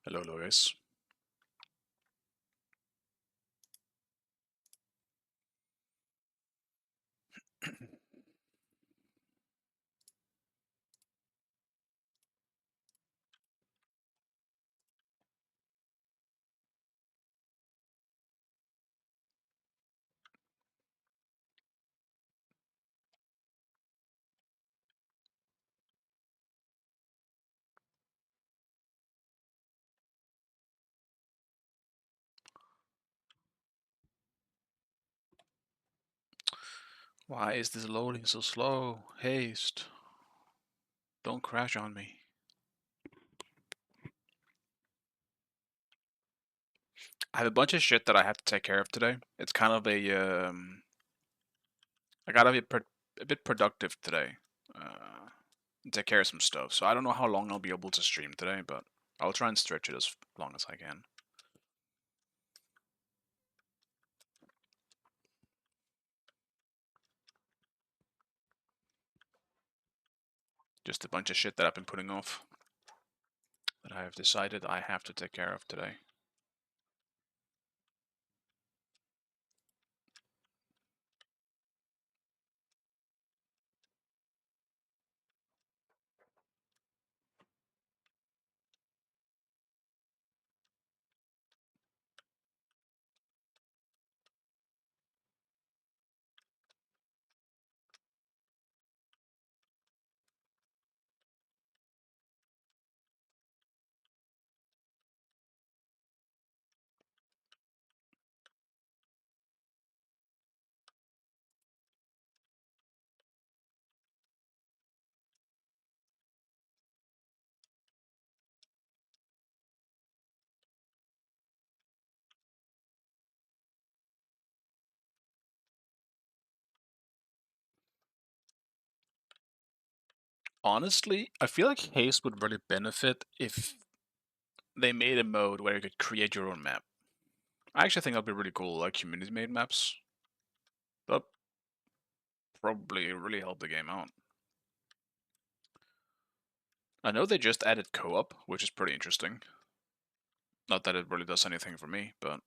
Hello, guys. Why is this loading so slow? Haste. Don't crash on me. I have a bunch of shit that I have to take care of today. It's kind of I gotta be a bit productive today. And take care of some stuff. So I don't know how long I'll be able to stream today, but I'll try and stretch it as long as I can. Just a bunch of shit that I've been putting off that I have decided I have to take care of today. Honestly, I feel like Haste would really benefit if they made a mode where you could create your own map. I actually think that'd be really cool, like community-made maps. That probably really help the game out. I know they just added co-op, which is pretty interesting. Not that it really does anything for me, but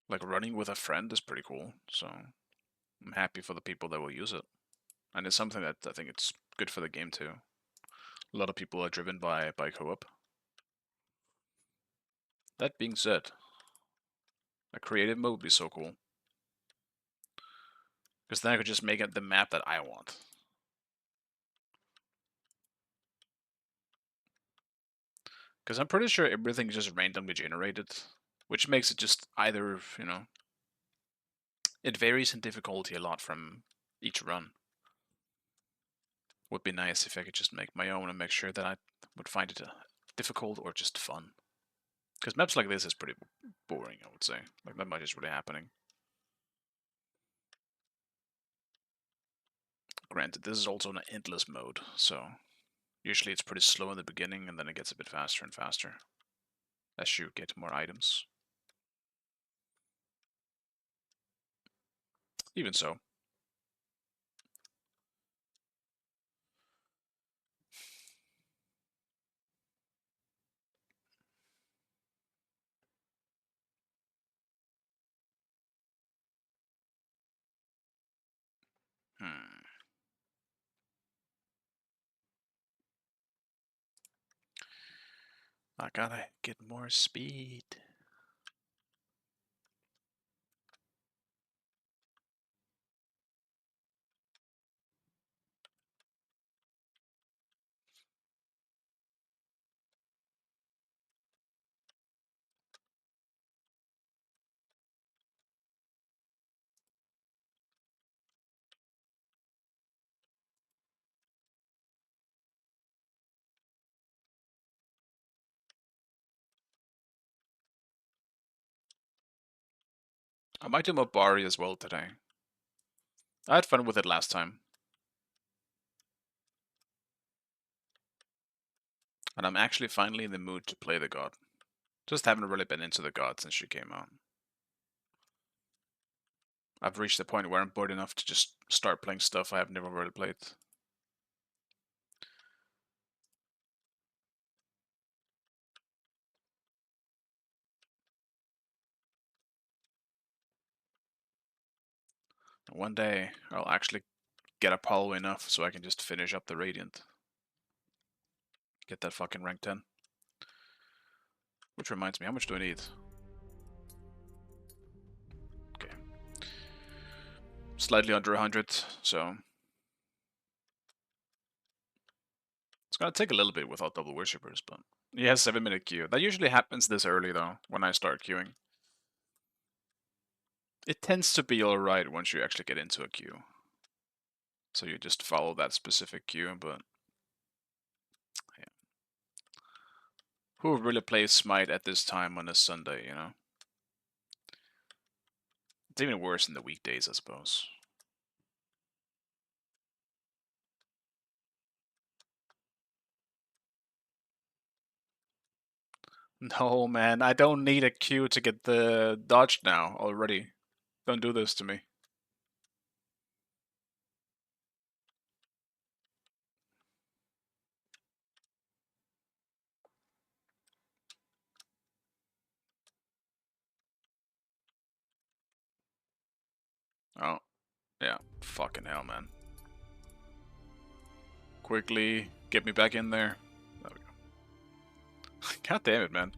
like running with a friend is pretty cool. So I'm happy for the people that will use it, and it's something that I think it's good for the game too. A lot of people are driven by co-op. That being said, a creative mode would be so cool, because then I could just make it the map that I want. Because I'm pretty sure everything is just randomly generated, which makes it just either, it varies in difficulty a lot from each run. Would be nice if I could just make my own and make sure that I would find it difficult or just fun. Because maps like this is pretty boring, I would say. Like, not much is really happening. Granted, this is also an endless mode, so usually it's pretty slow in the beginning and then it gets a bit faster and faster as you get more items. Even so. I gotta get more speed. I might do Mobari as well today. I had fun with it last time. And I'm actually finally in the mood to play the god. Just haven't really been into the god since she came out. I've reached the point where I'm bored enough to just start playing stuff I have never really played. One day I'll actually get Apollo enough so I can just finish up the Radiant. Get that fucking rank 10. Which reminds me, how much do I need? Okay. Slightly under 100, so... It's gonna take a little bit without double worshippers, but... He has 7-minute queue. That usually happens this early, though, when I start queuing. It tends to be alright once you actually get into a queue. So you just follow that specific queue, but... Yeah. Who really plays Smite at this time on a Sunday, you know? It's even worse in the weekdays, I suppose. No, man, I don't need a queue to get the dodge now already. Don't do this to me. Oh, yeah. Fucking hell, man. Quickly, get me back in there. There we go. God damn it, man.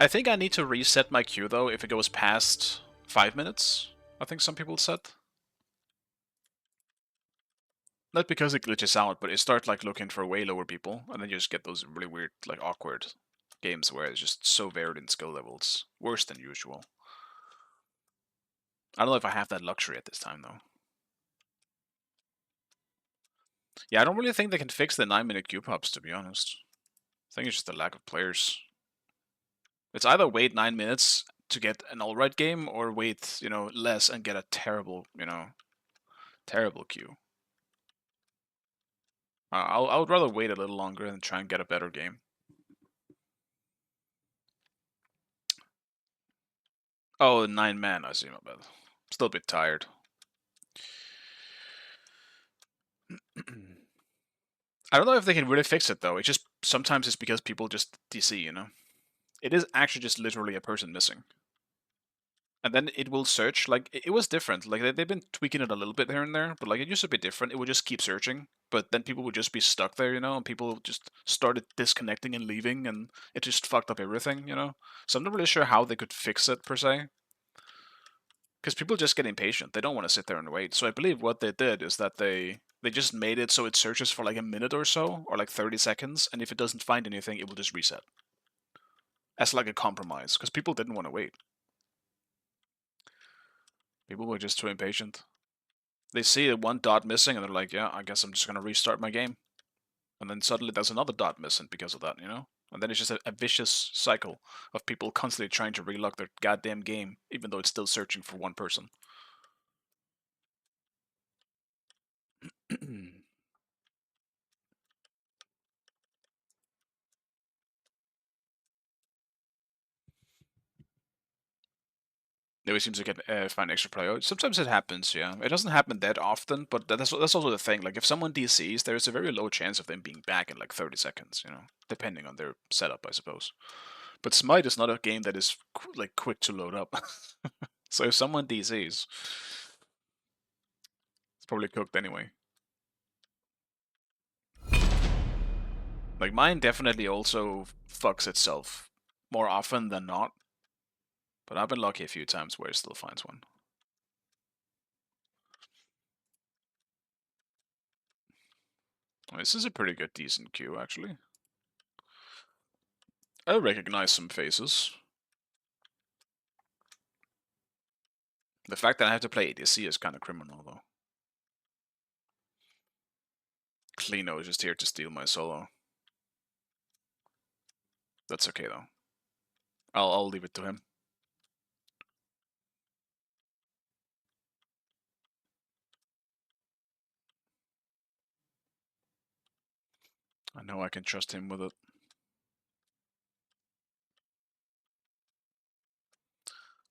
I think I need to reset my queue, though, if it goes past 5 minutes. I think some people said. Not because it glitches out, but it starts like looking for way lower people, and then you just get those really weird, like awkward games where it's just so varied in skill levels. Worse than usual. I don't know if I have that luxury at this time, though. Yeah, I don't really think they can fix the 9-minute queue pops, to be honest. I think it's just a lack of players. It's either wait 9 minutes to get an alright game, or wait, less and get a terrible, terrible queue. I would rather wait a little longer and try and get a better game. Oh, 9-man, I see, my bad. Still a bit tired. I don't know if they can really fix it, though. It's just, sometimes it's because people just DC, It is actually just literally a person missing. And then it will search, like, it was different. Like, they've been tweaking it a little bit here and there, but, like, it used to be different. It would just keep searching, but then people would just be stuck there, and people just started disconnecting and leaving, and it just fucked up everything, So I'm not really sure how they could fix it, per se. Because people just get impatient. They don't want to sit there and wait. So I believe what they did is that they just made it so it searches for like a minute or so, or like 30 seconds, and if it doesn't find anything, it will just reset. As like a compromise, because people didn't want to wait. People were just too impatient. They see one dot missing, and they're like, yeah, I guess I'm just going to restart my game. And then suddenly there's another dot missing because of that, And then it's just a vicious cycle of people constantly trying to relock their goddamn game, even though it's still searching for one person. They always seem to get find extra priority. Sometimes it happens, yeah. It doesn't happen that often, but that's also the thing. Like if someone DCs, there's a very low chance of them being back in like 30 seconds, depending on their setup, I suppose. But Smite is not a game that is like quick to load up. So if someone DCs, it's probably cooked anyway. Like mine definitely also fucks itself more often than not. But I've been lucky a few times where it still finds one. This is a pretty good, decent queue, actually. I recognize some faces. The fact that I have to play ADC is kind of criminal, though. Klino is just here to steal my solo. That's okay, though. I'll leave it to him. I know I can trust him with it.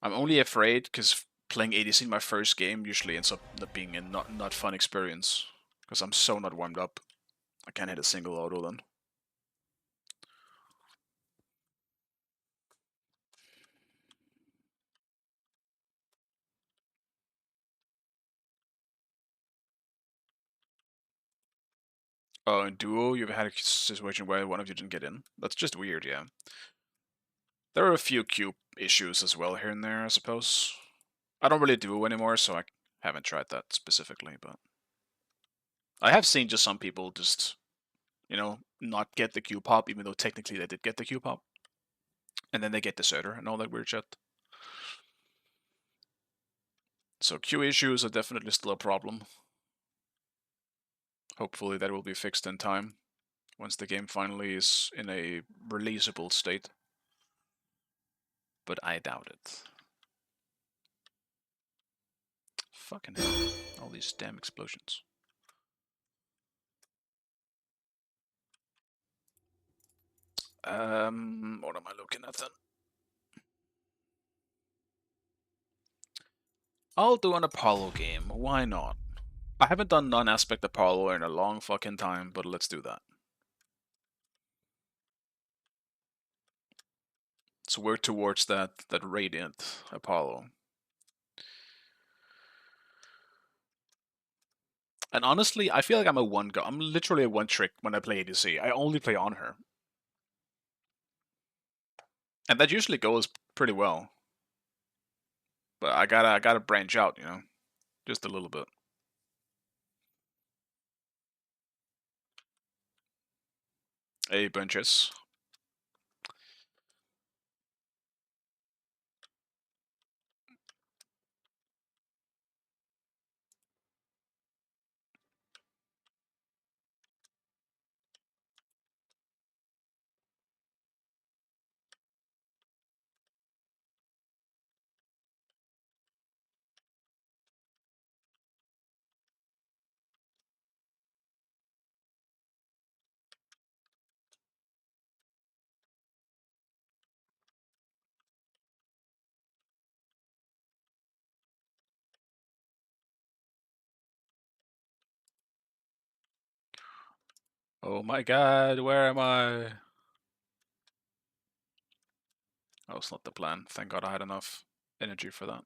I'm only afraid because playing ADC in my first game usually ends up being a not fun experience. Because I'm so not warmed up. I can't hit a single auto then. Oh, in duo, you've had a situation where one of you didn't get in. That's just weird, yeah. There are a few cube issues as well here and there, I suppose. I don't really duo anymore, so I haven't tried that specifically, but I have seen just some people just, not get the Q pop, even though technically they did get the Q pop. And then they get deserter and all that weird shit. So Q issues are definitely still a problem. Hopefully that will be fixed in time, once the game finally is in a releasable state. But I doubt it. Fucking hell. All these damn explosions. What am I looking at then? I'll do an Apollo game, why not? I haven't done non-aspect Apollo in a long fucking time, but let's do that. Let's work towards that radiant Apollo. And honestly, I feel like I'm a one-go. I'm literally a one-trick when I play ADC. I only play on her. And that usually goes pretty well. But I gotta branch out, just a little bit. Hey, bunches. Oh my god, where am I? That was not the plan. Thank god I had enough energy for that.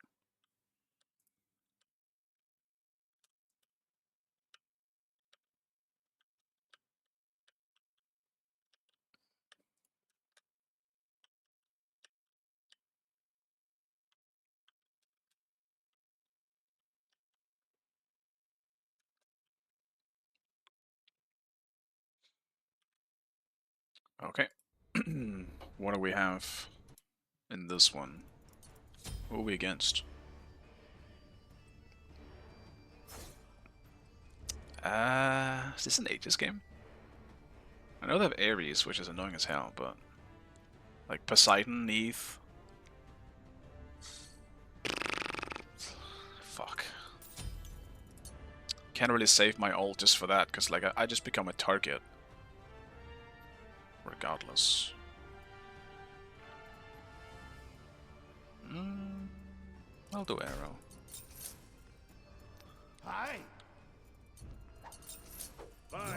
Okay. What do we have in this one? Who are we against? Is this an Aegis game? I know they have Ares, which is annoying as hell, but... Like Poseidon, Eve... Fuck. Can't really save my ult just for that, because like I just become a target. Regardless. I'll do arrow. Hi. I'll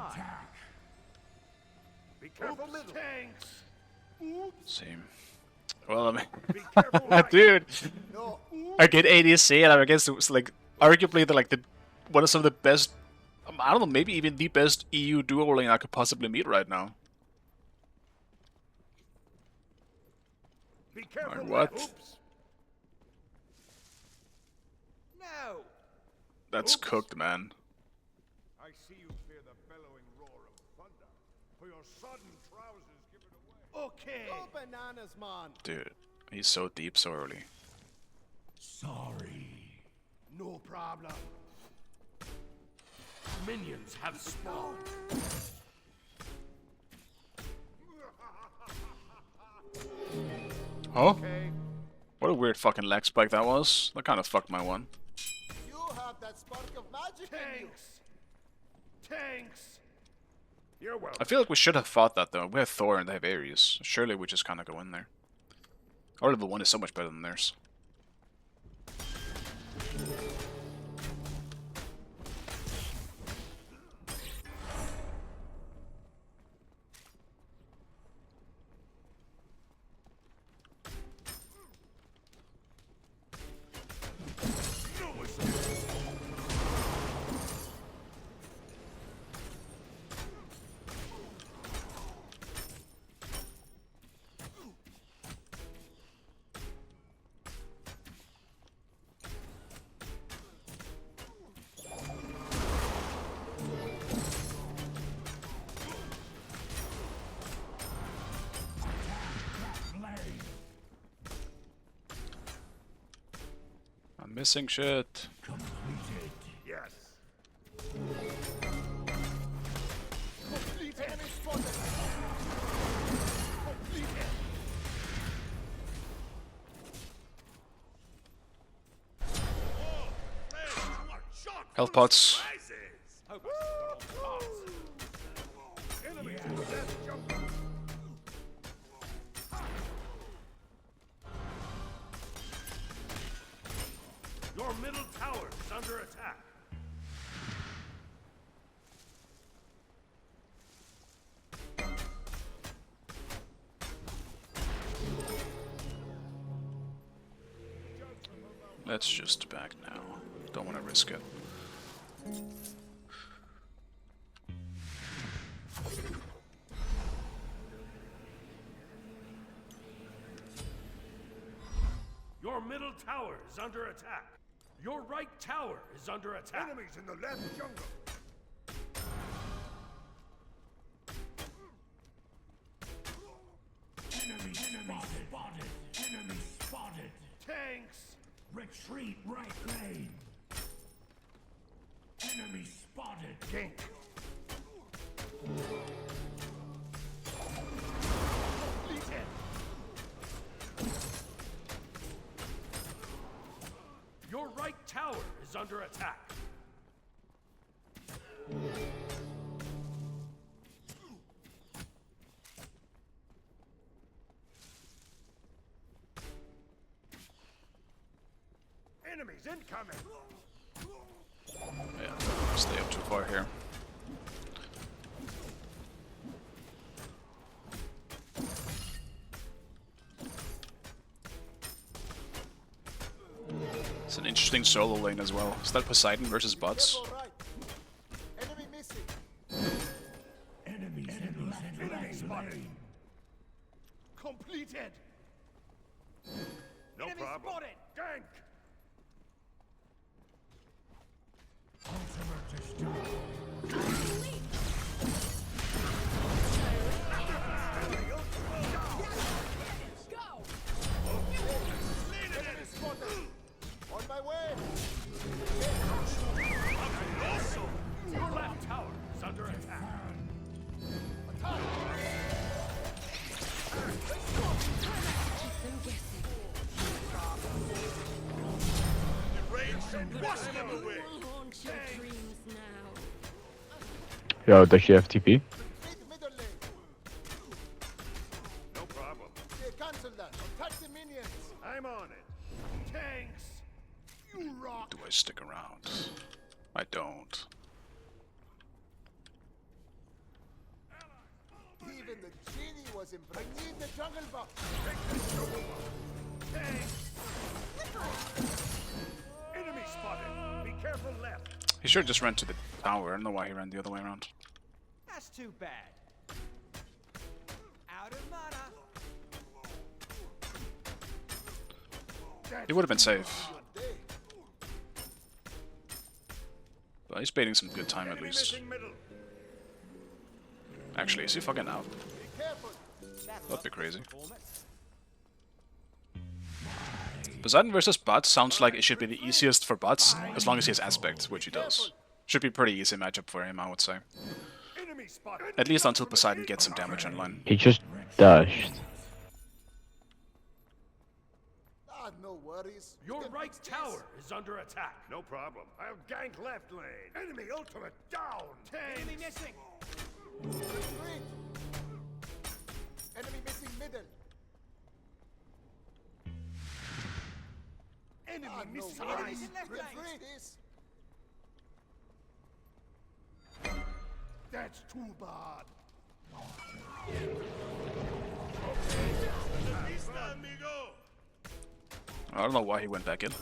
attack. Be careful, tanks. Same. Well, I mean, dude, I get ADC and I'm against like arguably one of some of the best. I don't know, maybe even the best EU duo lane I could possibly meet right now. Be careful. Like, what? Oops. No. That's cooked, man. I see you fear the bellowing roar of thunder. For your sodden trousers give it away. Okay. Go bananas, man. Dude, he's so deep so early. Sorry. No problem. Minions have spawned. Huh? Okay. What a weird fucking lag spike that was. That kind of fucked my one. You have that spark of magic. Tanks. Tanks. You're welcome. I feel like we should have fought that though. We have Thor and they have Ares. Surely we just kind of go in there. Our level 1 is so much better than theirs. I'm missing shit. Yes. Health pots. Your middle tower is under attack. Let's just back now. Don't want to risk it. Your middle tower is under attack. Your right tower is under attack. Enemies in the left jungle. Enemy spotted. Enemy spotted. Tanks. Retreat right lane. Enemy spotted. Gank. Completed. Your right tower is under attack. Enemies incoming. Yeah, stay up too far here. It's an interesting solo lane as well. Is that Poseidon versus bots? Enemy missing. Enemies in Enemy left spotted. lane. Completed. No problem. Spotted. Gank. Ultimate is down. Enemy spotted. On my way. Your left tower is under attack. Wash them away. Haunt your dreams now. Yo, does she have TP? Middle lane. No problem. Cancel that. Attack the minions. I'm on it. Tanks. You rock. Do I stick around? I don't. Even the genie was impressed. I need the jungle box. Tanks. Enemy spotted. Be careful left. He should have just ran to the tower. I don't know why he ran the other way around. That's too bad. Out of mana. He would have been safe. But he's baiting some good time at least. Actually, is he fucking out? That'd be crazy. Poseidon versus bots sounds like it should be the easiest for bots, as long as he has aspect, which he does. Should be a pretty easy matchup for him, I would say. At least until Poseidon gets some damage online. He just dashed. No worries. Your right tower is under attack. No problem. I'll gank left lane. Enemy ultimate down. Enemy missing. Retreat. Enemy missing middle. Enemy missing right. Retreat. That's too bad. I don't know why he went back in.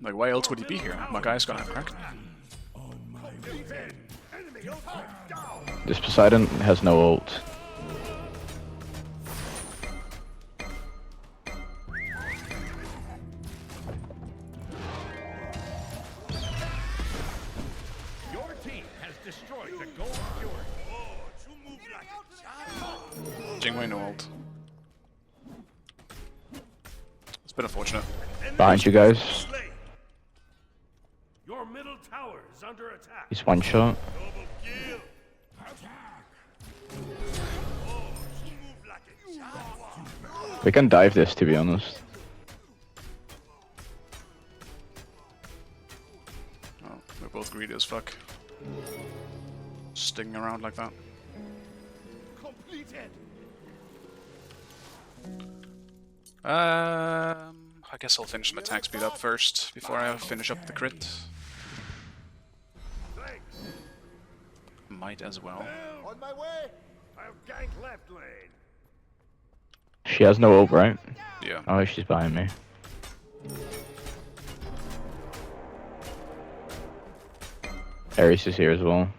Like, why else would he be here? My guy's gonna have Kraken. This Poseidon has no ult. Your team has destroyed the gold fjord. Jingwei no ult. It's been unfortunate. Behind you guys. Slain. Your middle tower is under attack. He's one shot. Double kill. Oh, she moved like a jaguar. We can dive this, to be honest. Oh, we're both greedy as fuck. Sticking around like that. Completed. I guess I'll finish my attack speed up first before I finish up the crit. Thanks. Might as well. On my way. I'll gank left lane. She has no ult, right? Yeah. Oh, she's behind me. Ares is here as well.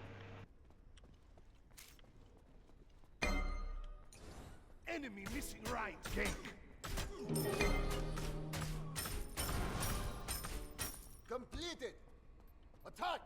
Enemy missing right. Gank. Completed. Attack.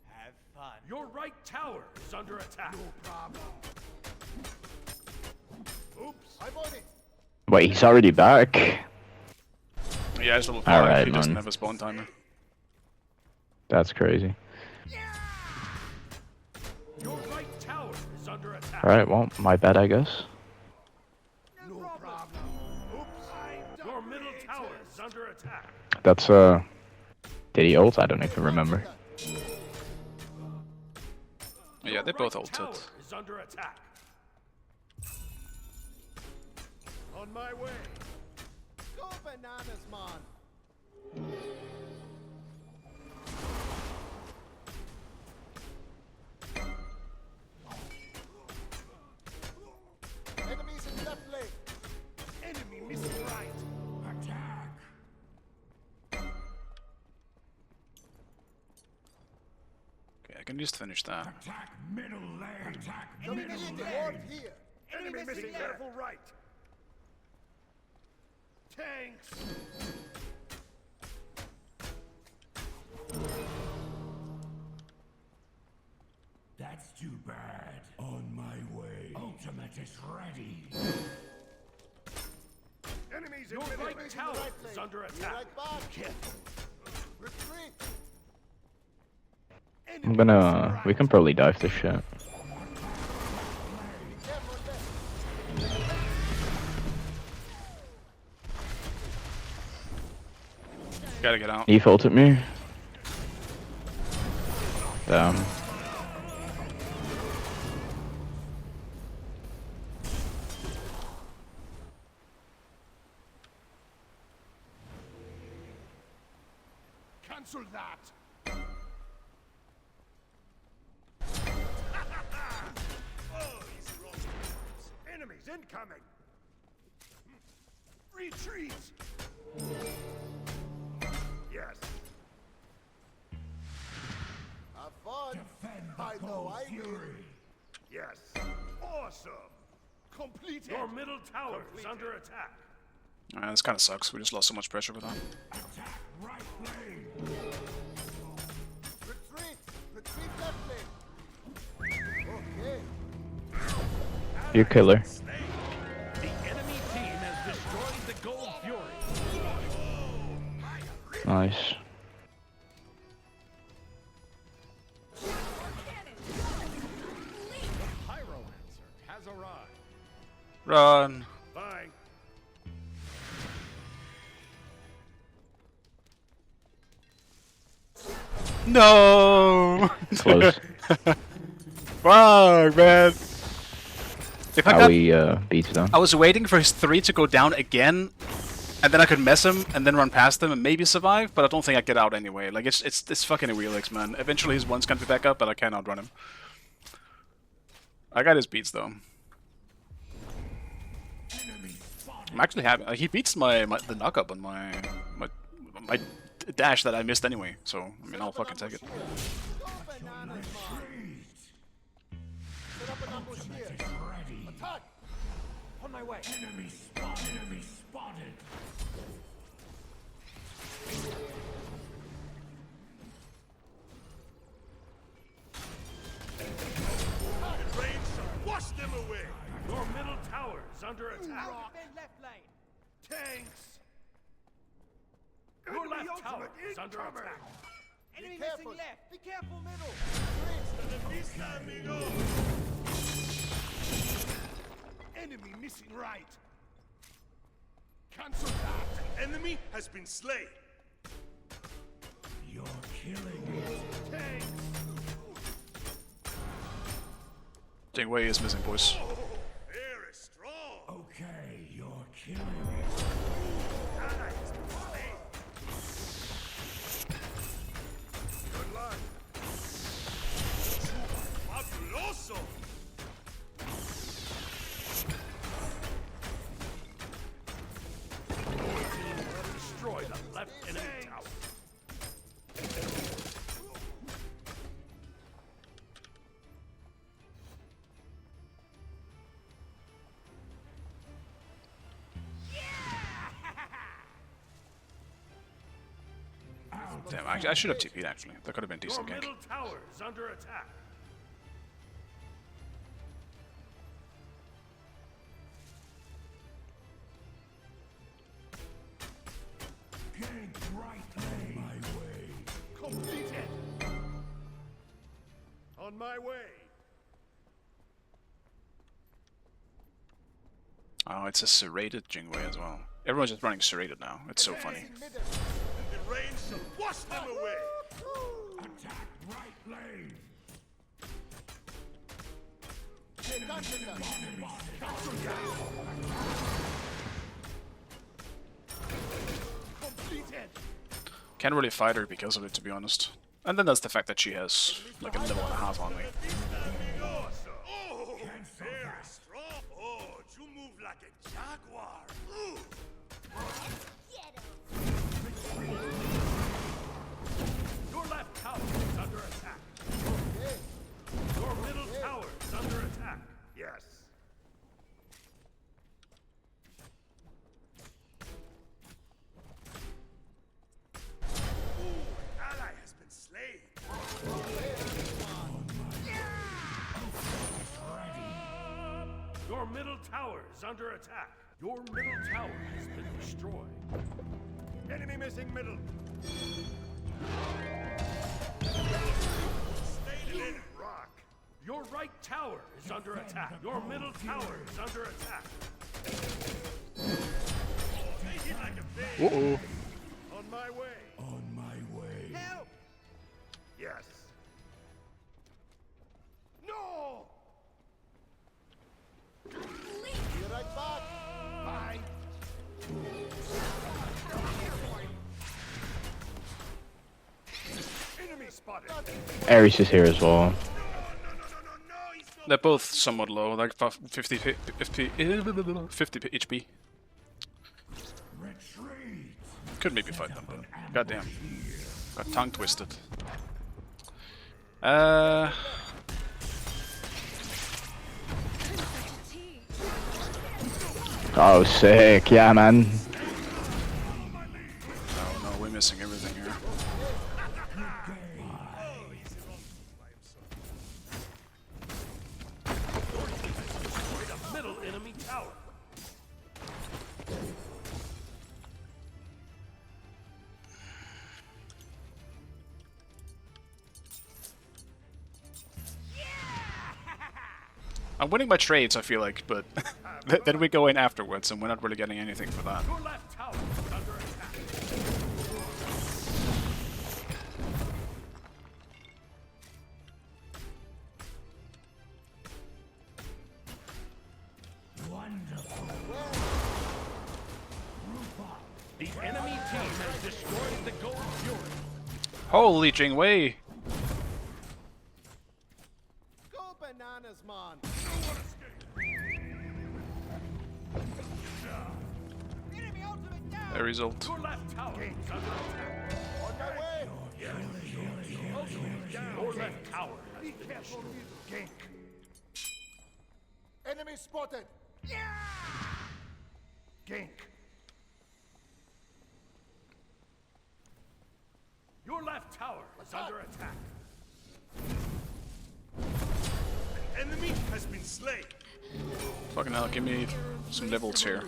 Have fun. Your right tower is under attack. No problem. Oops. I'm on it. Wait, he's already back? Yeah, it's level 5. Alright, He doesn't man. have a spawn timer. That's crazy. Your right tower is under attack. Alright, well, my bad, I guess. No problem. Oops. Your middle tower is under attack. That's, did he ult? I don't even remember. Yeah, they both ulted. Tower is under attack. On my way. Go bananas, man. Enemies in left lane. Enemy missing right. Attack. Okay, I can just finish that. Attack middle lane. Attack Enemy middle missing lane. ward here. Enemy missing careful right. Tanks. That's too bad. On my way. Ultimate is ready. Enemies in middle right tower is under attack. Careful. Retreat. I'm gonna... We can probably dive this shit. Gotta get out. He ulted me. Damn. Cancel that. Oh, easy roll. Enemies incoming. Retreat. Yes. Have fun. Defend the I know cold I will. fury. Yes. Awesome. Completed. Your middle tower is under attack. This kind of sucks. We just lost so much pressure with that. Attack right lane. Retreat. Retreat left lane. Okay. You killer. The enemy team has destroyed the Gold Fury. Nice. Pyromancer has arrived. Run! Bye. No! Close. Fuck, man! If I How got, we, beat them. I was waiting for his 3 to go down again, and then I could mess him, and then run past him, and maybe survive, but I don't think I get out anyway. Like, it's fucking Relix, man. Eventually his 1's gonna be back up, but I can't outrun him. I got his beats, though. Enemy spotted. I'm actually happy. He beats the knockup on my dash that I missed anyway. So I mean, I'll fucking take it. Go bananas, Mon. Set up an ambush here. Attack! On my way. Enemy spotted. Enemy spotted. Range shall wash them away. Your middle tower is under attack. Defend left lane. Tanks. Your left tower is under attack. Enemy missing left. Be careful, middle. Enemy missing right. Cancel that. An enemy has been slain. You're killing it. Tanks. Jingwei is missing, boys. Very strong. Okay, you're killing it. Ally has been slain. Good luck. Fabuloso. Destroy the left enemy tower. Damn, I should have TP'd actually. That could have been a Your decent gank. middle tower is under attack. Gank right lane. My way. Completed. On my way. Oh, it's a serrated Jingwei as well. Everyone's just running serrated now. It's so funny. The rain shall wash them away. Attack right lane. Completed. Can't really fight her because of it, to be honest. And then there's the fact that she has like a level and a half on me. Oh, very strong. Oh, you move like a jaguar. Ooh. Your left tower is under attack. Your middle tower is under attack. Yes. Ooh, ally has been slain. Your middle tower is under attack. Your middle tower has been destroyed. Enemy missing middle. Stay in rock. Your right tower is under attack. Your middle tower is under attack. Take it like a big. Uh-oh. On my way. On my way. Help! Yes. No! Be right back. Bye. Enemy spotted. Ares is here as well. No, he's not. They're both somewhat low, like 50 HP. Retreat. Could maybe fight them, but goddamn, got tongue twisted. Uh, Oh, sick. Yeah, man. oh no, we're missing everything here. Middle enemy tower. I'm winning my trades, I feel like, but then we go in afterwards, and we're not really getting anything for that. Your left tower is under attack. Wonderful. The enemy team has destroyed the gold fury. Holy Jingwei! Go bananas, Mon. Ares ult. Your left tower is under attack. On my way. Your left tower. Be careful, Gank. Enemy spotted. Gank. Your left tower is under attack. An enemy has been slain. Fucking hell, give me some levels here.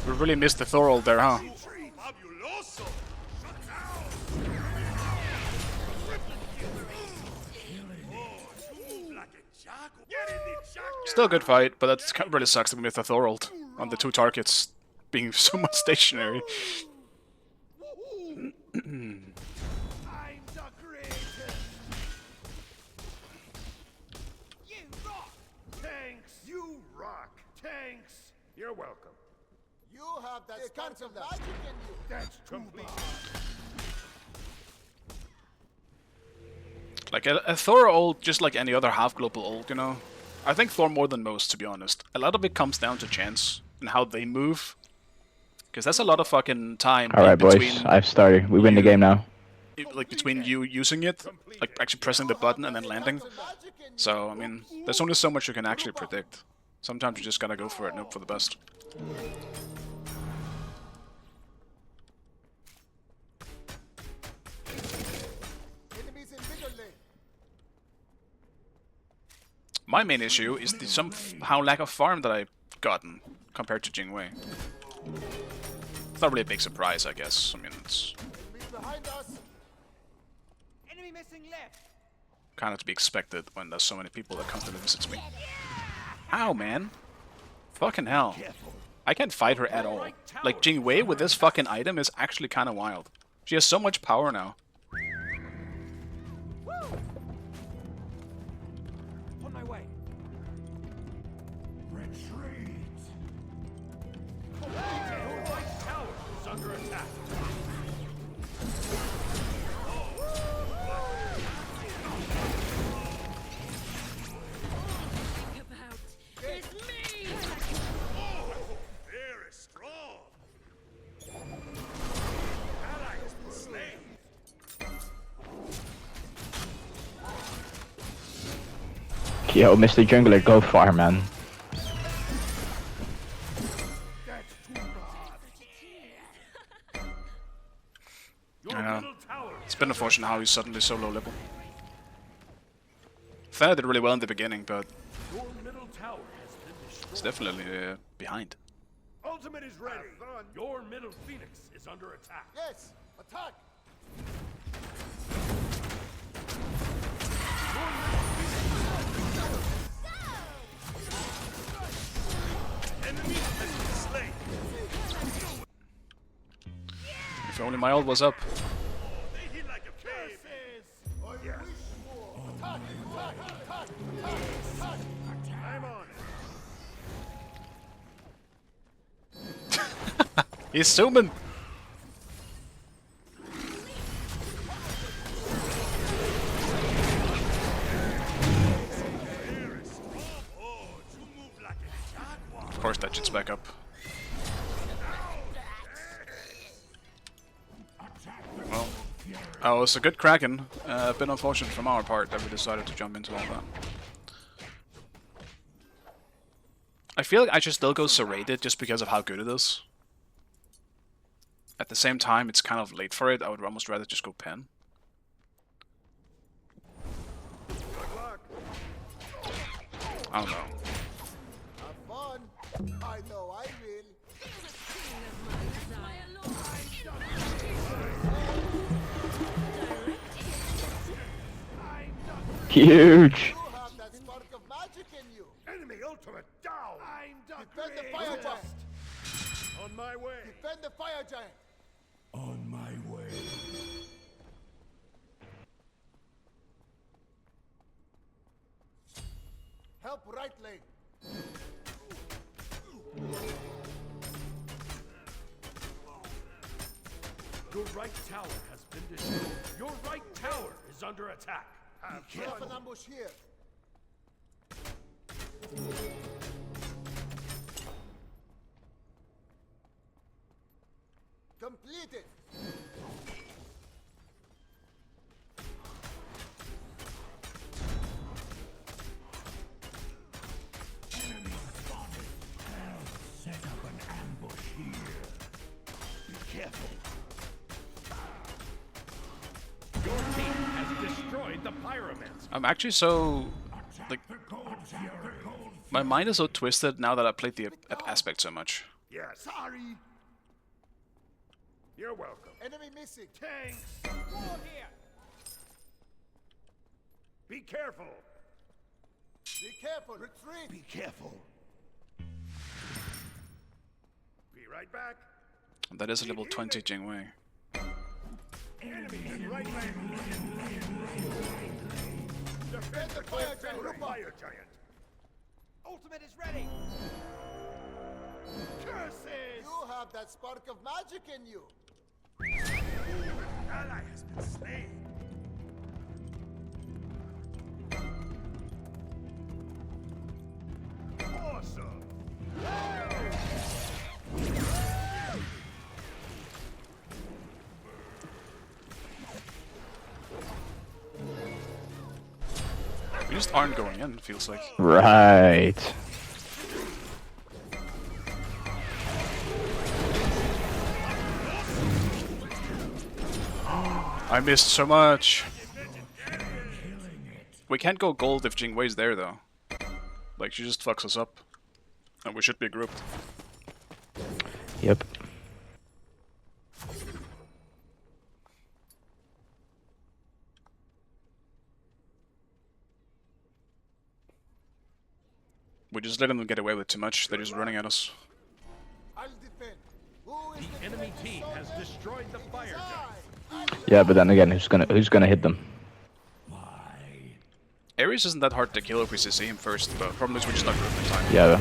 We really missed the Thor ult there, huh? Still a good fight, but that really sucks that we missed the Thor ult on the 2 targets being so much stationary. I'm the greatest. You rock. Tanks. You rock. Tanks. You're welcome. You have that spark of magic in you. That's too bad. Like a Thor ult, just like any other half global ult, you know. I think Thor more than most, to be honest. A lot of it comes down to chance and how they move. Because that's a lot of fucking time. Alright, boys, I've started. We win the game now. Like between you using it, like actually pressing the button and then landing. So, I mean, there's only so much you can actually predict. Sometimes you just gotta go for it and hope for the best. Enemies in middle lane. My main issue is the somehow lack of farm that I've gotten compared to Jingwei. It's not really a big surprise, I guess. I mean, it's Enemies behind us. Enemy missing left. kind of to be expected when there's so many people that constantly visits me. Ow, man. Fucking hell. I can't fight her at all. Like, Jingwei with this fucking item is actually kind of wild. She has so much power now. On my way. Retreat. Your right tower is under attack. About. It's me! Very strong. Ally has been slain. Yo, Mr. Jungler, go far, man. Your Yeah. middle tower. It's been unfortunate how he's suddenly so low level. Fair did really well in the beginning, but Your middle tower has been destroyed. it's definitely behind. Ultimate is ready. Your middle phoenix is under attack. Yes. Attack. Enemy has been slain. If only my ult was up. They hit like a baby. Yes. Attack. Attack. Attack. Attack. Attack. I'm on it. He's zooming! Oh, you move like a jaguar. Of course that shit's back up. Well, oh, it's a good Kraken. A bit unfortunate from our part that we decided to jump into all that. I feel like I should still go Serrated just because of how good it is. At the same time, it's kind of late for it. I would almost rather just go Pen. I don't know. Have fun. I know I will. Huge. You have that spark of magic in you. Enemy ultimate down. I'm the Defend the fire giant. On my way. Defend the fire giant. On my way. Help right lane. right tower has been destroyed. Your right tower is under attack. Set up an ambush here. Completed. Set up an ambush here. Be careful. Your team has destroyed the pyromancer. I'm actually so like my mind is so twisted now that I played the aspect so much. Yes. Sorry. You're welcome. Enemy missing. Tanks. War here. Be careful. Be careful. Retreat. Be careful. Be right back. That is a level 20 Jingwei. Enemy in right lane. Defend the fire fire giant. fire giant. Ultimate is ready. Curses! You have that spark of magic in you. Ally has been slain. Awesome! We just aren't going in, it feels like. Right. I missed so much. We can't go gold if Jingwei's there though. Like she just fucks us up. And we should be grouped. Yep. We just let them get away with too much, they're just running at us. I'll defend. Who is The enemy team has destroyed the fire giant. Yeah, but then again, who's gonna hit them? Ares isn't that hard to kill if we CC him first, but the problem is we're just not grouped in time. Yeah,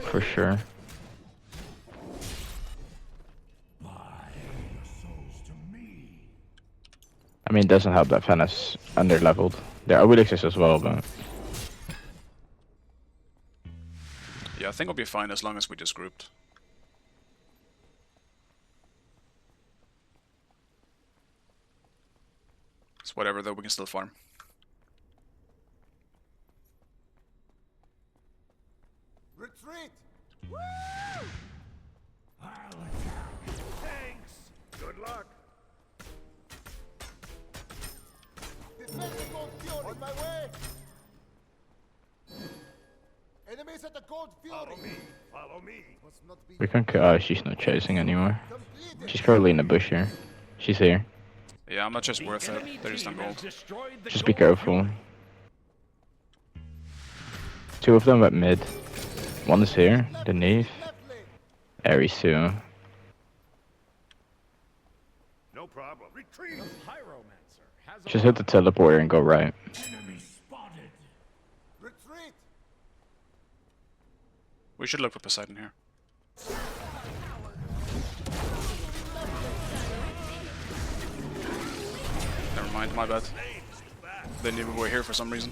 for sure. I mean, it doesn't help that Fennis under-leveled. There are Wilixes as well, but... Yeah, I think we'll be fine as long as we just grouped. It's whatever though, we can still farm. retreat? Thanks. Good luck. Defend the Gold Fury. On my way. Enemies at the Gold Fury. Follow me. Follow me. Must not be We can... she's not chasing anymore. completed. She's probably in the bush here. She's here. Yeah, I'm not just worth it. Enemy They're just on team has gold. destroyed the Just be gold careful. Two of them at mid. One is here. The Nave. Left lane. Ares too. No problem. Retreat. The pyromancer has Just hit the teleporter and go right. Enemy spotted. Retreat. We should look for Poseidon here. Never mind, my bad. They knew we were here for some reason.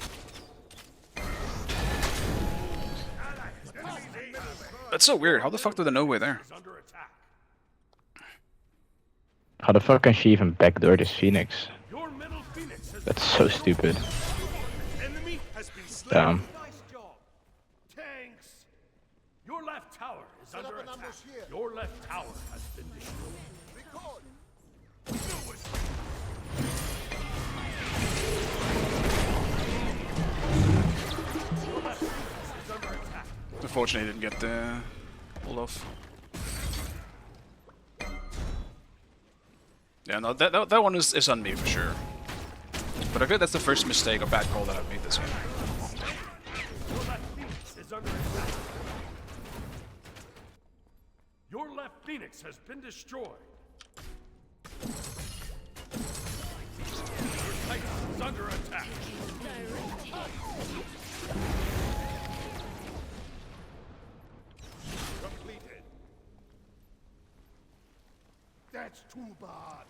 That's so weird. How the fuck do they know we're there? under attack. How the fuck can she even backdoor this Phoenix? Your middle phoenix has That's so stupid. enemy has been slain. Damn. Nice job. Tanks. Your left tower is Set up under an attack. ambush here. Your left tower has been destroyed. Recall. Unfortunately, didn't get the pull off. Yeah, no, that one is on me for sure. But I feel that's the first mistake or bad call that I've made this game. Your left phoenix is under attack. Your left phoenix has been destroyed. Your titan is under attack. Completed. That's too bad.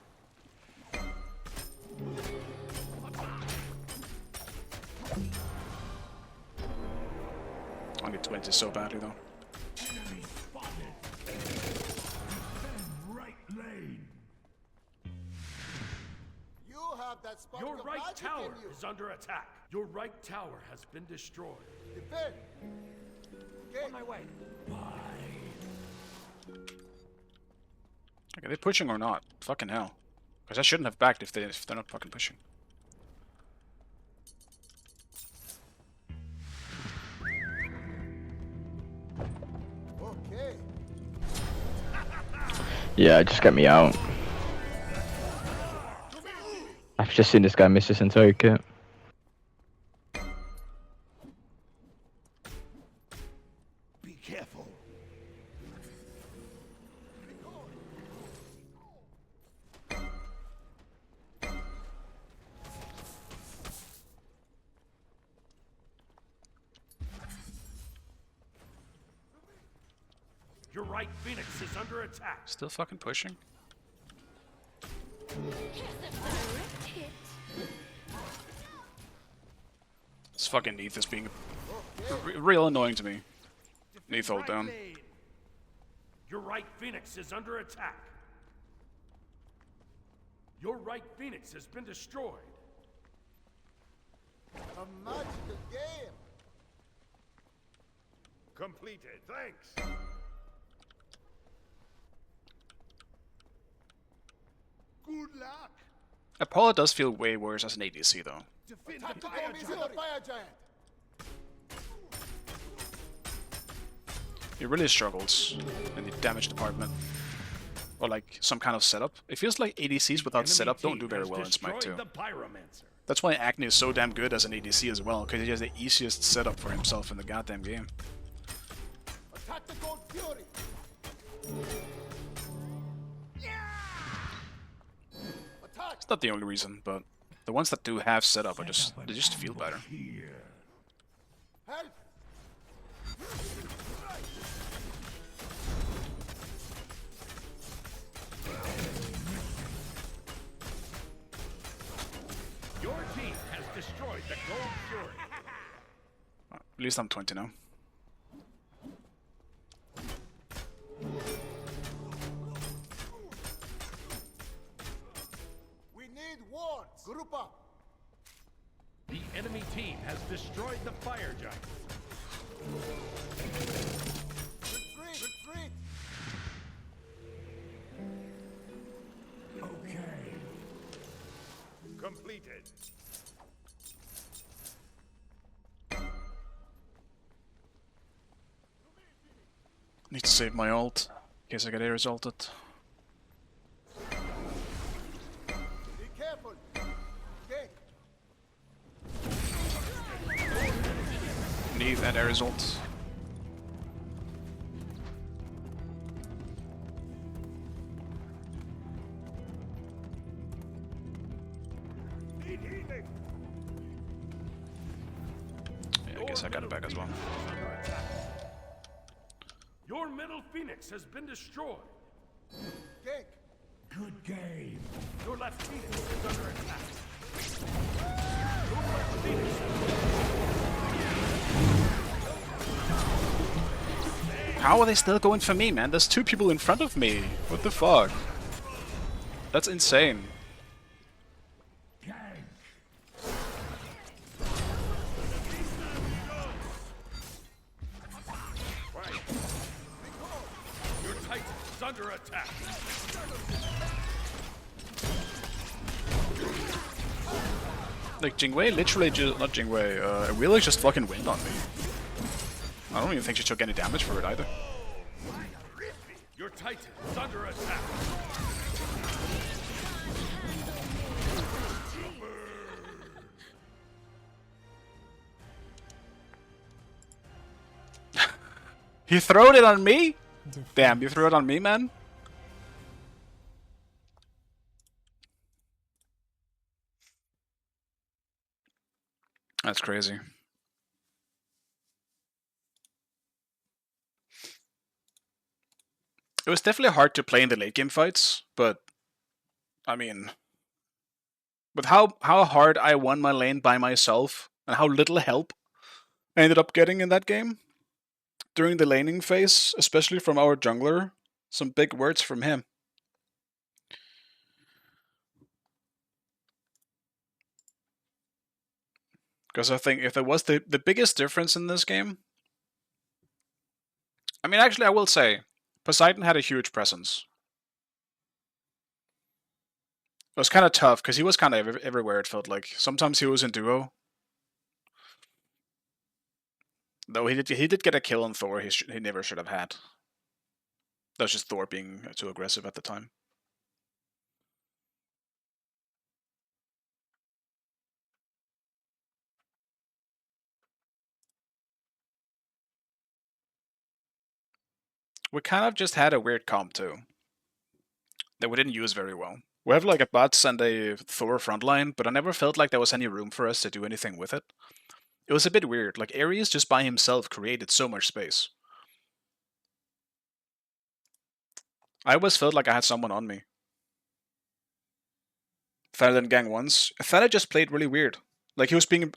I need 20 so badly though. Enemy spotted. Right lane. You have that spark Your of right magic tower in you. is under attack. Your right tower has been destroyed. Defend. Okay. On my way. Okay, are they pushing or not? Fucking hell. Because I shouldn't have backed if they're not fucking pushing. Okay. Yeah, just get me out. I've just seen this guy miss his entire kit. Be careful. Your right Phoenix is under attack. Still fucking pushing? This fucking Neath is being real annoying to me. Neath hold down. lane. Your right Phoenix is under attack. Your right Phoenix has been destroyed. A magical game. Completed. Thanks. Good luck. Apollo does feel way worse as an ADC though. Defend the Tactical fire means giant. the fire giant. He really struggles in the damage department. Or like some kind of setup. It feels like ADCs without Enemy setup don't team do very has well in Smite 2. destroyed the Pyromancer. That's why Acne is so damn good as an ADC as well, because he has the easiest setup for himself in the goddamn game. A tactical fury. Attack. It's not the only reason, but the ones that do have setup are they just feel better. Here. Help. Your team has destroyed the Gold Fury. At least I'm 20 now. We need wards. Group up. The enemy team has destroyed the Fire Giant. Retreat. Retreat. Okay. Completed. Need to save my ult in case I get air resulted. Be careful. Okay. Need and air result. Need healing. Yeah, I guess I got it back as well. Your middle Phoenix has been destroyed. Gank. Good game. Your left Phoenix is under attack. Your left Phoenix How are they still going for me, man? There's two people in front of me. What the fuck? That's insane. Gank. Your Titan is under attack. Like, Jingwei literally just... Not Jingwei, Wheeler just fucking went on me. I don't even think she took any damage for it either. Your Titan is under attack. He throwed it on me? Damn, you threw it on me, man? That's crazy. It was definitely hard to play in the late game fights, but I mean, with how hard I won my lane by myself and how little help I ended up getting in that game during the laning phase, especially from our jungler, some big words from him. Because I think if there was the biggest difference in this game, I mean, actually, I will say, Poseidon had a huge presence. It was kind of tough because he was kind of everywhere. It felt like sometimes he was in duo, though he did get a kill on Thor. He never should have had. That was just Thor being too aggressive at the time. We kind of just had a weird comp too that we didn't use very well. We have like a bots and a Thor frontline, but I never felt like there was any room for us to do anything with it. It was a bit weird. Like Ares just by himself created so much space. I always felt like I had someone on me. Better than Gang once. Thana just played really weird. Like he was being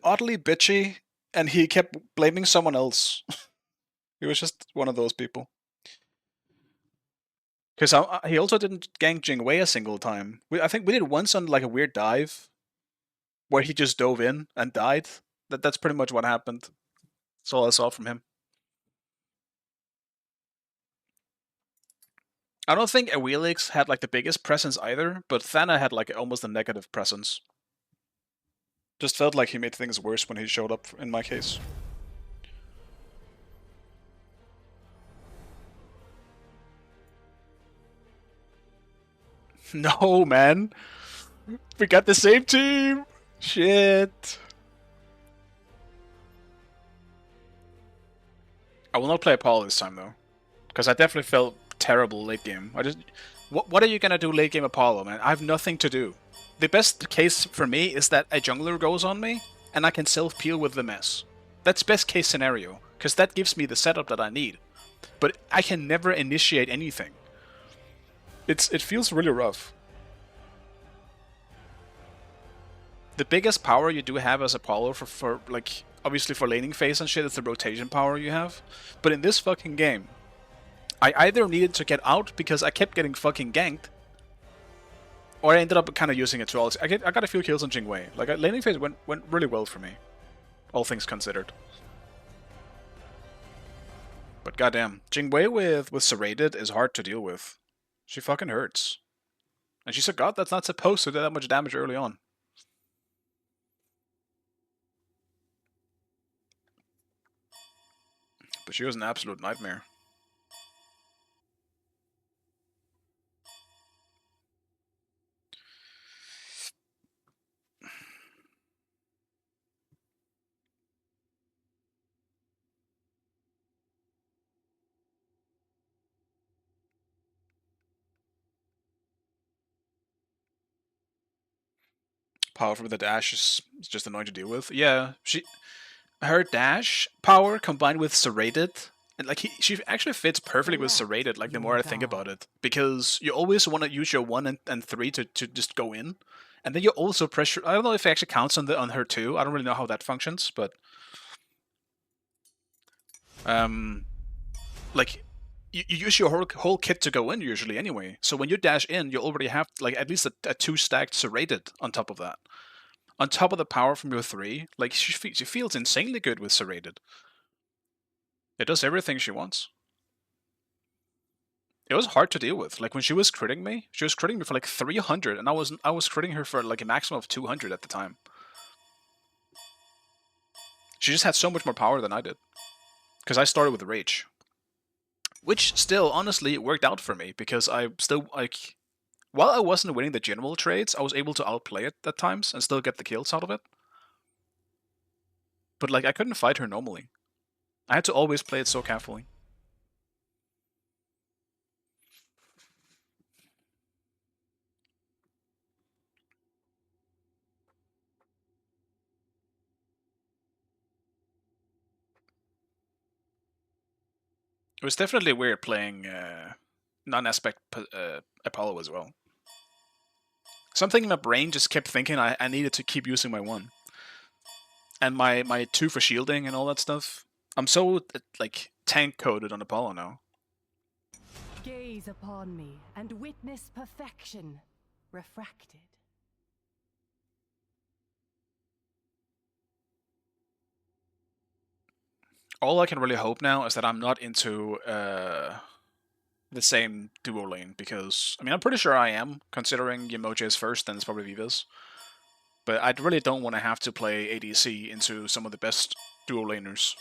oddly bitchy, and he kept blaming someone else. He was just one of those people. Because he also didn't gank Jingwei a single time. I think we did once on like a weird dive, where he just dove in and died. That's pretty much what happened. That's all I saw from him. I don't think Awilix had like the biggest presence either, but Thana had like almost a negative presence. Just felt like he made things worse when he showed up in my case. No, man. We got the same team. Shit. I will not play Apollo this time though, because I definitely felt terrible late game. What are you gonna do late game Apollo, man? I have nothing to do. The best case for me is that a jungler goes on me and I can self peel with the mess. That's best case scenario, because that gives me the setup that I need. But I can never initiate anything. It feels really rough. The biggest power you do have as Apollo for like obviously for laning phase and shit is the rotation power you have. But in this fucking game, I either needed to get out because I kept getting fucking ganked, or I ended up kind of using it to all. I got a few kills on Jingwei. Like laning phase went really well for me, all things considered. But goddamn, Jingwei with Serrated is hard to deal with. She fucking hurts, and she's a god that's not supposed to do that much damage early on. But she was an absolute nightmare. Power from the dash is just annoying to deal with. Yeah, her dash power combined with Serrated, and like she actually fits perfectly with Serrated. Like the more I think about it, because you always want to use your 1 and 3 to just go in, and then you also pressure. I don't know if it actually counts on her too. I don't really know how that functions, but like you use your whole kit to go in usually anyway. So when you dash in, you already have like at least a 2 stacked Serrated on top of that. On top of the power from your 3, like she feels insanely good with Serrated. It does everything she wants. It was hard to deal with. Like when she was critting me for like 300, and I was critting her for like a maximum of 200 at the time. She just had so much more power than I did, because I started with Rage, which still honestly worked out for me because I still like. While I wasn't winning the general trades, I was able to outplay it at times and still get the kills out of it. But like I couldn't fight her normally. I had to always play it so carefully. It was definitely weird playing non-aspect Apollo as well. Something in my brain just kept thinking I needed to keep using my 1. And my 2 for shielding and all that stuff. I'm so, like, tank-coded on Apollo now. Gaze upon me and witness perfection refracted. All I can really hope now is that I'm not into the same duo lane, because, I mean, I'm pretty sure I am, considering Yemoja is first, then it's probably Viva's. But I really don't want to have to play ADC into some of the best duo laners.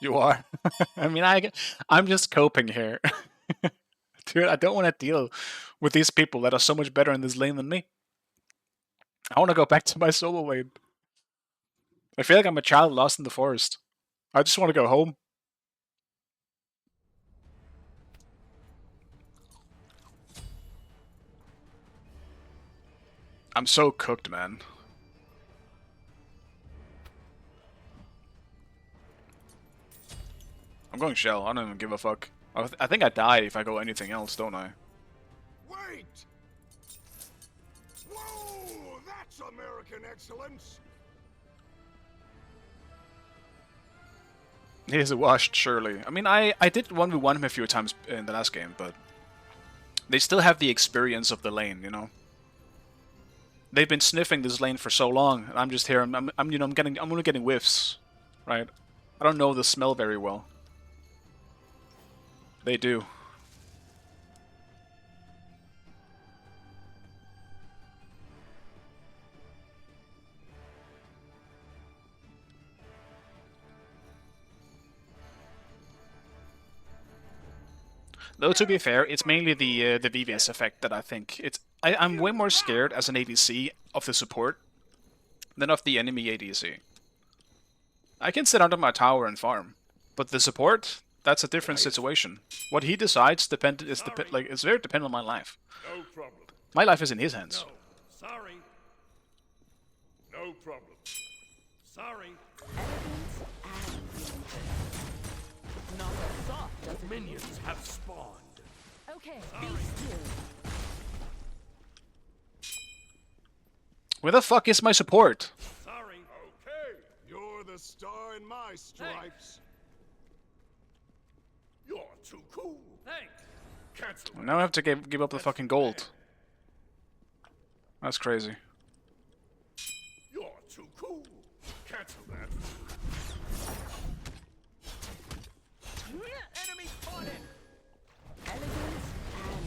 You are? I mean, I'm just coping here. Dude, I don't want to deal with these people that are so much better in this lane than me. I want to go back to my solo lane. I feel like I'm a child lost in the forest. I just want to go home. I'm so cooked, man. I'm going Shell. I don't even give a fuck. I think I die if I go anything else, don't I? Wait! Whoa! That's American excellence! He is washed, surely. I mean, I did 1v1 him a few times in the last game, but they still have the experience of the lane, you know? They've been sniffing this lane for so long, and I'm just here, I'm only getting whiffs, right? I don't know the smell very well. They do. Though to be fair, it's mainly the VVS effect that I think I'm way more scared as an ADC of the support than of the enemy ADC. I can sit under my tower and farm, but the support, that's a different situation. What he decides it's very dependent on my life. No problem. My life is in his hands. No. Sorry. No problem. Sorry. Not as soft as Minions have spawned. Okay, be still. Where the fuck is my support? Sorry. Okay. You're the star in my stripes. You're too cool. Thanks. Cancel. Now I have to give up the fucking gold. That's crazy. You're too cool. Cancel that. Enemy spotted. Elegance and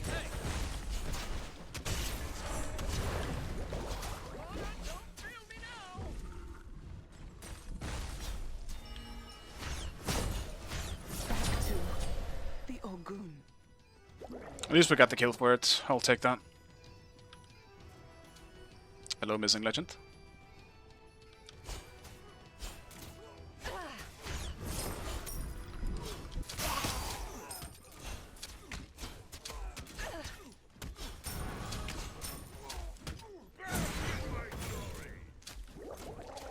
Hey. back to the Ogun. At least we got the kill for it. I'll take that. Hello, missing legend.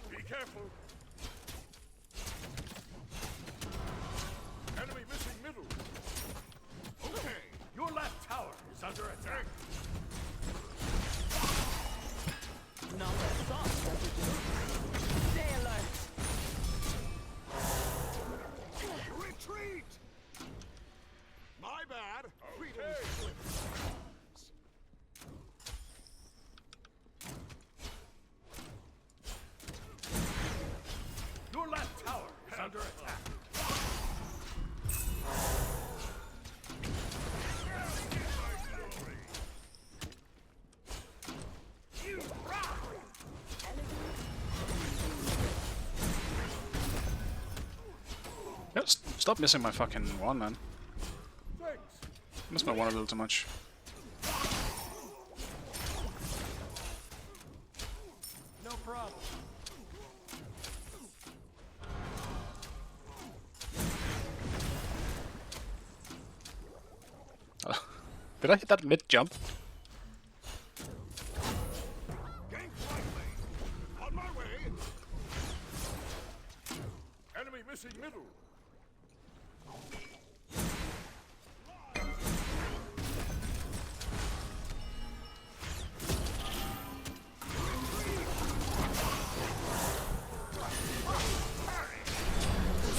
Be careful. Enemy missing middle. Okay, your left tower is under attack. Not as soft as it Stay alert. Retreat! My bad. Okay. Your left tower is under attack. You rock! Yep, stop missing my fucking one, man. Thanks. Miss my one a little too much. No problem. Did I hit that mid jump? Gank lightly. On my way. Enemy missing middle.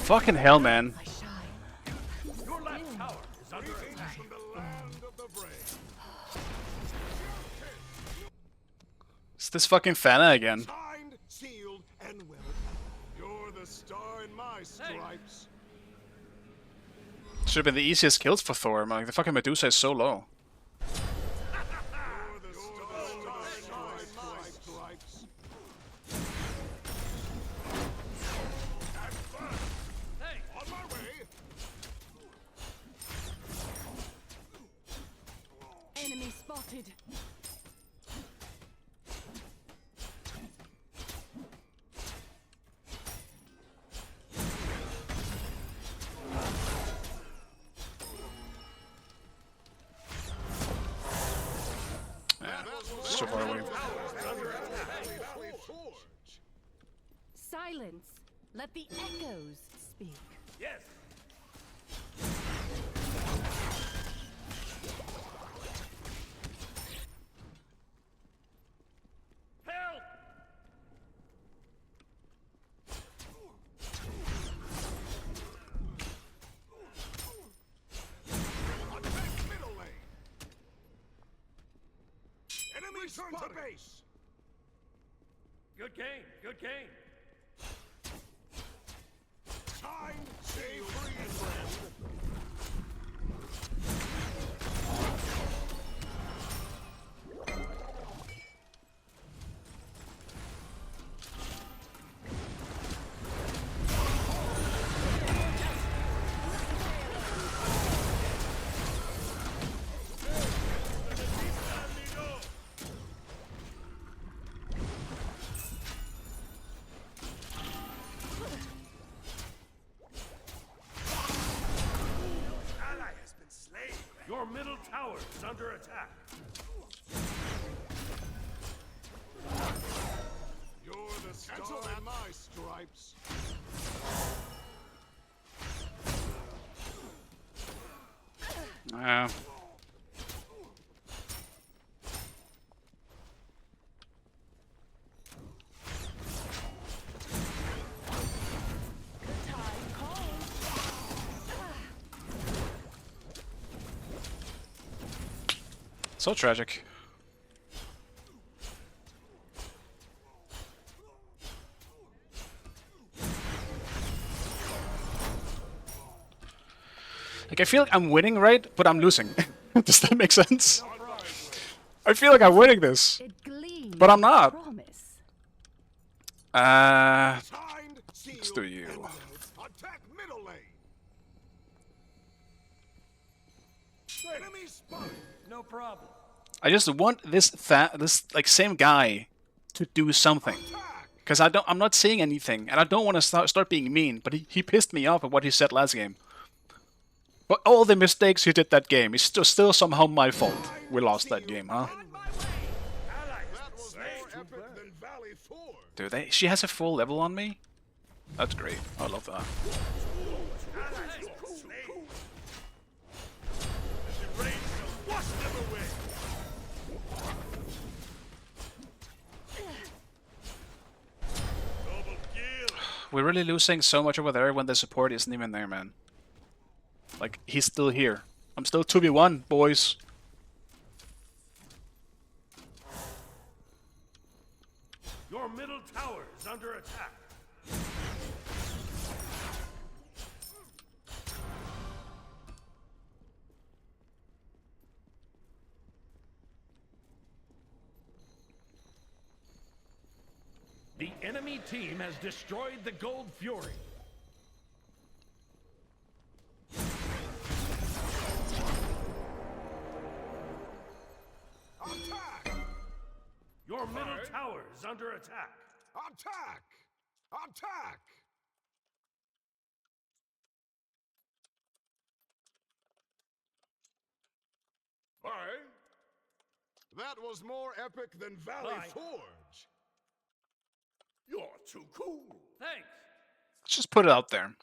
Fucking hell, man. I shine. Your left tower is under attack. From the land of the brave. It's this fucking Fana again. Signed, sealed, and well. You're the star in my stripes. Should have been the easiest kills for Thor. Like, the fucking Medusa is so low. You're the star in my stripes. Have fun. Hey, on my way. Enemy spotted. So far away. Silence. Let the echoes speak. Yes. Help! Attack middle lane. Enemy return to base. Good game. Good game. Time, stay free and friend. Ally has been slain. Your middle tower is under attack. You're the star in my stripes. So tragic. Like, I feel like I'm winning, right? But I'm losing. Does that make sense? I feel like I'm winning this, It gleams. but I'm not. Promise. Signed, sealed, Let's do you. and well. Attack middle lane. Enemy spotted. No problem. I just want this like same guy to do something, Attack. because I'm not saying anything, and I don't want to start being mean. But he pissed me off at what he said last game. But all the mistakes he did that game is still somehow my fault. We lost that game, huh? That was more epic than Valley Forge. Dude, she has a full level on me? That's great. I love that. We're really losing so much over there when the support isn't even there, man. Like, he's still here. I'm still 2v1, boys. Your middle tower is under attack. The enemy team has destroyed the Gold Fury. Attack! Your middle tower is under attack. Attack! Attack! Aye. That was more epic than Valley Forge. You're too cool. Thanks. Let's just put it out there.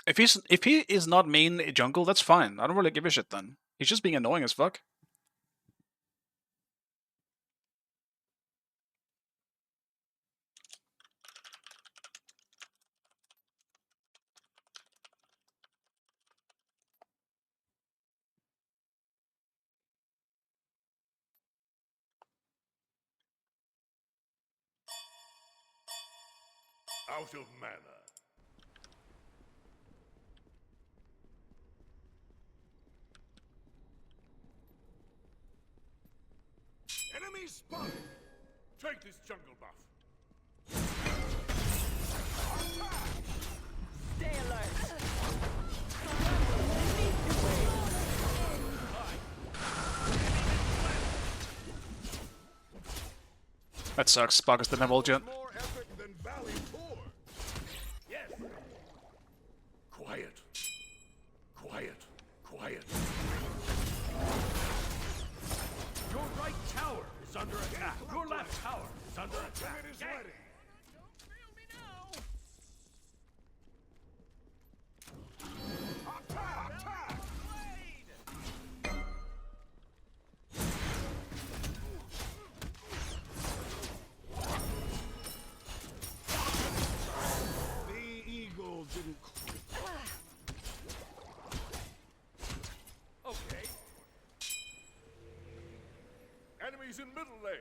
If he is not main jungle, that's fine. I don't really give a shit then. He's just being annoying as fuck. Out of mana. Enemy spotted! Take this jungle buff. Stay alert. That sucks. Sparkus didn't have ult yet. More epic than Valley Tour. Yes. Quiet. Quiet. Quiet. Your right tower is under attack. Your left tower is under attack. It is ready. Don't fail me now. Attack! Attack! The eagle didn't. Okay. Enemies in middle lane.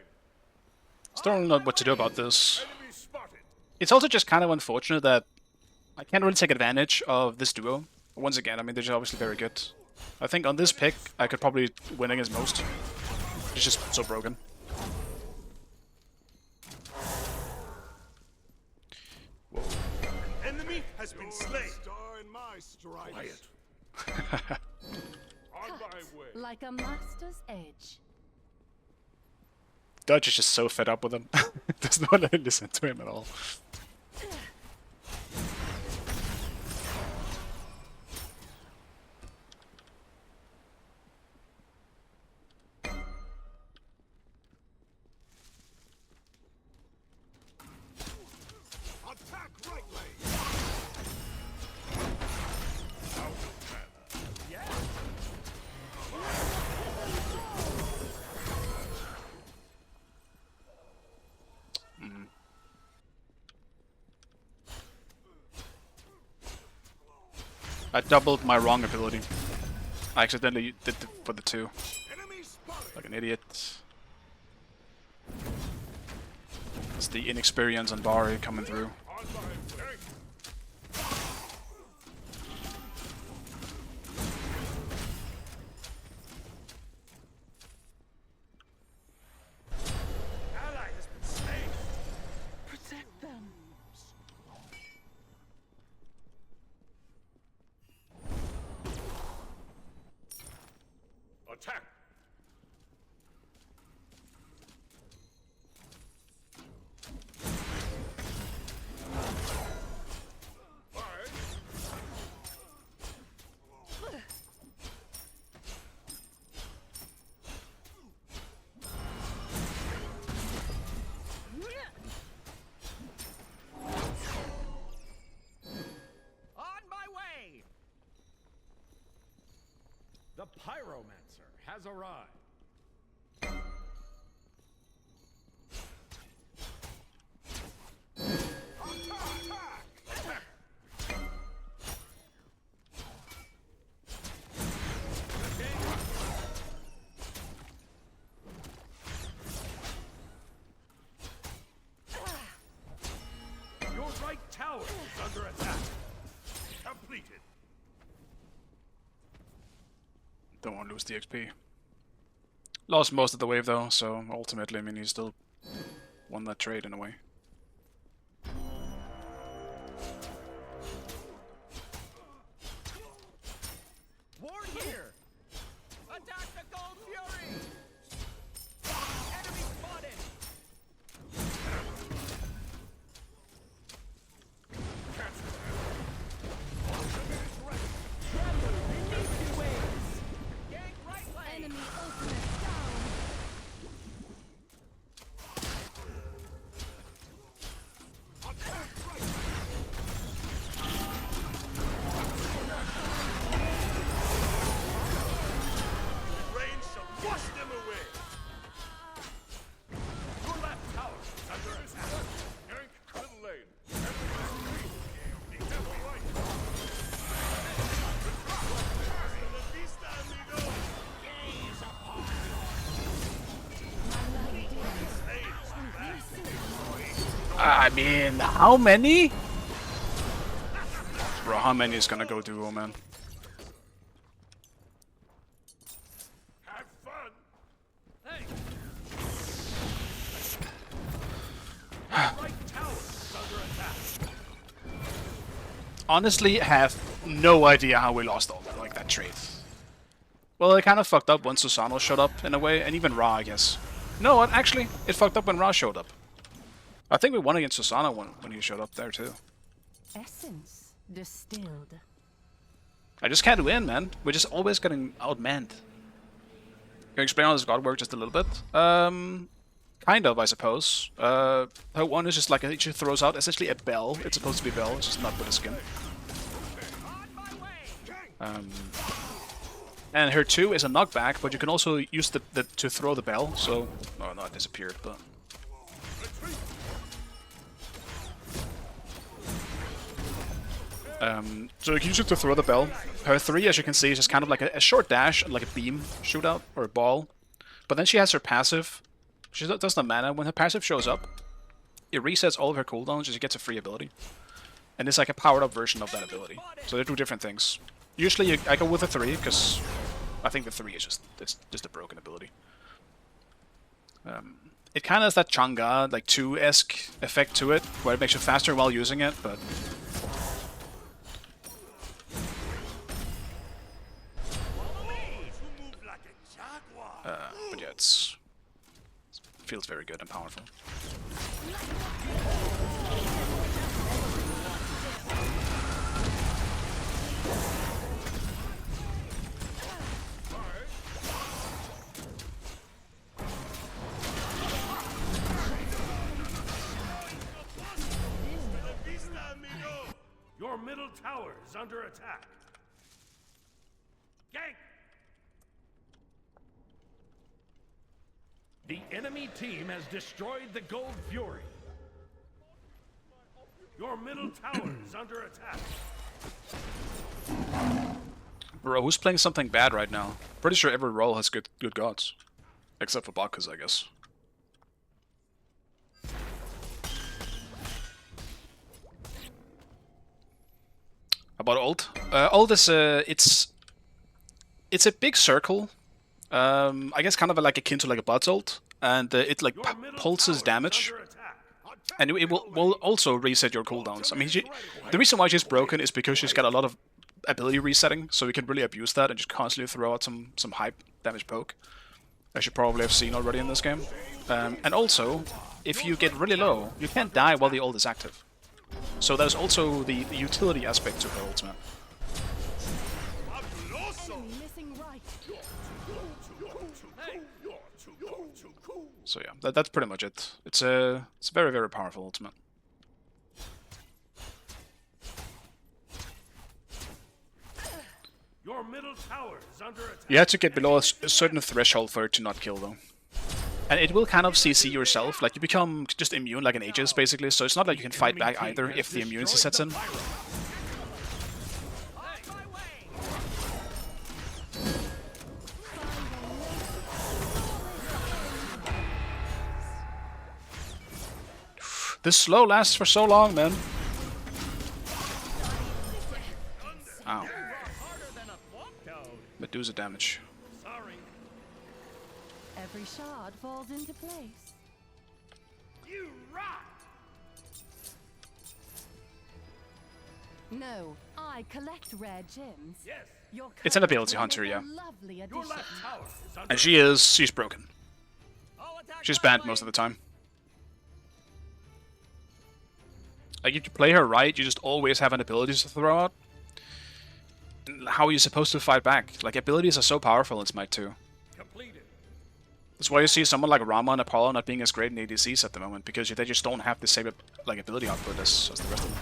Still don't know what to do about this. Enemy spotted. It's also just kind of unfortunate that I can't really take advantage of this duo. Once again, I mean, they're just obviously very good. I think on this pick, I could probably win against most. It's just so broken. Enemy has been slain. Star in my stripes. Quiet. On my way. Like a master's edge. Dutch is just so fed up with him. Does not want to listen to him at all. Attack right lane. Out of mana. Yeah. I doubled my wrong ability. I accidentally did it for the 2. Enemy spotted. Like an idiot. It's the inexperience on Bari coming through. On my way. Ally has been slain. Protect them. Attack. Fire. On my way! The Pyromancer has arrived. Your right tower is under attack. Completed. Don't want to lose the XP. Lost most of the wave though, so ultimately, I mean, he still won that trade in a way. Ward here! Attack the Gold Fury! Enemy spotted! Traveler beneath your wings! Gang right lane! Enemy ultimate down. I mean, how many? Bro, how many is gonna go duo, man? Have fun. Hey. Right tower is under attack. Honestly, have no idea how we lost all that, like that trade. Well, it kind of fucked up when Susano showed up in a way, and even Ra, I guess. No, actually, it fucked up when Ra showed up. I think we won against Susano when he showed up there too. Essence distilled. I just can't win, man. We're just always getting outmanned. Can you explain how this god works just a little bit? Kind of, I suppose. Her one is just like she throws out essentially a bell. It's supposed to be a bell, it's just not with a skin. And her 2 is a knockback, but you can also use the to throw the bell. So, oh no, it disappeared. But so you can use it to throw the bell. Her 3, as you can see, is just kind of like a short dash, like a beam shootout or a ball. But then she has her passive. She doesn't matter. When her passive shows up, it resets all of her cooldowns, and she gets a free ability. And it's like a powered up version of that ability. So they do different things. Usually I go with a 3, because I think the 3 is just a broken ability. It kind of has that Chang'e, like 2-esque effect to it, where it makes you faster while using it, but... but yeah, it feels very good and powerful. Your middle tower is under attack. Gank! The enemy team has destroyed the Gold Fury. Your middle tower is under attack. Bro, who's playing something bad right now? Pretty sure every role has good gods. Except for Bacchus, I guess. About ult? Ult is it's a big circle. I guess kind of like akin to like a Bud's ult, and it like pulses damage, and it will also reset your cooldowns. I mean, the reason why she's broken is because she's got a lot of ability resetting, so we can really abuse that and just constantly throw out some hype damage poke, as you probably have seen already in this game. And also, if you get really low, you can't die while the ult is active. So there's also the utility aspect to her ultimate. Missing right. So yeah, that's pretty much it. It's a very, very powerful ultimate. Your middle tower is under attack. You have to get below a certain threshold for it to not kill though. And it will kind of CC yourself, like you become just immune like an Aegis basically, so it's not like you can fight back either if the immunity sets in. This slow lasts for so long, man. Ow. Medusa damage. Sorry. Every shard falls into place. You rock! No, I collect rare gems. Yes. Your It's an ability colours hunter, will yeah. make a lovely Your addition. left tower is under And she's broken. She's banned most of the time. Like, if you play her right, you just always have an ability to throw out. How are you supposed to fight back? Like, abilities are so powerful in Smite 2. completed. That's why you see someone like Rama and Apollo not being as great in ADCs at the moment, because they just don't have the same like ability output as the rest of them.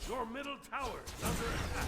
Your middle tower is under attack.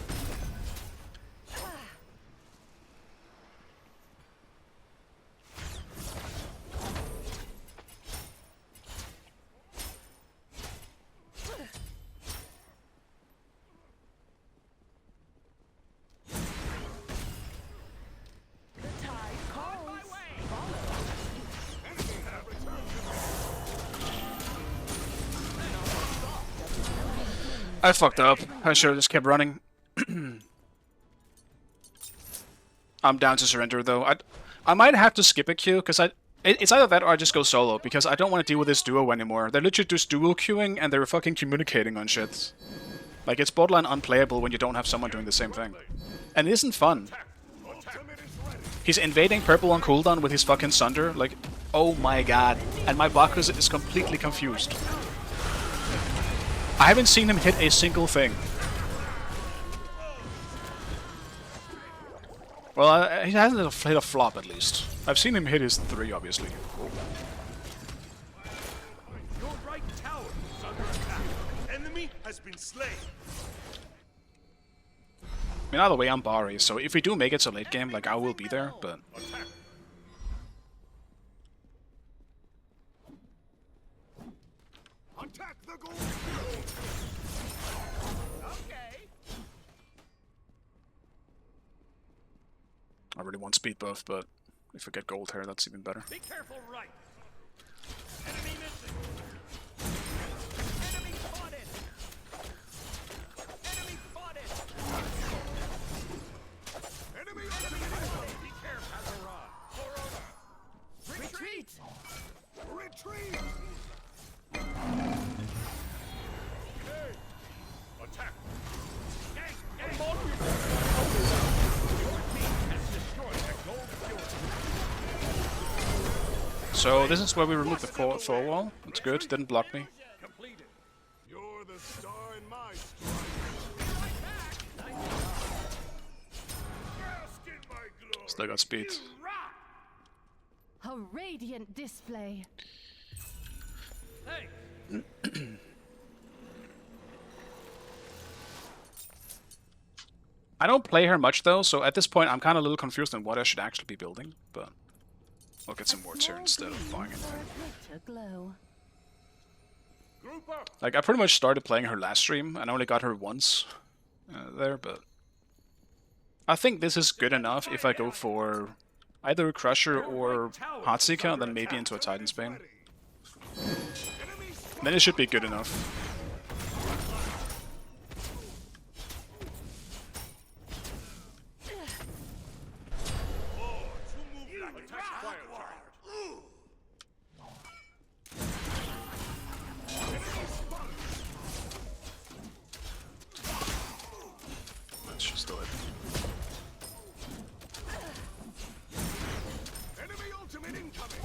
I fucked up. I should have just kept running. I'm down to surrender though. I might have to skip a queue because it's either that or I just go solo because I don't want to deal with this duo anymore. They're literally just dual queuing and they're fucking communicating on shit. Like it's borderline unplayable when you don't have someone doing the same thing. And it isn't fun. He's invading purple on cooldown with his fucking Sunder, like, oh my god. And my Bacchus is completely confused. I haven't seen him hit a single thing. Well, he hasn't hit a flop at least. I've seen him hit his 3, obviously. Your right tower is under attack. Enemy has been slain. I mean, either way, I'm Bari, so if we do make it to late game, like, I will be there, but... Attack the goal. Okay. I really want speed buff, but if we get gold here, that's even better. Be careful, right. Enemy missing. Enemy spotted. Enemy spotted. Enemy spotted. Be careful, Hazara. Corona. Retreat. Retreat. Attack. Gang. Your team has destroyed the gold fuel. So this is where we remove the Thor wall. That's good, didn't block me. Completed. You're the star in my strike. Bask in my glory. Still got speed. You rock. A radiant display. Hey. I don't play her much though, so at this point I'm kind of a little confused on what I should actually be building, but I'll get some wards here instead of buying For anything. a greater glow. Group up. Like, I pretty much started playing her last stream, and I only got her once there, but... I think this is good enough if I go for either a Crusher or Heartseeker, and then maybe into a Titan's Bane. Then it should be good enough. Let's just do it. Enemy ultimate incoming.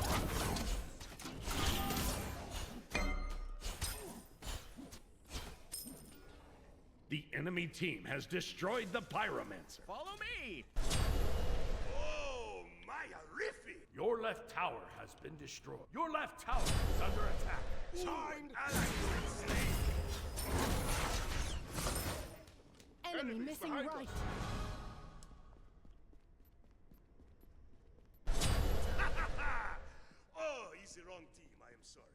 The enemy team has destroyed the Pyromancer. Follow me. Oh, my horrific! Your left tower has been destroyed. Your left tower is under attack. Signed, Enemy missing right. Oh, he's the wrong team. I am sorry.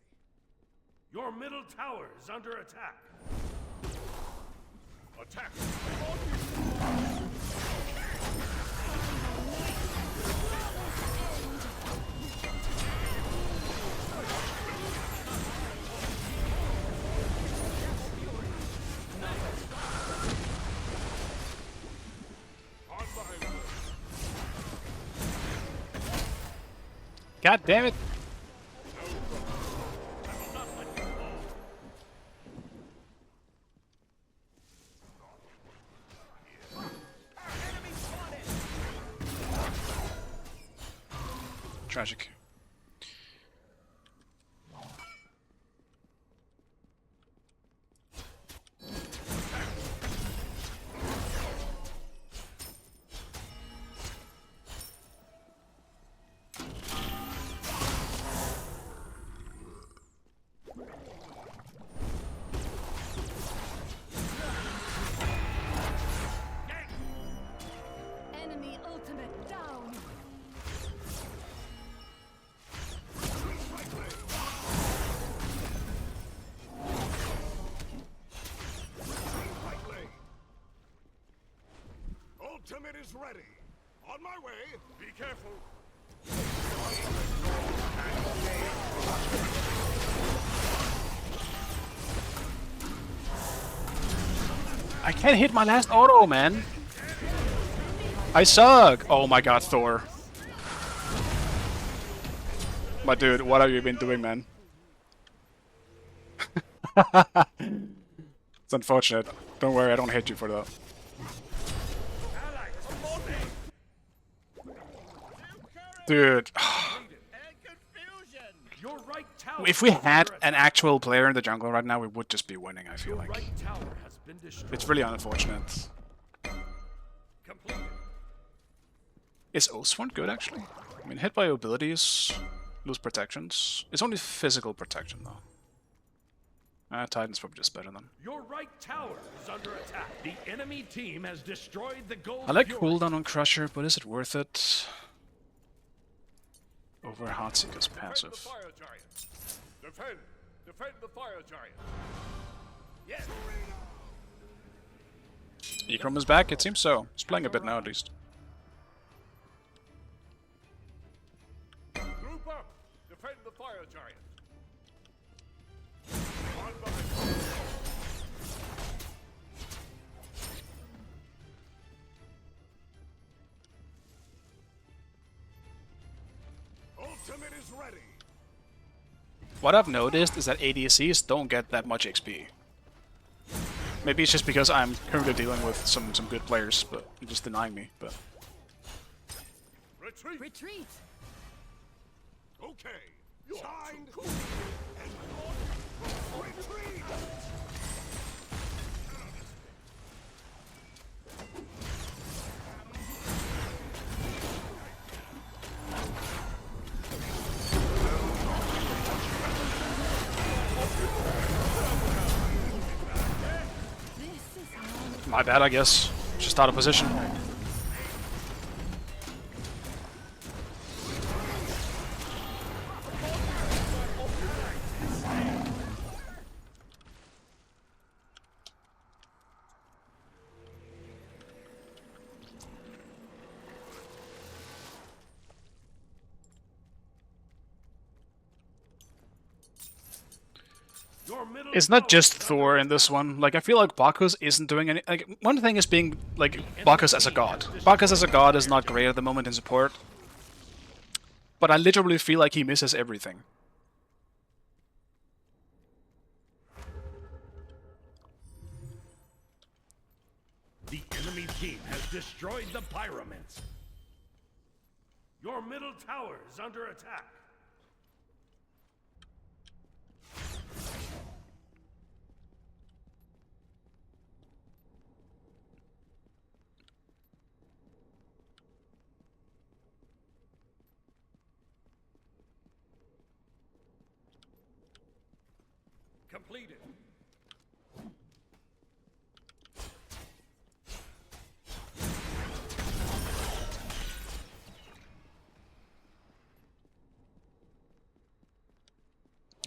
Your middle tower is under attack. Attack! God damn it! Tragic. Enemy ultimate down. Ultimate is ready. On my way. Be careful. I can't hit my last auto, man. I suck. Oh my god, Thor. My dude, what have you been doing, man? It's unfortunate. Don't worry, I don't hate you for that. Dude. If we had an actual player in the jungle right now, we would just be winning, I feel like. It's really unfortunate. Is Oathsworn good, actually? I mean, hit by abilities, lose protections. It's only physical protection, though. Titan's probably just better than. Your right tower is under attack. The enemy team has destroyed the gold. I like cooldown on Crusher, but is it worth it? Over Heartseeker's passive. Defend the fire giant. Yes. Ekrom is back, it seems so. He's playing a bit now, at least. Group up. Defend the fire giant. Ultimate is ready. What I've noticed is that ADCs don't get that much XP. Maybe it's just because I'm currently dealing with some good players, but they're just denying me. But Retreat. Retreat. Okay. Signed. Retreat. my bad, I guess. Just out of position. It's not just Thor in this one. Like, I feel like Bacchus isn't doing any... Like, one thing is being, like, Bacchus as a god. Bacchus as a god is not great at the moment in support. But I literally feel like he misses everything. The enemy team has destroyed the pyramids. Your middle tower is under attack. Completed.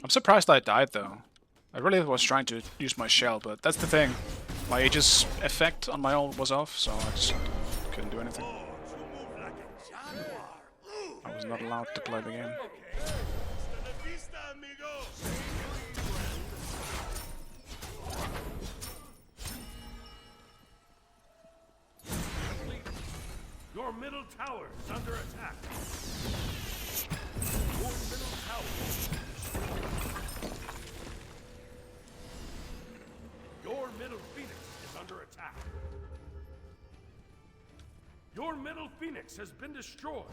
I'm surprised I died, though. I really was trying to use my shell, but that's the thing. My Aegis effect on my ult was off, so I just couldn't do anything. I was not allowed to play the game. Your middle tower is under attack. Your middle tower. Your middle phoenix is under attack. Your middle phoenix has been destroyed.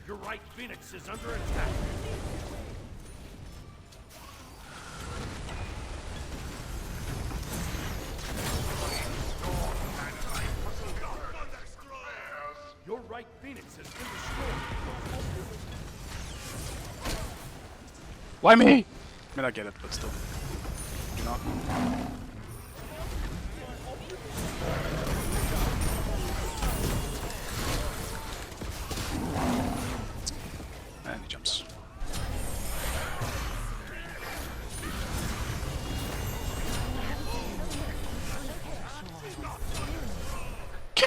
Your right phoenix is under attack. Your right phoenix has been destroyed. Why me? I mean, I get it, but still. Do not. And he jumps.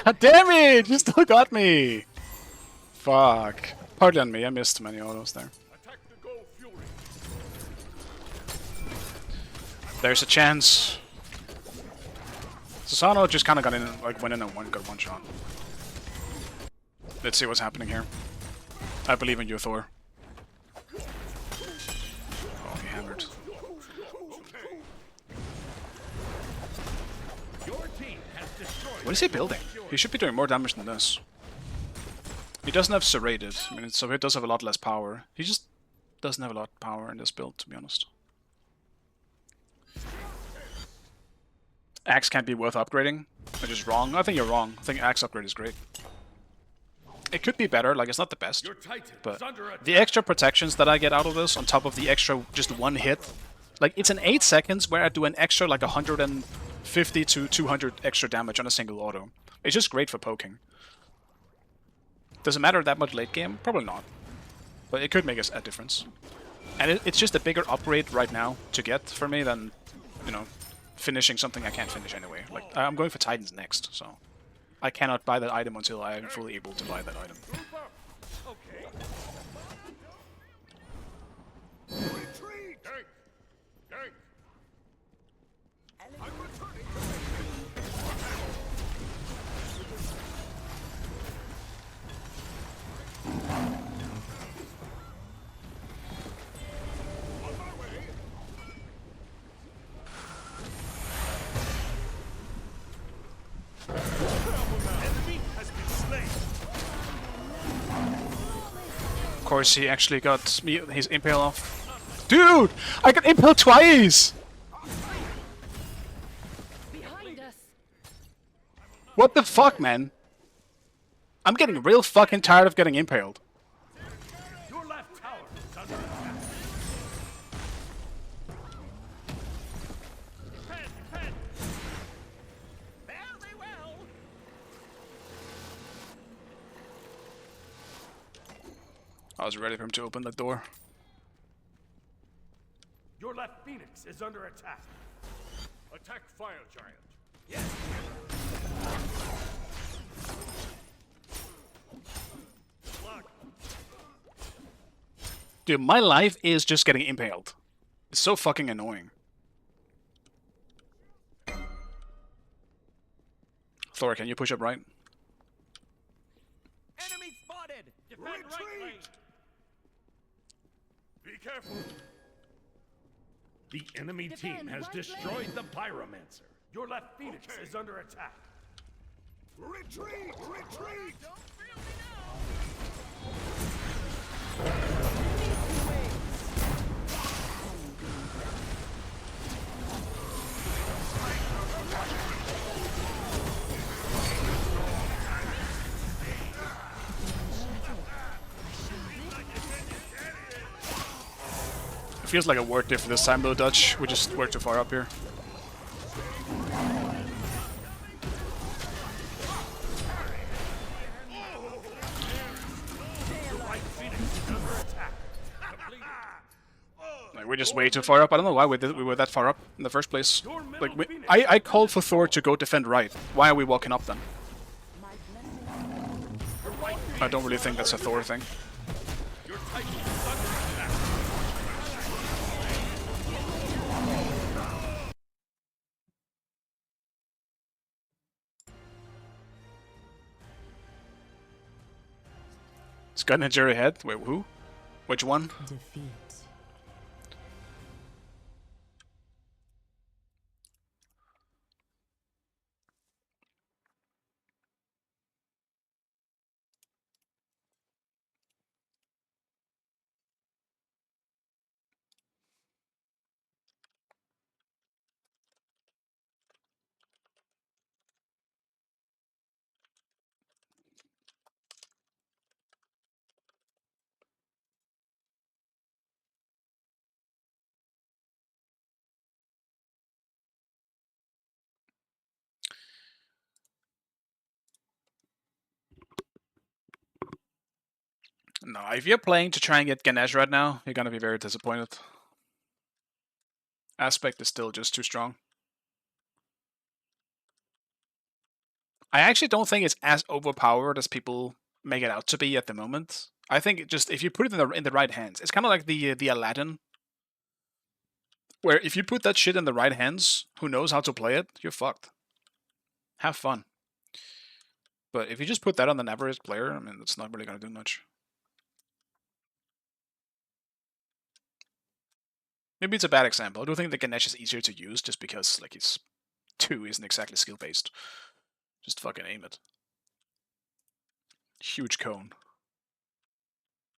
God damn it! You still got me! Fuck. Partly on me, I missed many autos there. There's a chance. Susano just kind of got in, like went in and got one shot. Let's see what's happening here. I believe in you, Thor. Oh, he hammered. What is he building? He should be doing more damage than this. He doesn't have Serrated, I mean, so he does have a lot less power. He just doesn't have a lot of power in this build, to be honest. Axe can't be worth upgrading, which is wrong. I think you're wrong. I think Axe upgrade is great. It could be better, like it's not the best, but the extra protections that I get out of this, on top of the extra just one hit, like it's in 8 seconds where I do an extra like 150 to 200 extra damage on a single auto. It's just great for poking. Does it matter that much late game? Probably not, but it could make a difference. And it's just a bigger upgrade right now to get for me than, you know, finishing something I can't finish anyway. Like, I'm going for Titans next, so I cannot buy that item until I am fully able to buy that item. Retreat! Gank! Gank! I'm returning. On my way. Enemy has been slain. Of course, he actually got me his impale off. Dude! I got impaled twice! Behind us. What the fuck, man? I'm getting real fucking tired of getting impaled. Your left tower is under attack. Defend, defend. Very well. I was ready for him to open the door. Your left phoenix is under attack. Attack Fire Giant. Dude, my life is just getting impaled. It's so fucking annoying. Thor, can you push up right? Enemy spotted. Defend right Retreat! lane. Be careful. The enemy team Defend has right destroyed the pyromancer. Your left phoenix is under attack. Retreat! Retreat! It feels like a word diff this time though, Dutch. We just were too far up here. Like, we're just way too far up. I don't know why we were that far up in the first place. Like, I called for Thor to go defend right. Why are we walking up then? I don't really think that's a Thor thing. It's got an Jerry head. Wait, who? Which one? Defeat. No, if you're playing to try and get Ganesh right now, you're gonna be very disappointed. Aspect is still just too strong. I actually don't think it's as overpowered as people make it out to be at the moment. I think just if you put it in the right hands, it's kind of like the Aladdin, Where if you put that shit in the right hands, who knows how to play it, you're fucked. Have fun. But if you just put that on an average player, I mean, it's not really gonna do much. Maybe it's a bad example. I do think the Ganesh is easier to use just because, like, his 2 isn't exactly skill based. Just fucking aim it. Huge cone.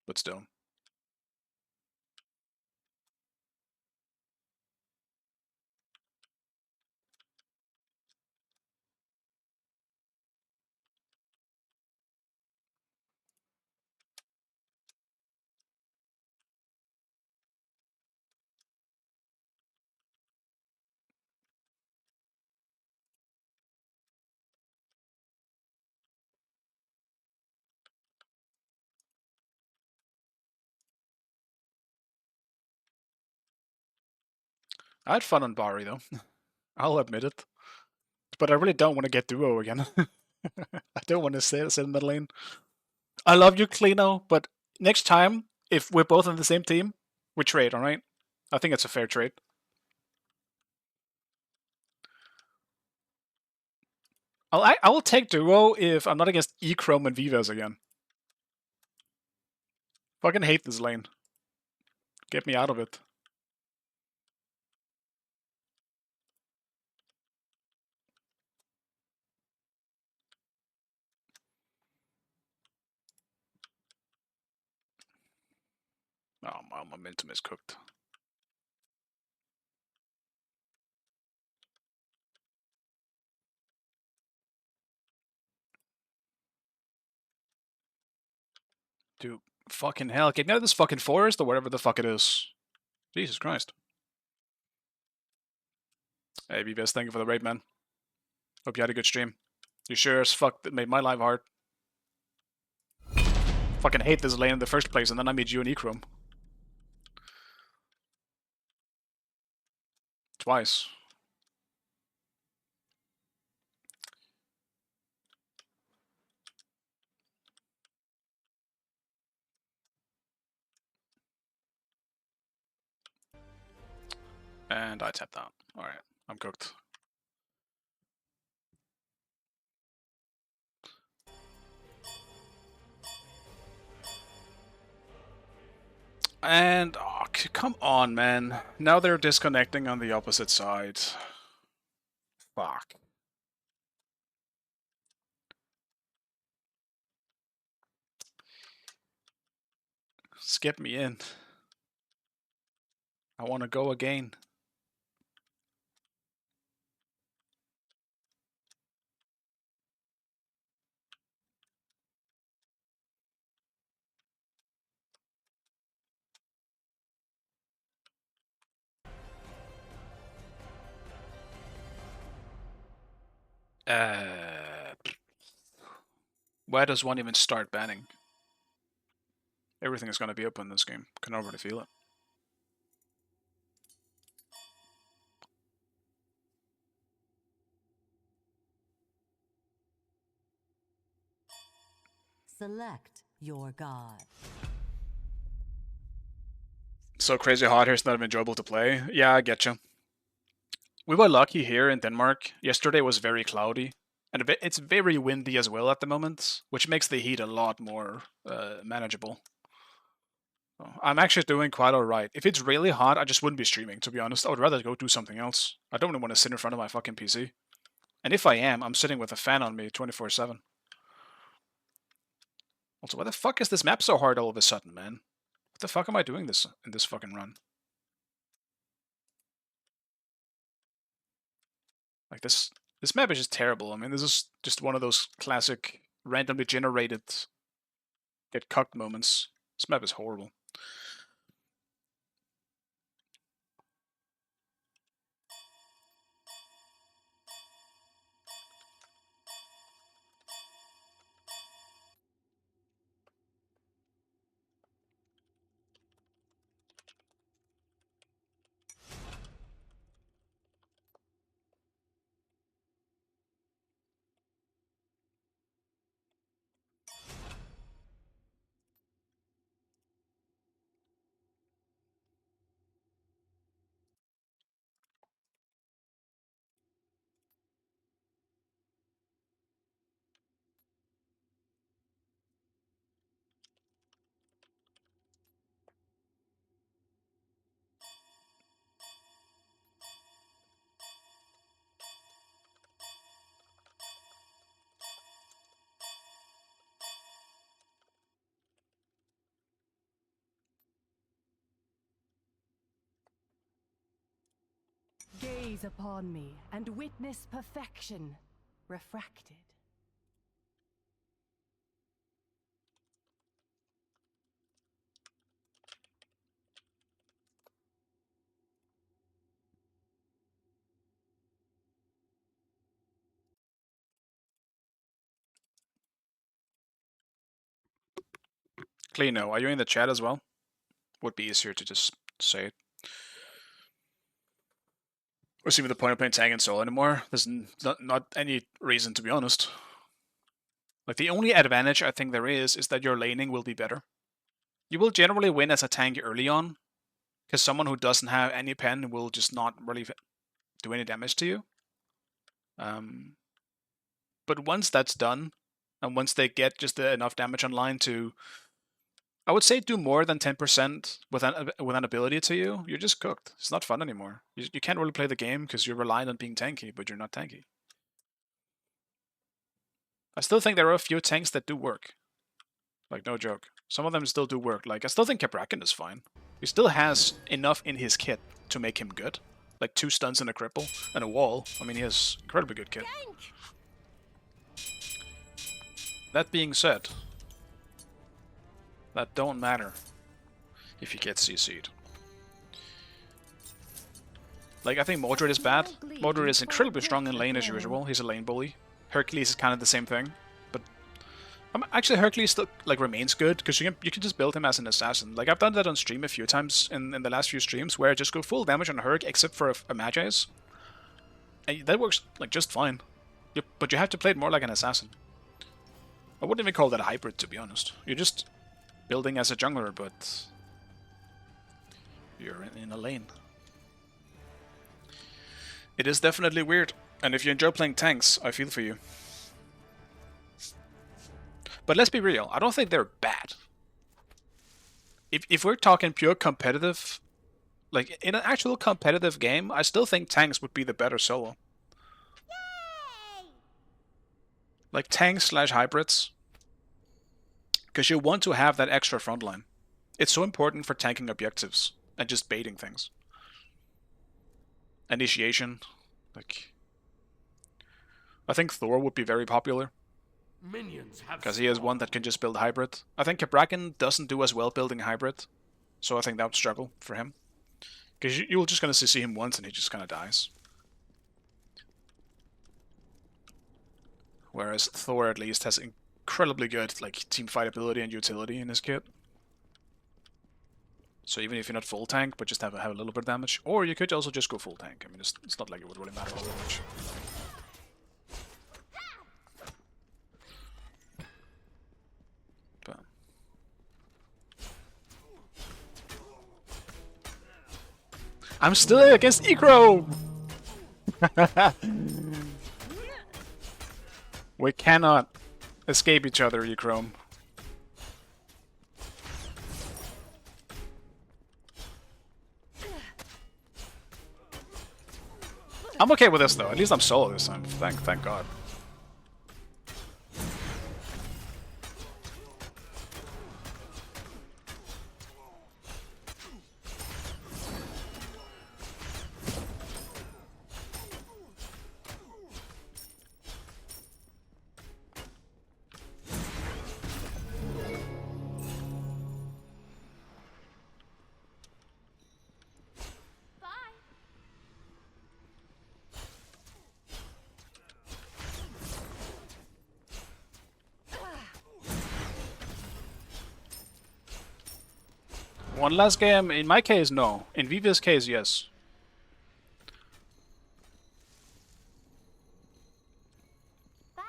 But still. I had fun on Bari though. I'll admit it. But I really don't want to get duo again. I don't want to sit in the lane. I love you, Klino, but next time, if we're both on the same team, we trade, alright? I think it's a fair trade. I will take duo if I'm not against E-Chrome and Vivas again. Fucking hate this lane. Get me out of it. Oh, my momentum is cooked. Dude, fucking hell. Get me out of this fucking forest or whatever the fuck it is. Jesus Christ. Hey, Vivas, thank you for the raid, man. Hope you had a good stream. You sure as fuck that made my life hard. Fucking hate this lane in the first place, and then I meet you and E-Chrome. Twice. And I tapped out. Alright, I'm cooked. And, oh, come on, man. Now they're disconnecting on the opposite side. Fuck. Skip me in. I want to go again. Where does one even start banning? Everything is going to be open in this game. Can already feel it. Select your god. So crazy hot here, it's not even enjoyable to play. Yeah, I get you. We were lucky here in Denmark. Yesterday was very cloudy. And it's very windy as well at the moment, which makes the heat a lot more manageable. I'm actually doing quite alright. If it's really hot, I just wouldn't be streaming, to be honest. I would rather go do something else. I don't want to sit in front of my fucking PC. And if I am, I'm sitting with a fan on me 24/7. Also, why the fuck is this map so hard all of a sudden, man? What the fuck am I doing this in this fucking run? Like this map is just terrible. I mean, this is just one of those classic randomly generated get cucked moments. This map is horrible. Gaze upon me and witness perfection refracted. Cleano, are you in the chat as well? Would be easier to just say it. Or see the point of playing tank and solo anymore. There's not any reason, to be honest. Like, the only advantage I think there is that your laning will be better. You will generally win as a tank early on, because someone who doesn't have any pen will just not really do any damage to you. But once that's done, and once they get just enough damage online to, I would say, do more than 10% with an ability to you, you're just cooked. It's not fun anymore. You can't really play the game because you're reliant on being tanky, but you're not tanky. I still think there are a few tanks that do work. Like, no joke. Some of them still do work. Like, I still think Cabrakan is fine. He still has enough in his kit to make him good. Like 2 stuns and a cripple and a wall. I mean, he has incredibly good kit. That being said, that don't matter if you get CC'd. Like, I think Mordred is bad. Mordred is incredibly strong in lane as usual. He's a lane bully. Hercules is kind of the same thing. But actually, Hercules still like remains good because you can just build him as an assassin. Like, I've done that on stream a few times in the last few streams where I just go full damage on Herc except for a Magi's. And that works like just fine. But you have to play it more like an assassin. I wouldn't even call that a hybrid, to be honest. You're just building as a jungler, but you're in a lane. It is definitely weird, and if you enjoy playing tanks, I feel for you. But let's be real, I don't think they're bad. If we're talking pure competitive, like in an actual competitive game, I still think tanks would be the better solo. Yay! Like tanks / hybrids. Because you want to have that extra frontline. It's so important for tanking objectives and just baiting things. Initiation, like, I think Thor would be very popular because he is one that can just build hybrid. I think Cabrakan doesn't do as well building hybrid, so I think that would struggle for him because you're just gonna see him once and he just kind of dies. Whereas Thor at least has incredibly good like team fight ability and utility in his kit. So even if you're not full tank, but just have a little bit of damage. Or you could also just go full tank. I mean, it's not like it would really matter all that much. But I'm still against Ecro! We cannot escape each other, Echrome. I'm okay with this though. At least I'm solo this time. Thank God. One last game? In my case, no. In Vivi's case, yes. Bye.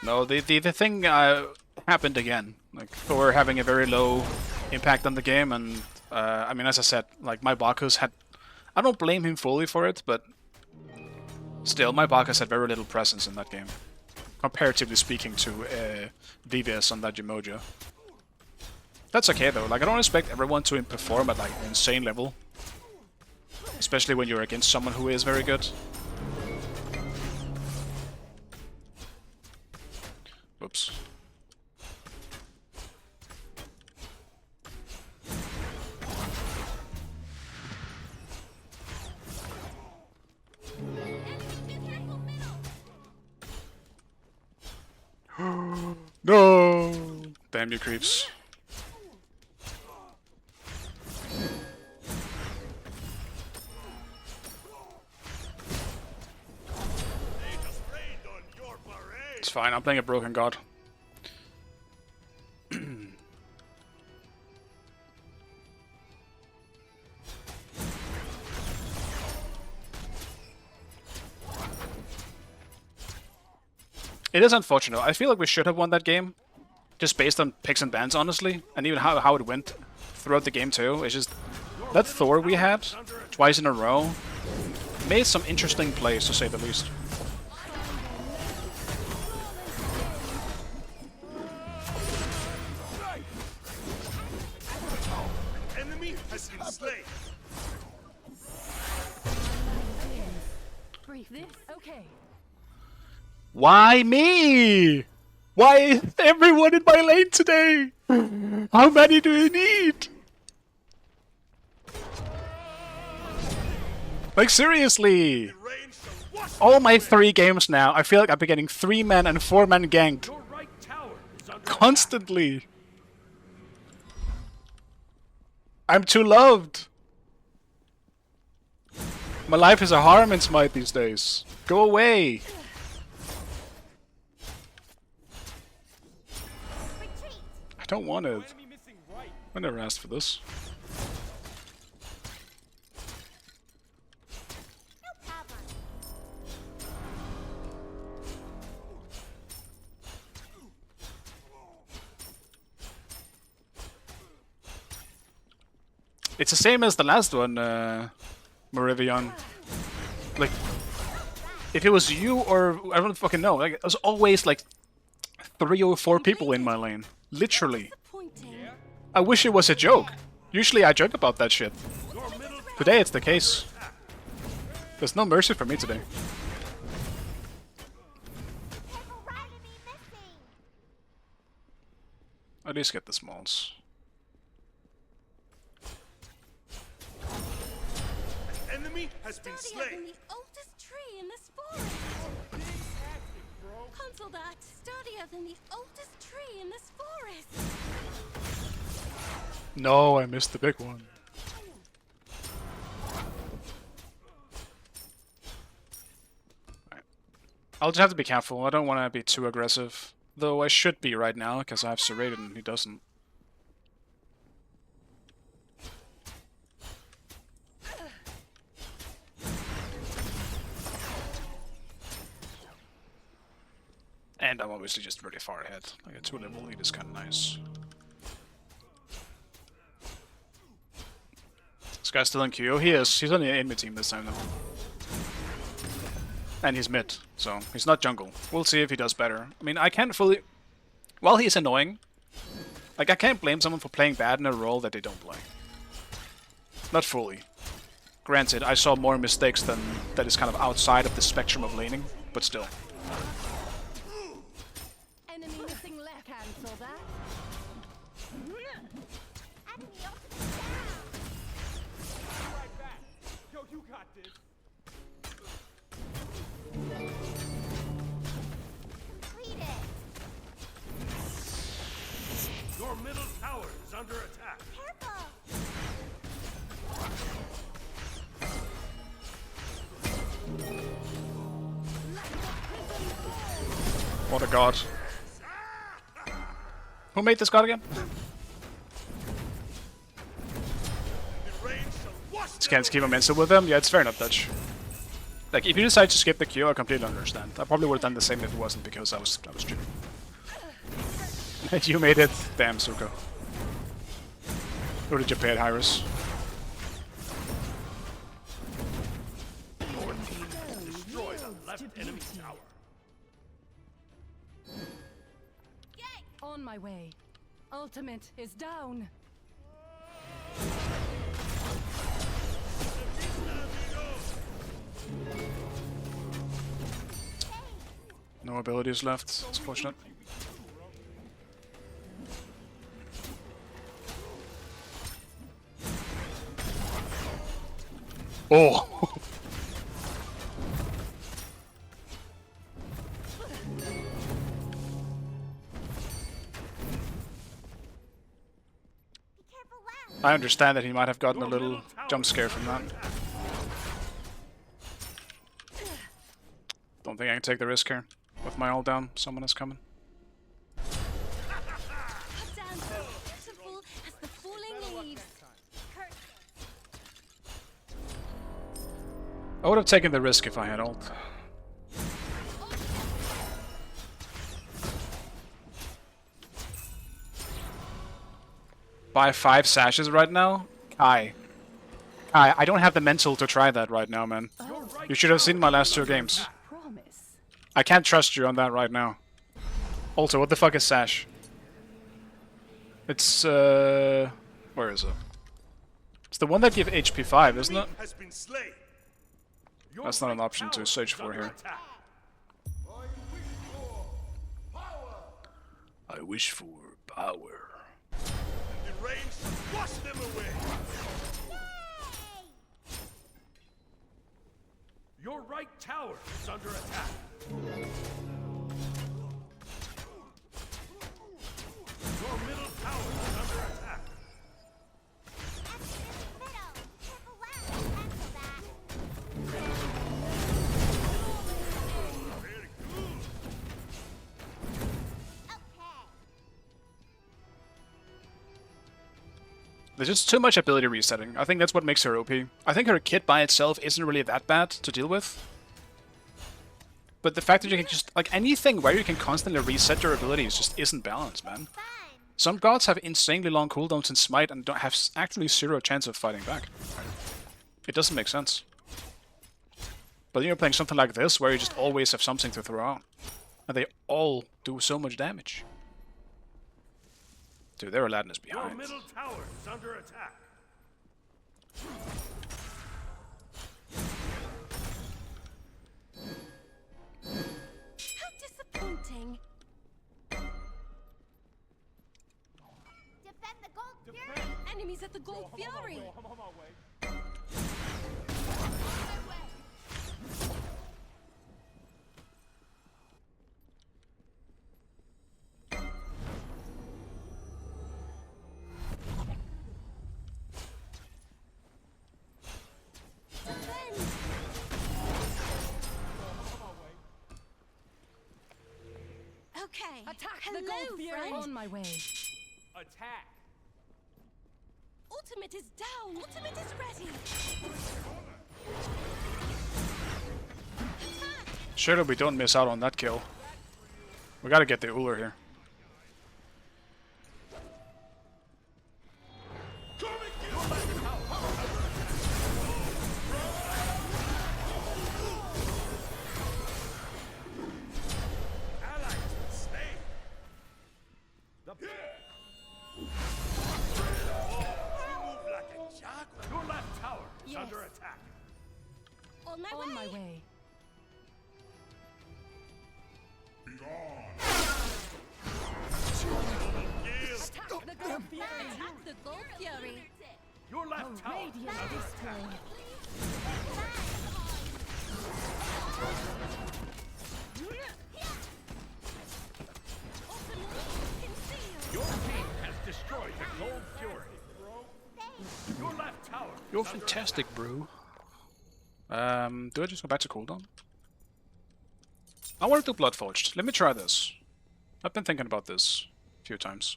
No, the thing happened again. Like, Thor having a very low impact on the game, and I mean, as I said, like my Bacchus had. I don't blame him fully for it, but still, my Bacchus had very little presence in that game, comparatively speaking to VVS on that Jimoja. That's okay though. Like, I don't expect everyone to perform at like an insane level, especially when you're against someone who is very good. Whoops. Damn you creeps. It's fine, I'm playing a broken god. It is unfortunate. I feel like we should have won that game. Just based on picks and bans, honestly. And even how it went throughout the game too. It's just that Thor we had twice in a row made some interesting plays, to say the least. Enemy has been slain. Brief this. Okay. Why me? Why is everyone in my lane today? How many do you need? Like seriously. All my 3 games now, I feel like I've been getting 3-man and 4-man ganked. Your right tower is under Constantly. I'm too loved. My life is a harm in Smite these days. Go away. I don't want it. I never asked for this. It's the same as the last one, Merivion. Like, if it was you or I don't fucking know. Like, there's always like 3 or 4 people in my lane. Literally. I wish it was a joke. Usually I joke about that shit. Today it's the case. There's no mercy for me today. At least get the smalls. enemy has been slain. The oldest tree in this forest. Console that. Sturdier than the oldest tree in this forest. No, I missed the big one. I'll just have to be careful. I don't want to be too aggressive. Though I should be right now, because I have Serrated and he doesn't. And I'm obviously just really far ahead. Like a 2-level lead is kind of nice. This guy's still in QO. He is. He's on the enemy team this time though. And he's mid, so he's not jungle. We'll see if he does better. I mean, I can't fully... While he's annoying, like, I can't blame someone for playing bad in a role that they don't play. Not fully. Granted, I saw more mistakes than that is kind of outside of the spectrum of laning, but still. Enemy missing left. Cancel that. Right back. Yo, you got this. Your middle tower is under attack. What a god. Who made this god again? Just can't keep momentum with them? Yeah, it's fair enough, Dutch. Like, if you decide to skip the queue, I completely understand. I probably would have done the same if it wasn't because I was cheating. You made it. Damn, Suko. Who did you pay at Hyris? Your team has destroyed a left enemy tower. On my way. Ultimate is down. No abilities left. It's fortunate. Oh! I understand that he might have gotten a little jump scare from that. Don't think I can take the risk here. With my ult down, someone is coming. Down so beautiful as the falling leaves. I would have taken the risk if I had ult. Buy 5 sashes right now? Kai, I don't have the mental to try that right now, man. You should have seen my last 2 games. Promise. I can't trust you on that right now. Also, what the fuck is sash? It's, where is it? It's the one that gives HP 5, isn't it? Has been slain. That's not an option to search for here. I wish for power. In range, wash them away. Your right tower is under attack. Your middle tower is under attack. There's just too much ability resetting. I think that's what makes her OP. I think her kit by itself isn't really that bad to deal with. But the fact that you can just, like, anything where you can constantly reset your abilities just isn't balanced, man. Some gods have insanely long cooldowns in Smite and don't have actually 0 chance of fighting back. It doesn't make sense. But then you're playing something like this, where you just always have something to throw out. And they all do so much damage. Dude, their Aladdin is behind. Your middle tower is under attack. How disappointing. Defend the Gold Fury. Enemies at the Gold Fury. I'm on my way. Okay. Attack Hello, the Gold Fury. friend. On my way. Attack. Ultimate is down. Ultimate is ready. Attack. Surely we don't miss out on that kill. We gotta get the Uller here. Your left tower is Yes. under attack. On my On way. my way. Attack the Gold Fury. Attack the Gold Fury. Your left tower Radiant is under attack. destroyed. Your team has destroyed the Gold Fury. Your left tower. You're is under fantastic, bro. Do I just go back to cooldown? I want to do Bloodforged. Let me try this. I've been thinking about this a few times.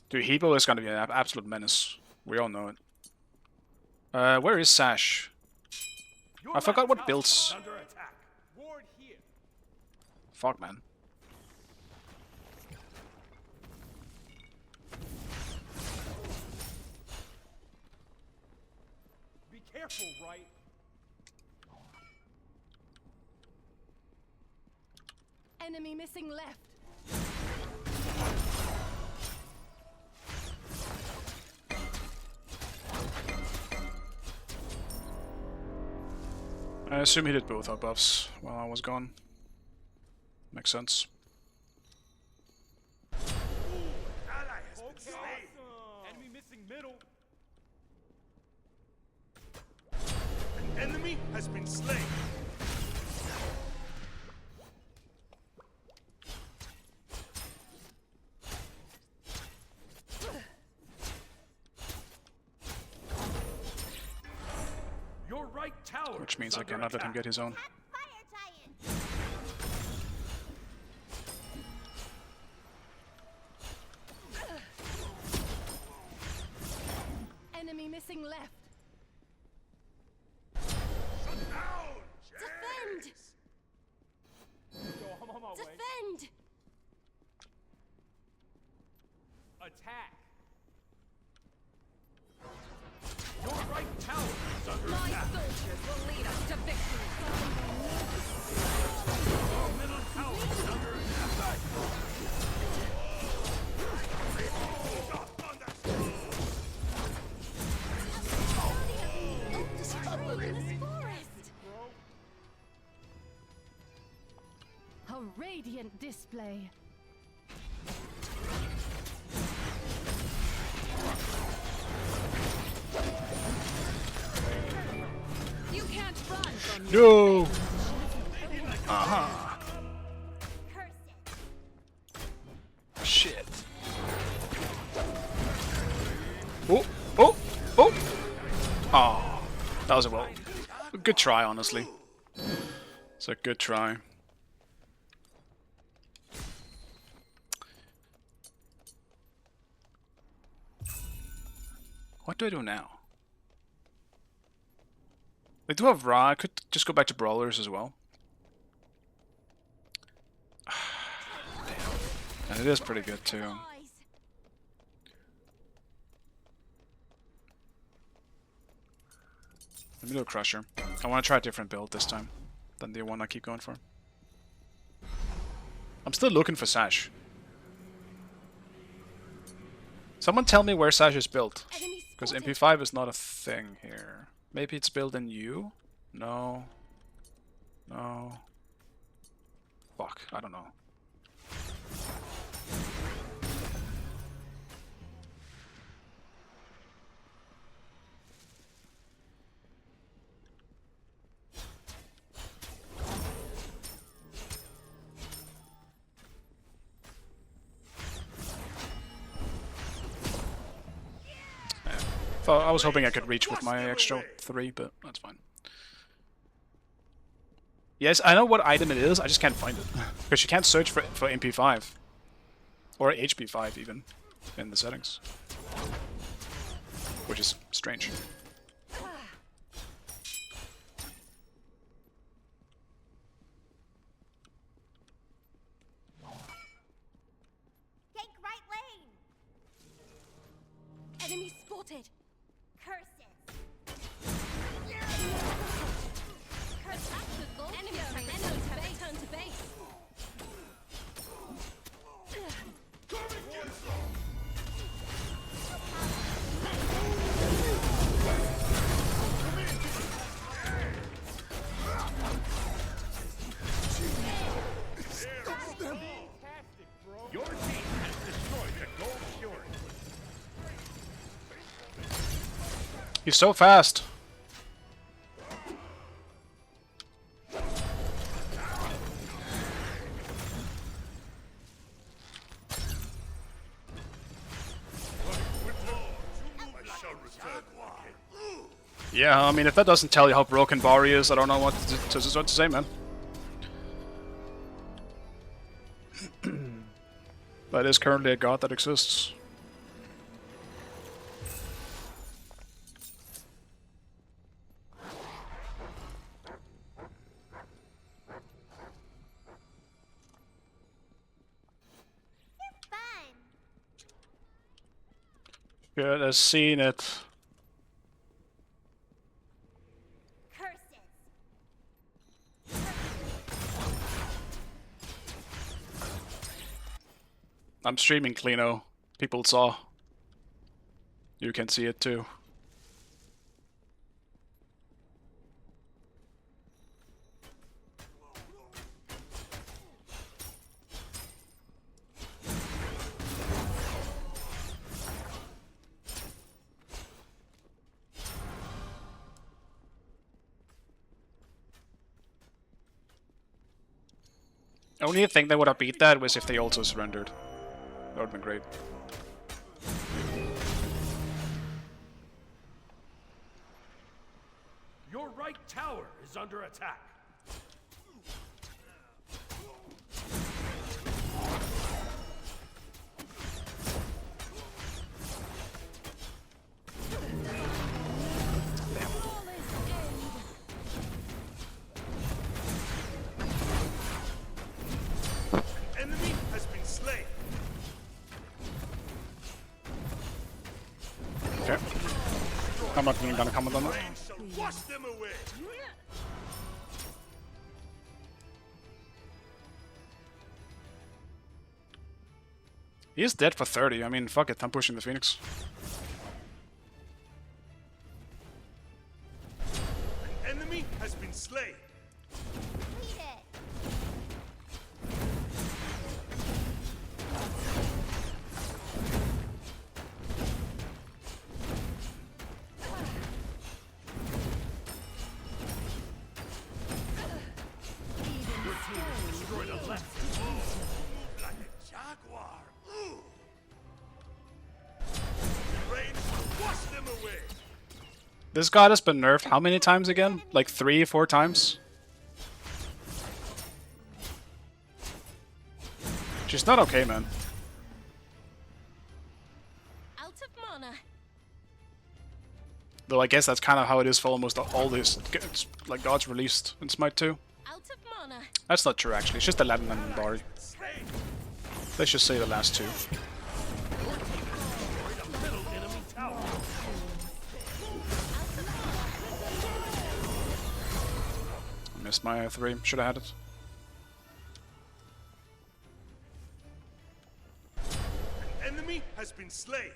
Dude, Hebo is gonna be an absolute menace. We all know it. Where is Sash? Your I forgot left what tower builds. is under attack. Ward here. Fuck, man. Be careful, right? Enemy missing left. I assume he did both our buffs while I was gone. Makes sense. Ally has been slain. Enemy missing middle. An enemy has been slain. tower which means is I under cannot let him attack. get his own. Fire giant. Enemy missing left. Defend. Yo, I'm on my way. Defend. Attack. Your right tower is under My attack. soldiers will lead us to victory. Your middle tower is under attack. Destroying this forest. A radiant display. You can't run from No! Aha! Shit. Oh! Oh! Oh! Oh! That was a good try, honestly. It's a good try. What do I do now? They do have Ra. I could just go back to Brawlers as well. And it is pretty good too. Let me do a Crusher. I want to try a different build this time than the one I keep going for. I'm still looking for Sash. Someone tell me where Sash is built. Because MP5 is not a thing here. Maybe it's built in you? No. No. Fuck, I don't know. I was hoping I could reach with my extra 3, but that's fine. Yes, I know what item it is, I just can't find it. Because you can't search for MP5. Or HP5 even, in the settings. Which is strange. Gank right lane. Enemy spotted. Curses. Curse tactical. Enemy turn to base. Your team has destroyed the gold fjord. He's so fast. Yeah, I mean, if that doesn't tell you how broken Bari is, I don't know what to say, man. That is currently a god that exists. Fun. Good as seen it. Curses. I'm streaming Cleano. People saw. You can see it too. Only thing that would have beat that was if they also surrendered. That would have been great. Your right tower is under attack. Enemy has been slain. Okay. I'm not even gonna comment on that. Rain shall wash them away. He is dead for 30. I mean, fuck it. I'm pushing the Phoenix. An enemy has been slain. Read it. Destroy the left. Like a jaguar. Ooh. Rain shall wash them away. This god has been nerfed how many times again? Like 3, 4 times? She's not okay, man. Out of mana. Though I guess that's kind of how it is for almost all these like gods released in Smite 2. Out of mana. That's not true actually, it's just Aladdin and Bari. Let's just say the last two. Middle enemy tower. I missed my 3, should have had it. An enemy has been slain.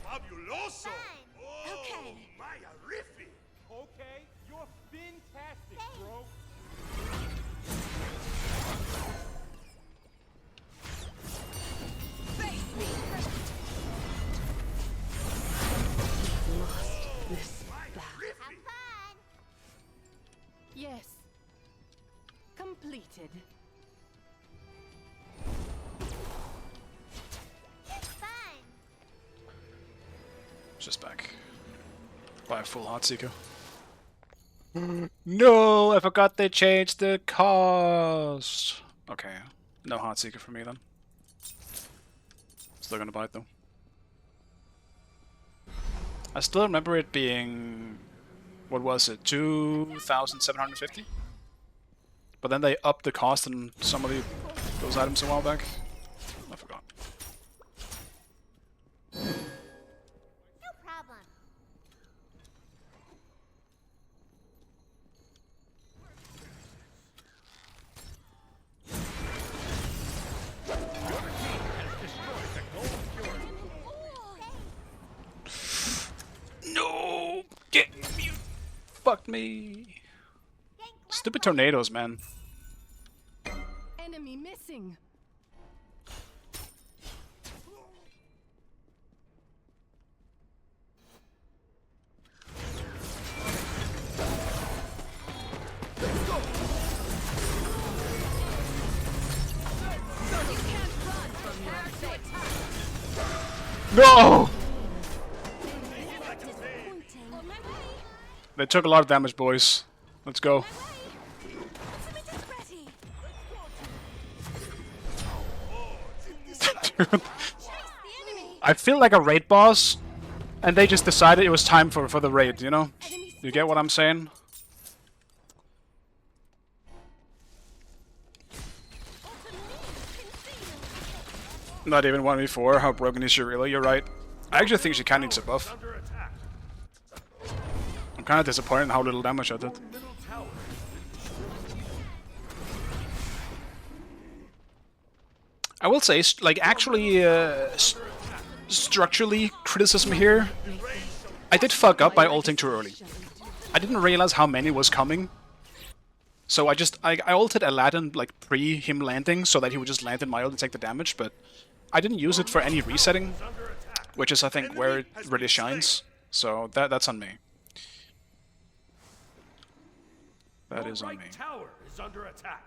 Fabuloso! Oh, Okay. Maya Riffy! Okay, you're fantastic, bro. Have fun. Yes. Completed. It's fun. Just back. Buy a full Heartseeker. No, I forgot they changed the cost. Okay, no Heartseeker for me then. Still gonna buy it though. I still remember it being, what was it, 2,750? But then they upped the cost on some of those items a while back. I forgot. No problem. No! Get me! Fuck me! Stupid tornadoes, man. Enemy missing. No! Disappointing. On my way. They took a lot of damage, boys. Let's go. Ultimate is ready. Dude, Chase the enemy. I feel like a raid boss, and they just decided it was time for the raid, you know? Enemy You get what I'm saying? Not even 1v4, how broken is she really? You're right. I actually think she kinda needs a buff. Under attack. I'm kinda disappointed in how little damage I did. Middle tower. I will say, like, actually, structurally, criticism here. I did fuck up by ulting too early. I didn't realize how many was coming. So I ulted Aladdin, like, pre him landing, so that he would just land in my ult and take the damage, but I didn't use it for any resetting, which is, I think, where it really shines. So that's on me. That is on me. Right tower is under attack.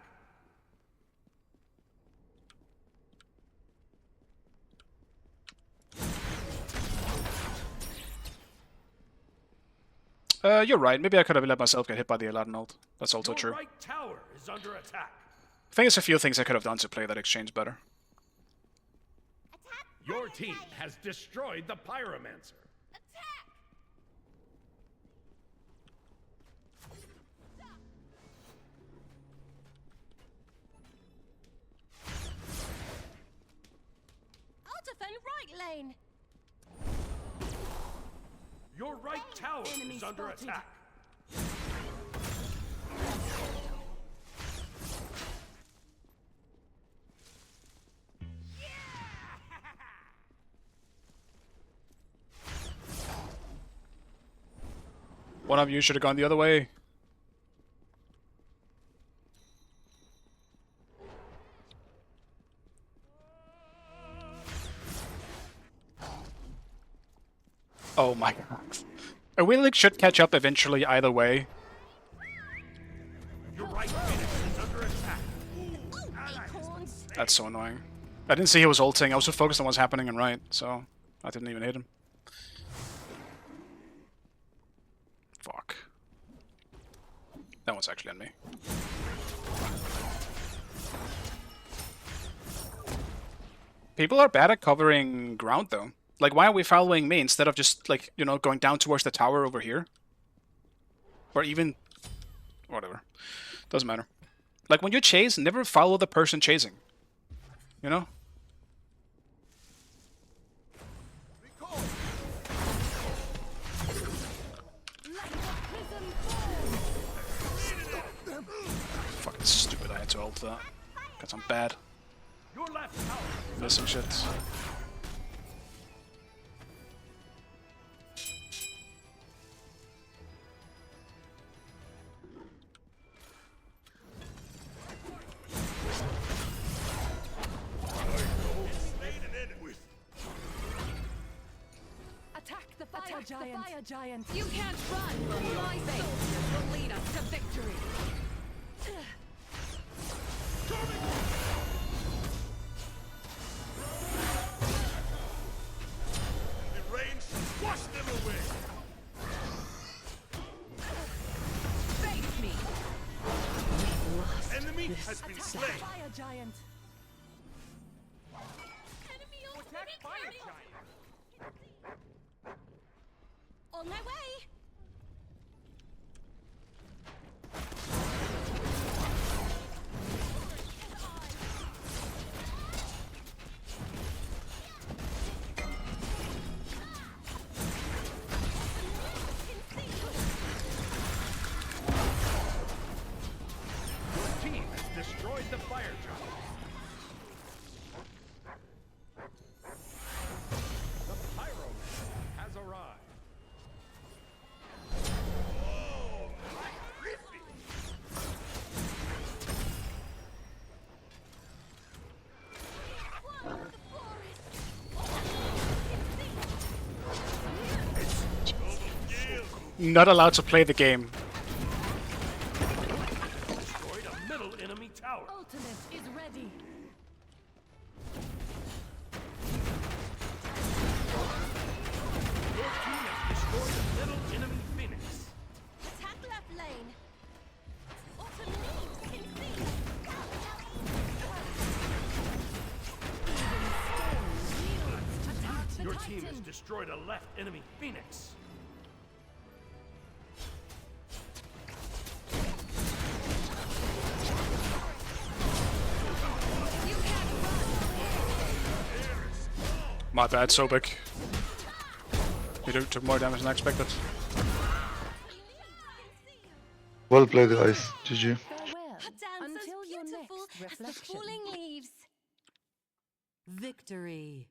You're right. Maybe I could have let myself get hit by the Aladdin ult. That's also Your true. right tower is under attack. I think there's a few things I could have done to play that exchange better. Your team has destroyed the Pyromancer. Attack! I'll defend right lane. Your right tower Enemy is under spotted. attack. One of you should have gone the other way. Oh my god. I really should catch up eventually either way. Your right Phoenix is under attack. Acorns. That's so annoying. I didn't see he was ulting. I was so focused on what's happening in right, so I didn't even hit him. Fuck. That one's actually on me. People are bad at covering ground though. Like, why are we following me instead of just, like, you know, going down towards the tower over here? Or even... whatever. Doesn't matter. Like, when you chase, never follow the person chasing. You know? Fucking stupid, I had to ult that. Because I'm bad. Your left tower is Missing shit. Attack the fire giant. You can't run! My soldiers will lead us to victory! The rain wash them away. Face me! Enemy has been Attack slain. the fire giant. Enemy ultimate Attack fire carry. giant. On my way. Your team has destroyed the fire giant. The Pyromancer has arrived. Not allowed to play the game. Destroyed a middle enemy tower. Ultimate is ready. Your team has destroyed a middle enemy Phoenix. Attack left lane. Autumn leaves can see. Attack the Your Titan. team has destroyed a left enemy Phoenix. My bad, Sobek. You took more damage than I expected. Well played, guys. GG. Farewell. A dance Until as your beautiful next as the reflection. falling leaves. Victory.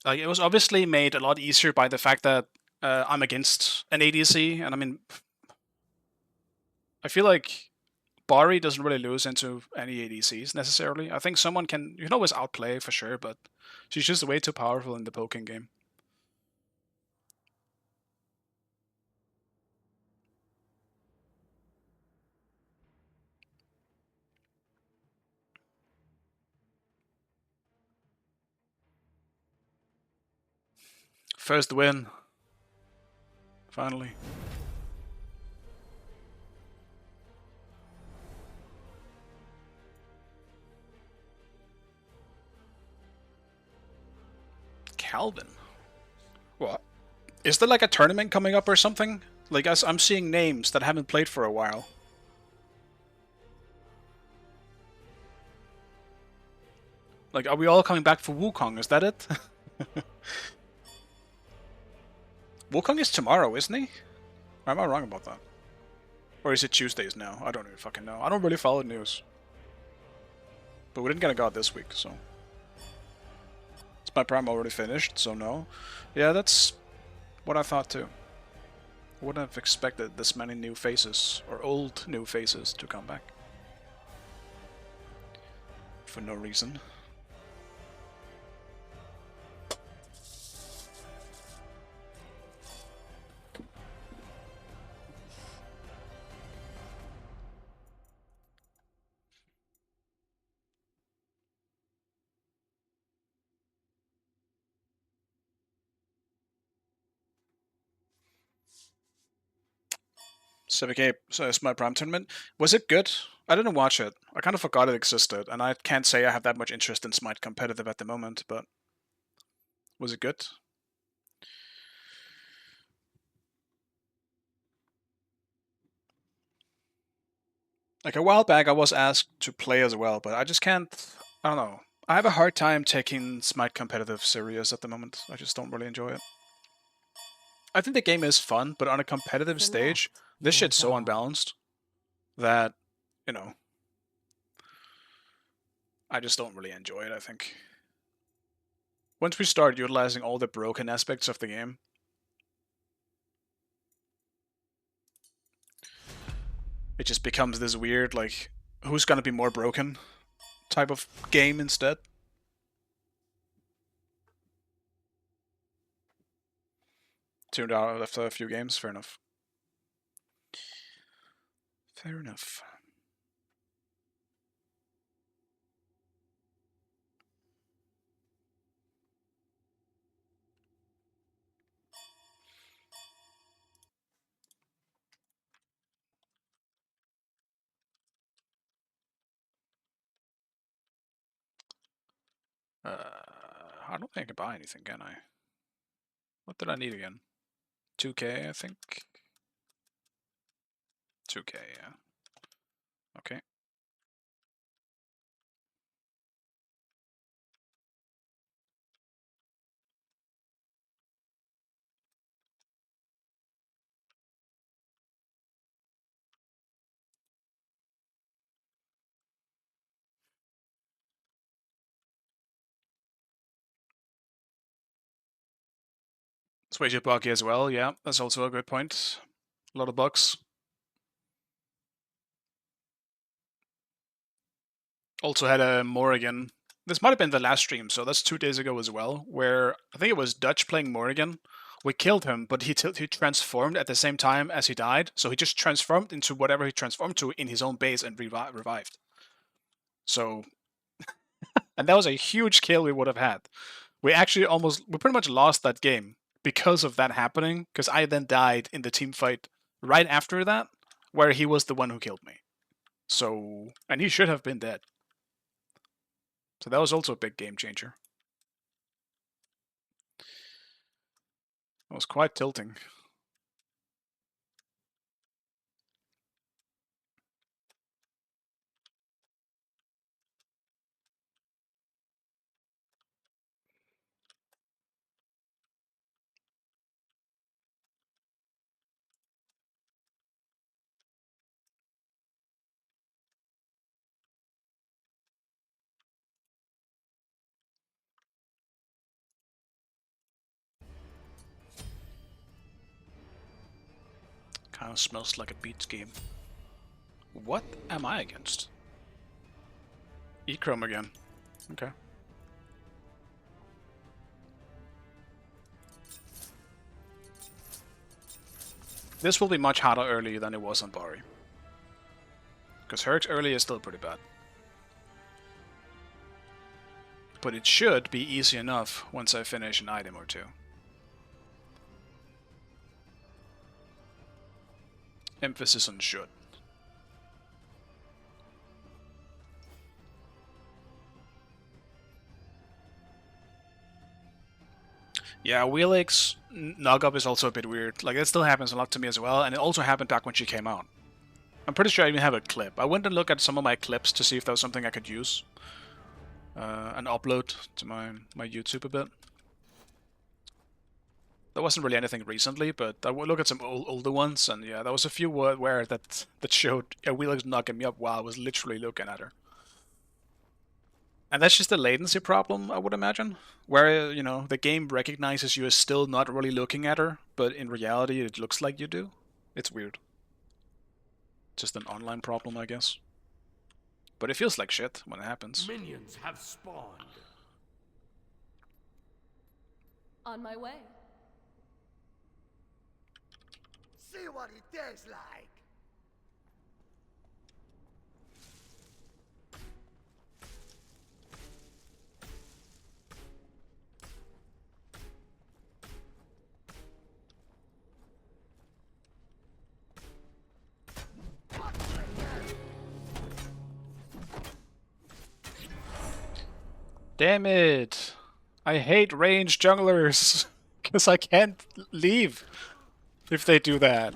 Like, it was obviously made a lot easier by the fact that I'm against an ADC, and I mean, I feel like Bari doesn't really lose into any ADCs necessarily. I think someone you can always outplay for sure, but she's just way too powerful in the poking game. First win. Finally. Calvin. What? Is there like a tournament coming up or something? Like, I'm seeing names that haven't played for a while. Like, are we all coming back for Wukong? Is that it? Wukong is tomorrow, isn't he? Or am I wrong about that? Or is it Tuesdays now? I don't even fucking know. I don't really follow the news. But we didn't get a god this week, so... Is my prime already finished? So no. Yeah, that's what I thought too. I wouldn't have expected this many new faces, or old new faces, to come back. For no reason. Civic Ape, so it's my prime tournament. Was it good? I didn't watch it. I kind of forgot it existed, and I can't say I have that much interest in Smite competitive at the moment, but... Was it good? Like, a while back I was asked to play as well, but I just can't... I don't know. I have a hard time taking Smite competitive serious at the moment. I just don't really enjoy it. I think the game is fun, but on a competitive stage, this shit's so unbalanced that, you know, I just don't really enjoy it, I think. Once we start utilizing all the broken aspects of the game, it just becomes this weird, like, who's gonna be more broken type of game instead. Tuned out after a few games, fair enough. Fair enough. I don't think I can buy anything, can I? What did I need again? 2k, I think? 2k, yeah. Okay. It's way too buggy as well, yeah, that's also a good point. A lot of bugs. Also had a Morrigan. This might have been the last stream, so that's 2 days ago as well, where I think it was Dutch playing Morrigan. We killed him, but he transformed at the same time as he died, so he just transformed into whatever he transformed to in his own base and revived. So, and that was a huge kill we would have had. We pretty much lost that game because of that happening, because I then died in the team fight right after that, where he was the one who killed me. So, and he should have been dead. So that was also a big game changer. It was quite tilting. Kind of smells like a Beats game. What am I against? E-Chrome again. Okay. This will be much harder early than it was on Bari. Because Herc's early is still pretty bad. But it should be easy enough once I finish an item or two. Emphasis on should. Yeah, Wheelix knock-up is also a bit weird. Like, that still happens a lot to me as well, and it also happened back when she came out. I'm pretty sure I even have a clip. I went and looked at some of my clips to see if there was something I could use. And upload to my YouTube a bit. There wasn't really anything recently, but I would look at some older ones, and yeah, there was a few where that showed a Wheelix knocking me up while I was literally looking at her. And that's just a latency problem, I would imagine. Where, you know, the game recognizes you as still not really looking at her, but in reality it looks like you do. It's weird. Just an online problem, I guess. But it feels like shit when it happens. Minions have spawned. On my way. See what it tastes like. Damn it! I hate ranged junglers, because I can't leave if they do that.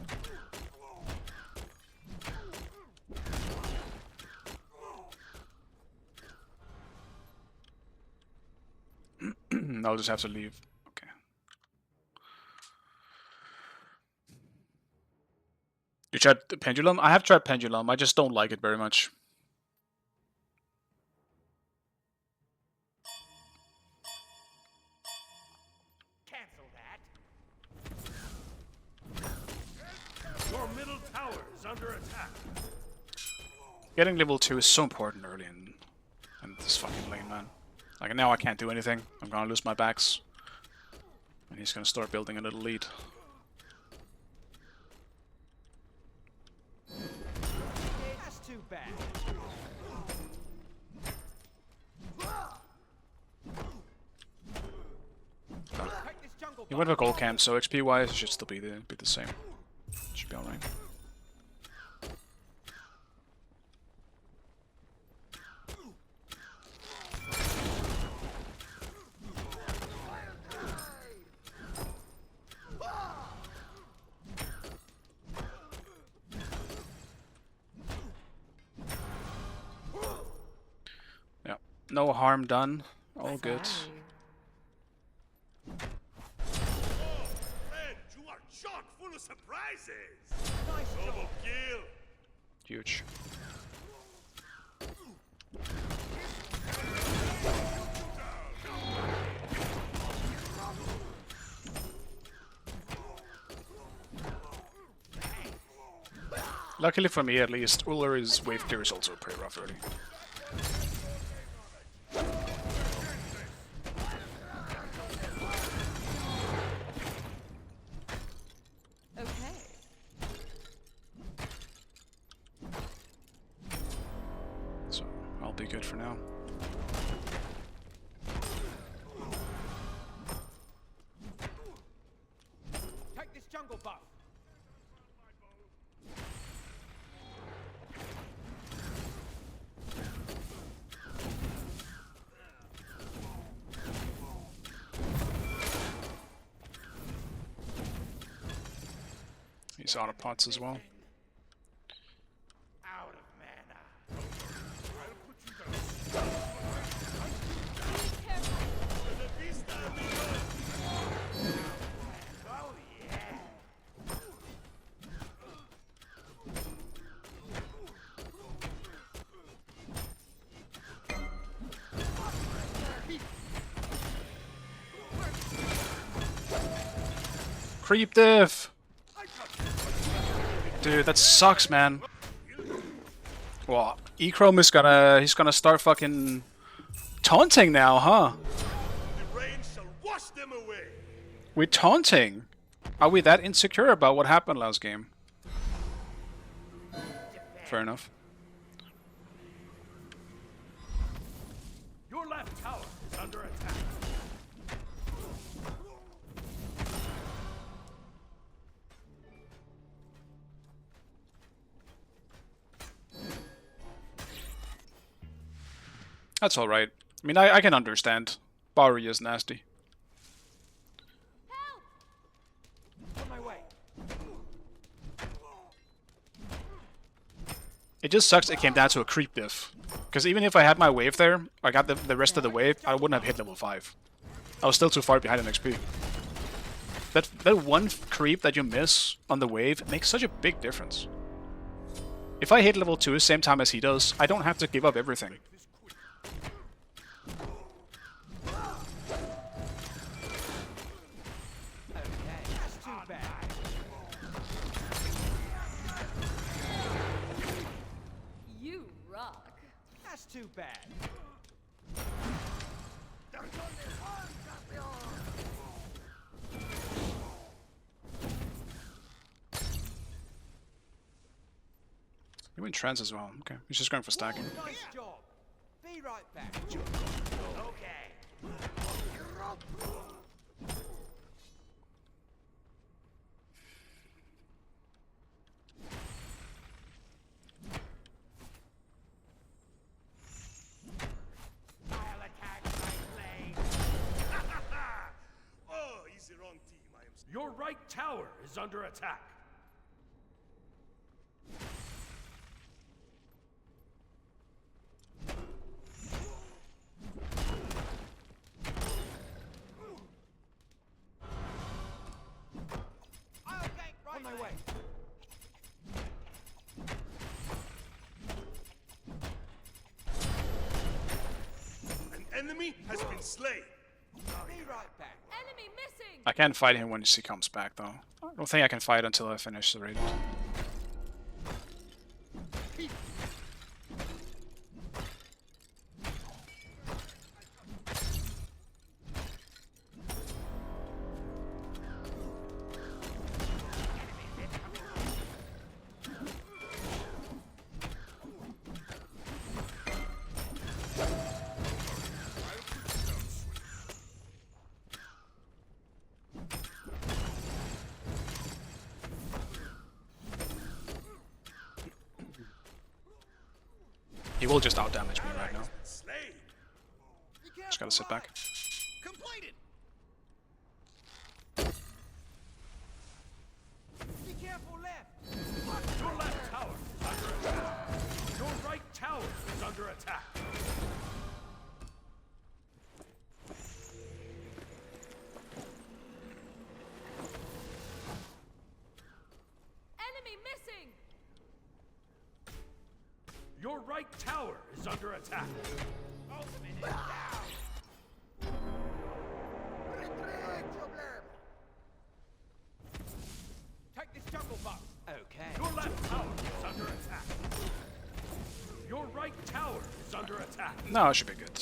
I'll just have to leave. Okay. You tried the Pendulum? I have tried Pendulum, I just don't like it very much. Your middle tower is under attack. Getting level 2 is so important early in this fucking lane, man. Like, now I can't do anything. I'm gonna lose my backs. And he's gonna start building a little lead. That's too bad. He went for gold camp, so XP wise it should still be the same. Should be alright. Yeah, no harm done. All good. Full of surprises. Nice double kill. Huge. Luckily for me, at least, Ulr's wave clear is also pretty rough early. So, I'll be good for now. Take this jungle buff. He's out of pots as well. Out of mana. I'll put you down. Oh yeah. Creep diff! Dude, that sucks, man. Well, Echrome is he's gonna start fucking taunting now, huh? The rain shall wash them away. We're taunting? Are we that insecure about what happened last game? Fair enough. Your left tower is under attack. That's alright. I mean, I can understand. Bari is nasty. On my way. It just sucks it came down to a creep diff. Because even if I had my wave there, I got the rest of the wave, I wouldn't have hit level 5. I was still too far behind in XP. That one creep that you miss on the wave makes such a big difference. If I hit level 2 the same time as he does, I don't have to give up everything. You rock. That's too bad. He went trans as well. Okay, he's just going for stacking. Nice job. Be right back. Okay. I'll attack my blade. Oh, he's the wrong team. I am. Your right tower is under attack. I'll gank right on my way. An enemy has been slain. Be right back. Enemy missing. I can't fight him when he comes back, though. I don't think I can fight until I finish the raid. He will just outdamage me right now. Just gotta sit back. Completed. Be careful left. Your left tower is under attack. Your right tower is under attack. Enemy missing. Your right tower is under attack. Ultimate is down. Take this jungle buff. Okay. Your left tower is under attack. Your right tower is under attack. No, it should be good.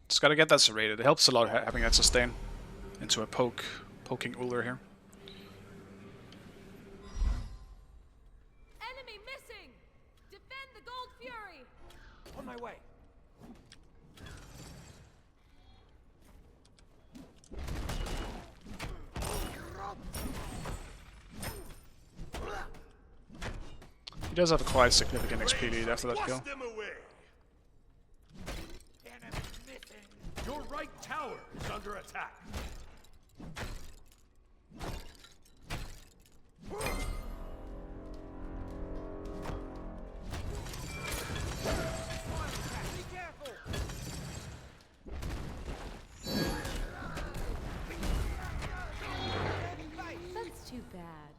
Just gotta get that serrated. It helps a lot having that sustain into a poking Uller here. Enemy missing. Defend the Gold Fury. On my way. He does have a quite significant XP lead after that kill. Wash them away. Enemy missing. Your right tower is under attack. Be careful. That's too bad.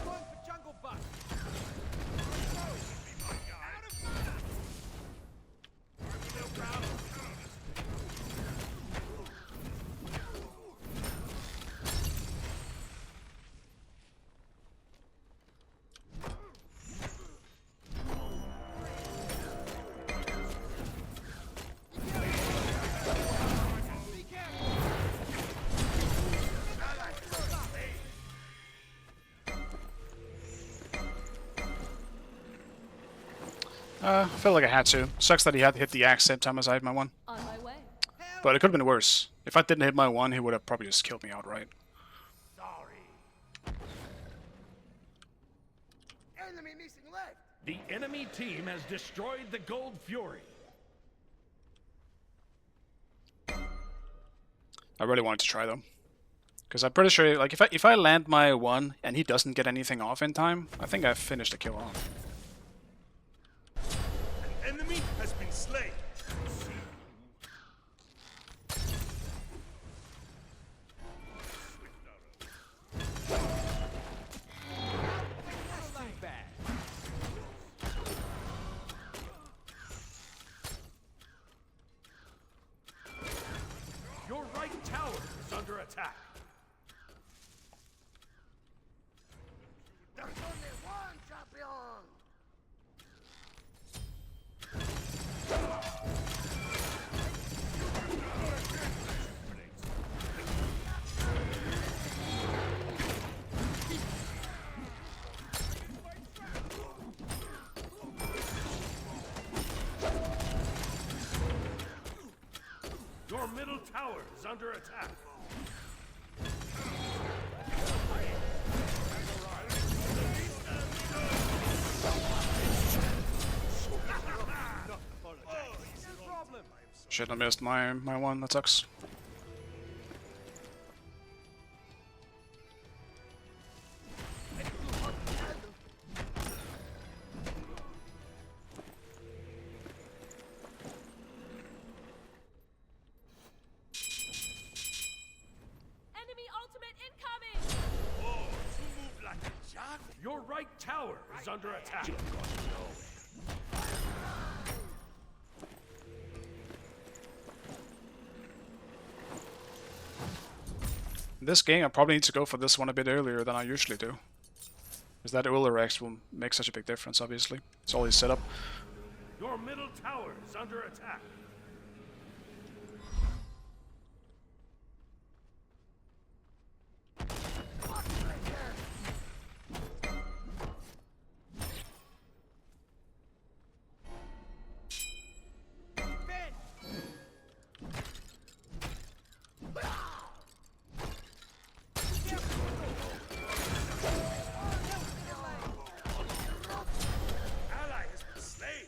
Going for jungle buff. I felt like I had to. Sucks that he had to hit the axe same time as I had my one. On my way. But it could have been worse. If I didn't hit my 1, he would have probably just killed me outright. Sorry. Enemy missing left. The enemy team has destroyed the Gold Fury. I really wanted to try though, because I'm pretty sure, like, if I land my 1 and he doesn't get anything off in time, I think I've finished the kill off. An enemy has been slain. Your right tower is under attack. There's only one champion. Your middle tower is under attack. Shit, I missed my 1, that sucks. Enemy ultimate incoming! Oh, you move like a jack. Your right tower is under attack. In this game, I probably need to go for this one a bit earlier than I usually do. Because that Ulrex will make such a big difference, obviously. It's all his setup. Your middle tower is under attack. Ally has been slain.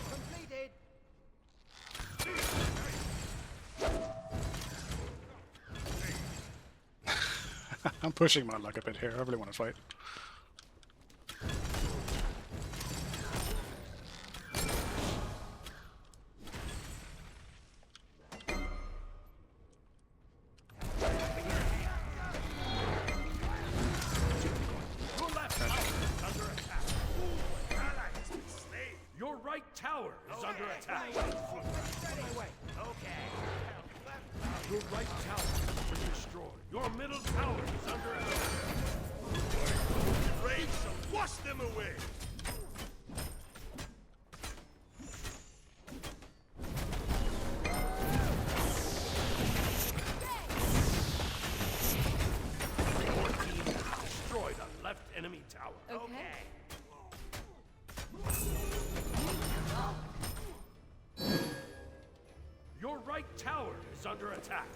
Completed. I'm pushing my luck a bit here. I really want to fight. Your left tower is under attack. Ally has been slain. Your right tower is under attack. Okay. Your right tower has been destroyed. Your middle tower is under attack. Rage shall wash them away. Your team has destroyed a left enemy tower. Okay. Your right tower is under attack.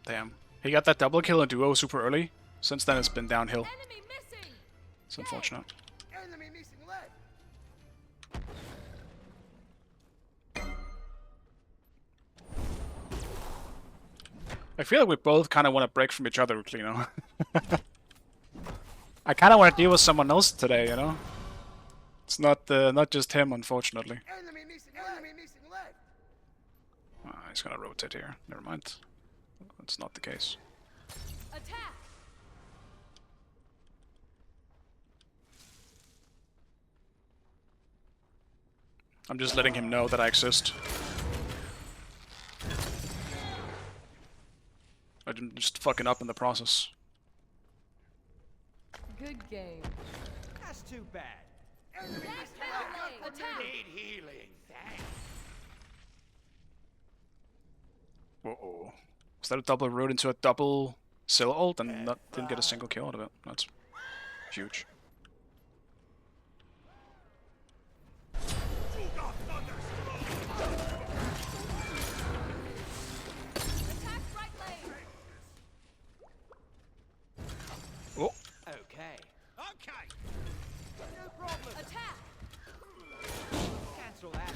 Damn. He got that double kill in duo super early. Since then, it's been downhill. Enemy missing! It's unfortunate. Enemy missing left. I feel like we both kind of want to break from each other, you know? I kind of want to deal with someone else today, you know? It's not just him, unfortunately. Enemy missing left. Enemy missing left. He's gonna rotate here. Never mind. That's not the case. Attack! I'm just letting him know that I exist. I'm just fucking up in the process. Good game. That's too bad. Enemy attack! Need healing. Thanks. Whoa. Was that a double road into a double Sylla ult and didn't get a single kill out of it? That's huge. Attack right lane! Oh. Okay. Okay. No problem. Attack! Cancel that.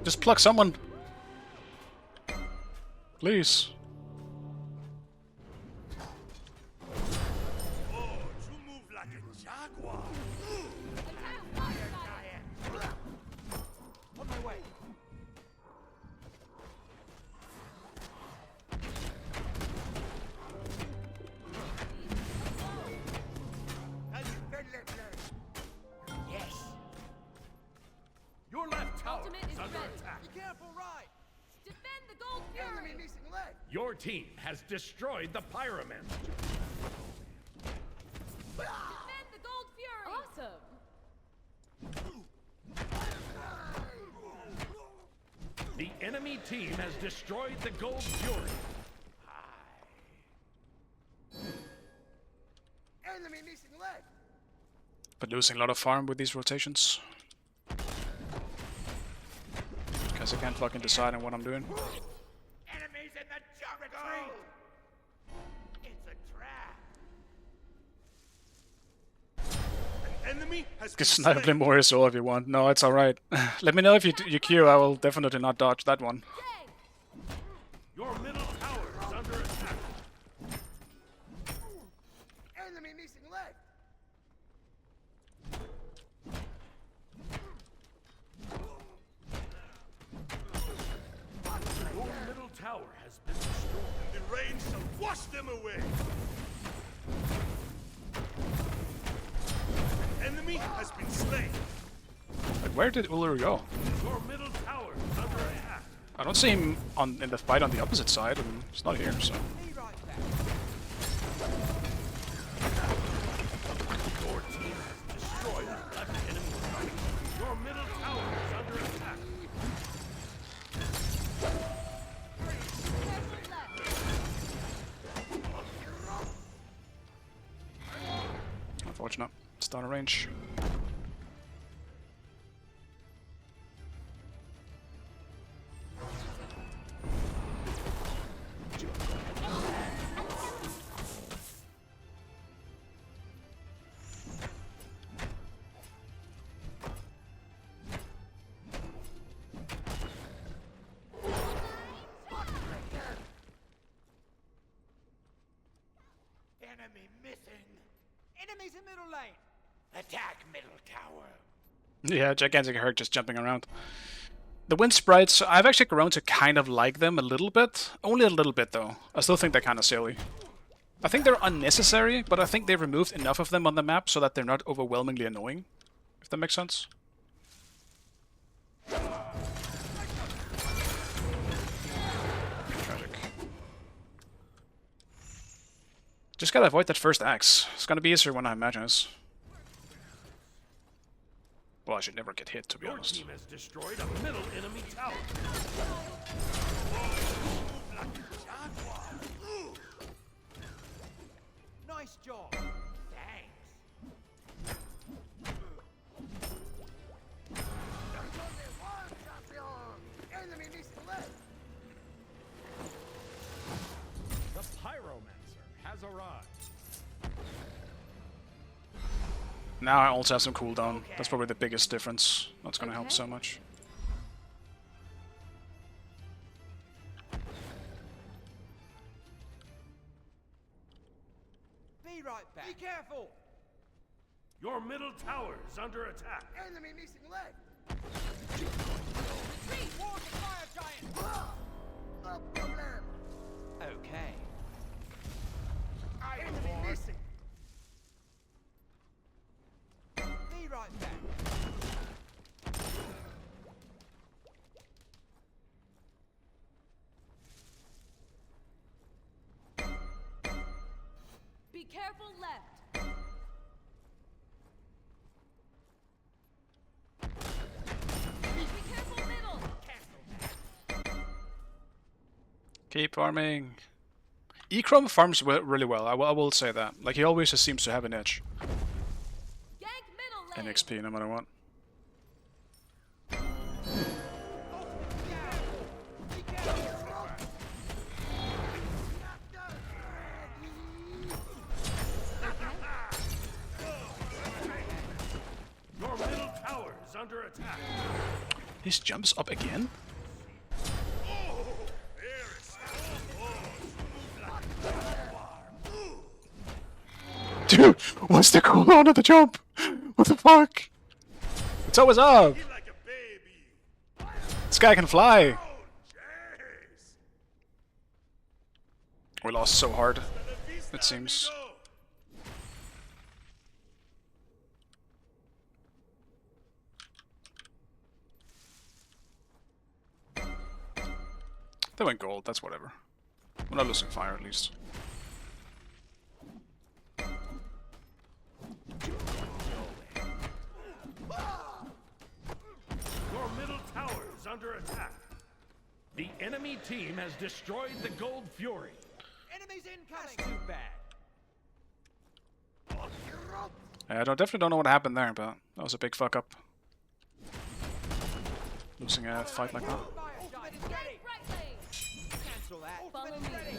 Just pluck someone. Please. Oh, you move like a jaguar. Attack fire! On my way. Yes. Your left tower Ultimate is is under ready. attack. Be careful, right? Defend the gold fury! missing leg. Your team has destroyed the Pyramid. Defend the gold fury! Awesome. The enemy team has destroyed the Gold Fury. Enemy missing leg. But losing a lot of farm with these rotations. Guess I can't fucking decide on what I'm doing. Enemies in the jungle. It's a trap. Enemy has Get sniper blame more so if you want. No, it's alright. Let me know if you queue, I will definitely not dodge that one. Your middle tower is under attack. Enemy missing leg. Your middle tower has been destroyed. The rain shall wash them away. Enemy has been slain. Like, where did Uluru go? Your middle tower is under attack. I don't see him in the fight on the opposite side, and he's not here, so... Be right back. Your team has destroyed the left enemy tower. Your middle tower is under attack. Unfortunate. It's out of range. Enemy missing. Enemies in middle lane. Attack middle tower. Yeah, gigantic herd just jumping around. The wind sprites, I've actually grown to kind of like them a little bit. Only a little bit, though. I still think they're kind of silly. I think they're unnecessary, but I think they've removed enough of them on the map so that they're not overwhelmingly annoying. If that makes sense. Tragic. Just gotta avoid that first axe. It's gonna be easier when I imagine this. Well, I should never get hit, to be Your honest. team has destroyed a middle enemy tower. Nice job. Thanks. Enemy missing leg. The Pyromancer has arrived. Now I also have some cooldown. That's probably the biggest difference. That's gonna help so much. Be right back. Be careful. Your middle tower is under attack. Enemy missing leg. Retreat towards the fire giant. No problem. Okay. careful left. Be careful middle. Keep farming. Ecrom farms really well. I will say that. Like, he always just seems to have an edge. Gank middle And lane. XP, no matter what. Your middle tower is under attack. His jumps up again? Dude, what's the cooldown of the jump? What the fuck? It's always up! This guy can fly! We lost so hard, it seems. They went gold, that's whatever. We're not losing fire, at least. Your middle tower is under attack. The enemy team has destroyed the Gold Fury. Enemies incoming. That's too bad. I definitely don't know what happened there, but that was a big fuck up. Losing a fight like that. Ultimate is ready. Right lane. Cancel that. Follow Ultimate is me. ready.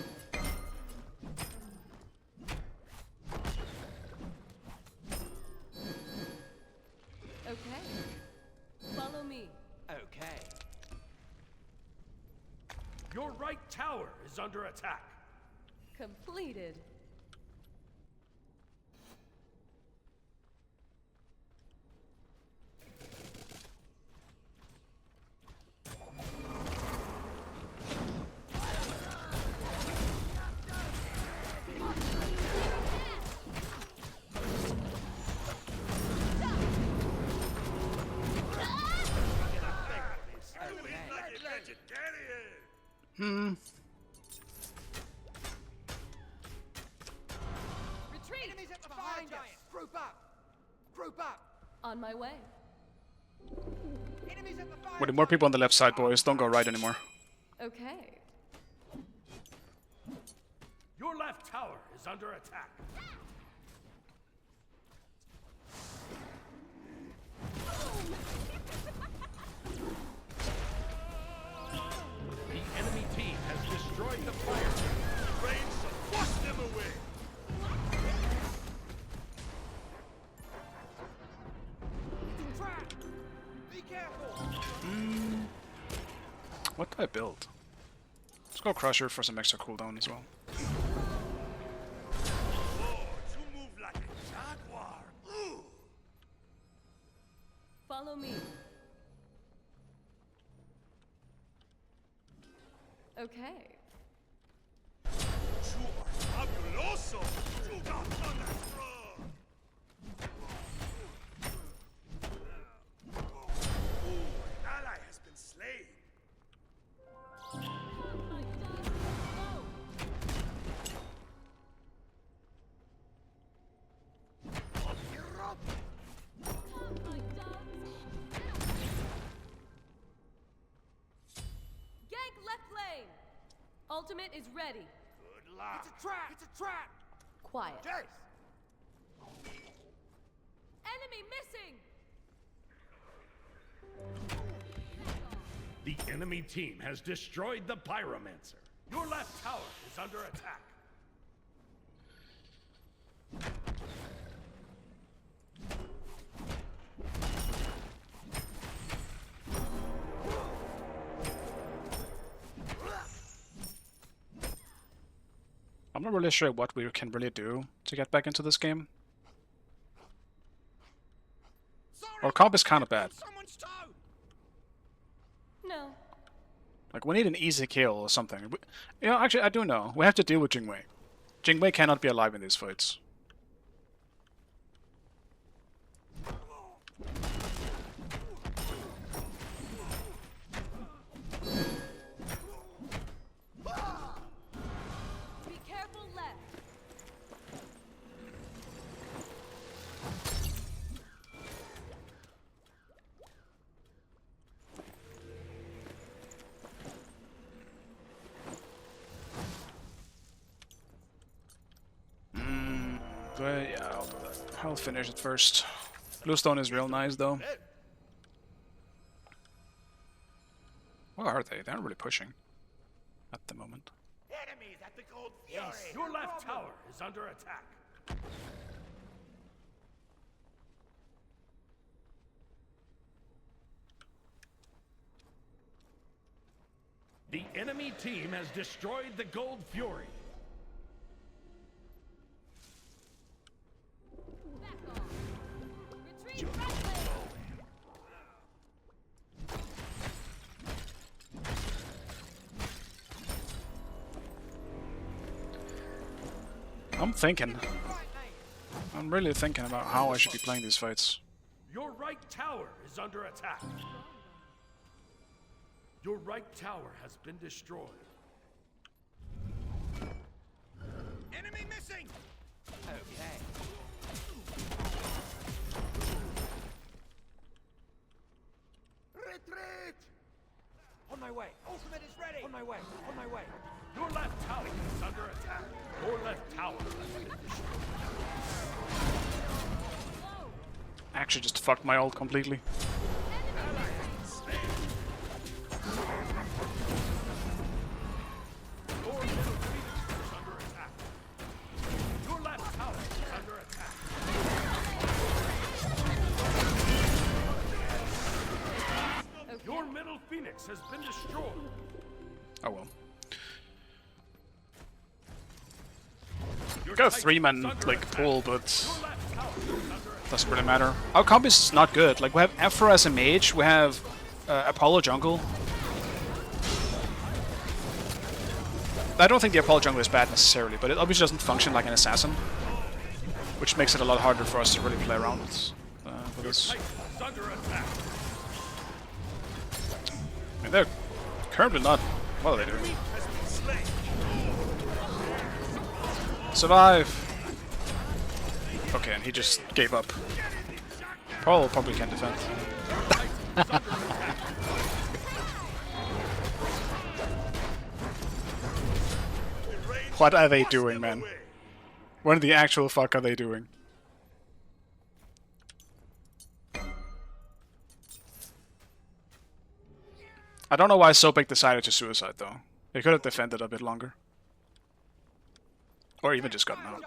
Okay. Follow me. Okay. Your right tower is under attack. Completed. Retreat. Enemies at the fire giant. Group up. Group up. On my way. Enemies at the fire With more people on the left side, boys. Don't go right anymore. Okay. Your left tower is under attack. The enemy team has destroyed the fire. Rain shall wash them away. Trap. Be careful. What did I build? Let's go Crusher for some extra cooldown as well. You move like a jaguar. Follow me. Okay. You are fabuloso. You got on that throne. An ally has been slain. Gank left lane. Ultimate is ready. Good luck. It's a trap. It's a trap. Quiet. Chase. Enemy missing. The enemy team has destroyed the Pyromancer. Your left tower is under attack. I'm not really sure what we can really do to get back into this game. Our comp is kind of bad. Someone's toe. No. Like, we need an easy kill or something. You know, actually, I do know. We have to deal with Jingwei. Jingwei cannot be alive in these fights. Be careful left. But yeah, I'll do that. I'll finish it first. Bluestone is real nice though. What are they? They're not really pushing at the moment. Enemies at the Gold Fury. Yes, your left tower is under attack. The enemy team has destroyed the Gold Fury. Retreat right way. I'm thinking. I'm really thinking about how I should be playing these fights. Your right tower is under attack. Your right tower has been destroyed. Enemy missing. Okay. Retreat. On my way. Ultimate is ready. On my way. On my way. Your left tower is under attack. Your left tower has been destroyed. Actually just fucked my ult completely. Your middle Phoenix is under attack. Your left tower is under attack. Your middle Phoenix has been destroyed. Oh well. Your Got a Titan three-man is under like attack. pull, but Your left tower is under attack. doesn't really matter. Our comp is not good. Like we have Aphra as a mage, we have Apollo jungle. I don't think the Apollo jungle is bad necessarily, but it obviously doesn't function like an assassin, which makes it a lot harder for us to really play around with this. Titan is under attack. I mean, they're currently not. What are they doing? Survive! Okay, and he just gave up. Paul probably can defend. What are they doing, man? What the actual fuck are they doing? I don't know why Sobek decided to suicide though. He could have defended a bit longer. Or even just gotten out.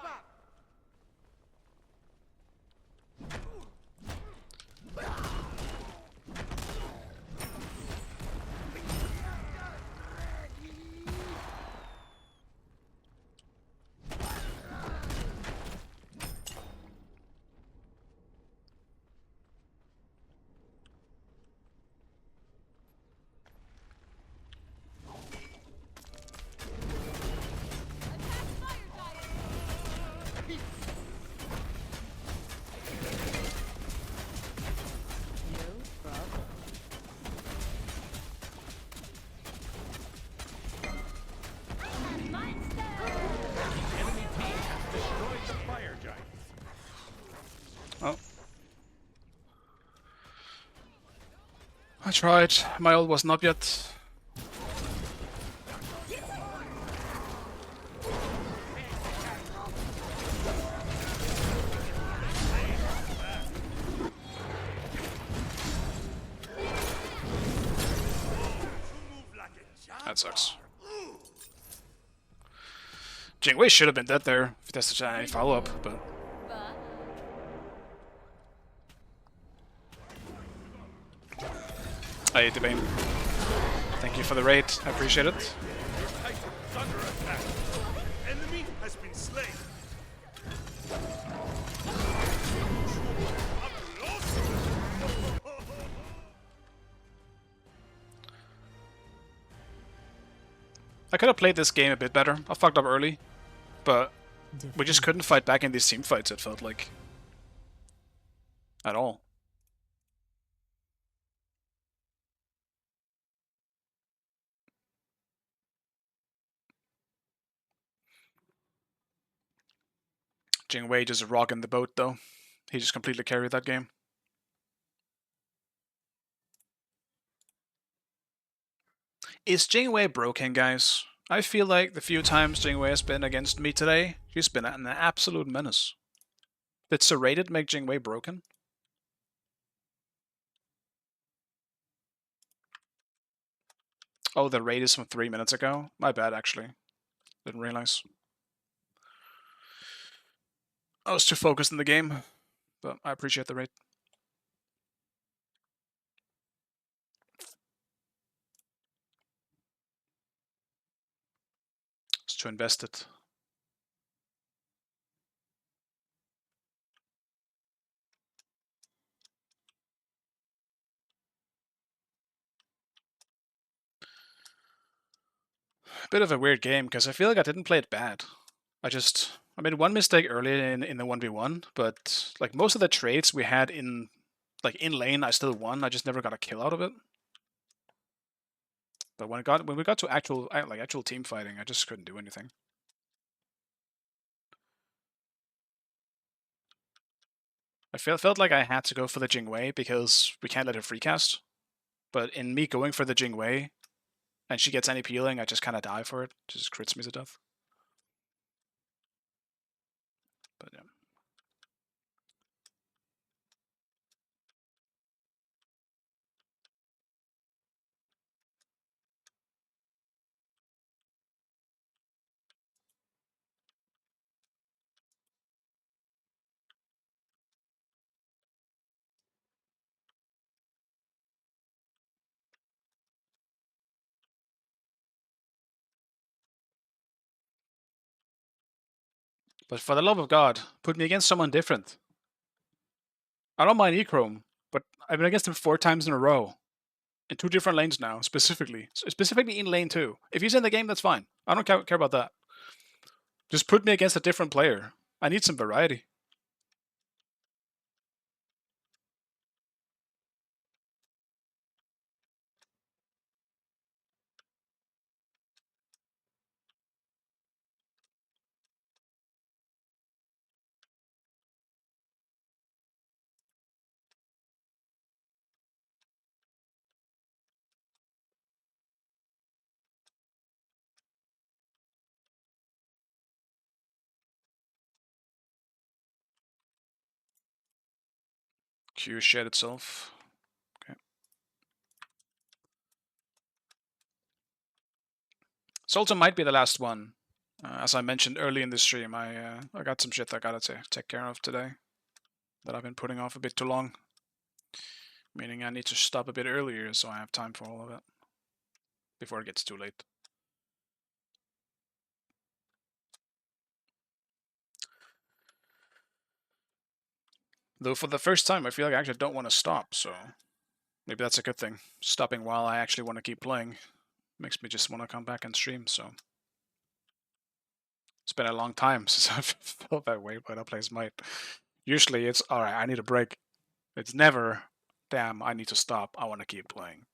Enemy team has destroyed the fire giant. Oh. I tried. My ult wasn't up yet. That sucks. Jingwei should have been dead there if there's such any follow-up, but... I ate the Bane. Thank you for the raid, I appreciate it. Your Titan is under attack. Enemy has been slain. I could have played this game a bit better. I fucked up early, but we just couldn't fight back in these team fights, it felt like. At all. Jingwei just rocking the boat though. He just completely carried that game. Is Jingwei broken, guys? I feel like the few times Jingwei has been against me today, she's been an absolute menace. Did Serrated make Jingwei broken? Oh, the raid is from 3 minutes ago? My bad, actually. Didn't realize. I was too focused in the game, but I appreciate the raid. It's too invested. Bit of a weird game, because I feel like I didn't play it bad. I made one mistake early in the 1v1, but like most of the trades we had in lane, I still won. I just never got a kill out of it. But when we got to actual team fighting, I just couldn't do anything. I felt like I had to go for the Jingwei because we can't let her free cast. But in me going for the Jingwei, and she gets any peeling, I just kind of die for it. Just crits me to death. But yeah. But for the love of God, put me against someone different. I don't mind Echrome, but I've been against him 4 times in a row. In 2 different lanes now, specifically. Specifically in lane 2. If he's in the game, that's fine. I don't care about that. Just put me against a different player. I need some variety. Q shed itself. Okay. This also might be the last one. As I mentioned early in the stream, I got some shit I gotta take care of today that I've been putting off a bit too long. Meaning I need to stop a bit earlier so I have time for all of it before it gets too late. Though for the first time, I feel like I actually don't want to stop, so maybe that's a good thing. Stopping while I actually want to keep playing makes me just want to come back and stream, so. It's been a long time since I've felt that way, but I play Smite. Usually it's, alright, I need a break. It's never, damn, I need to stop, I want to keep playing.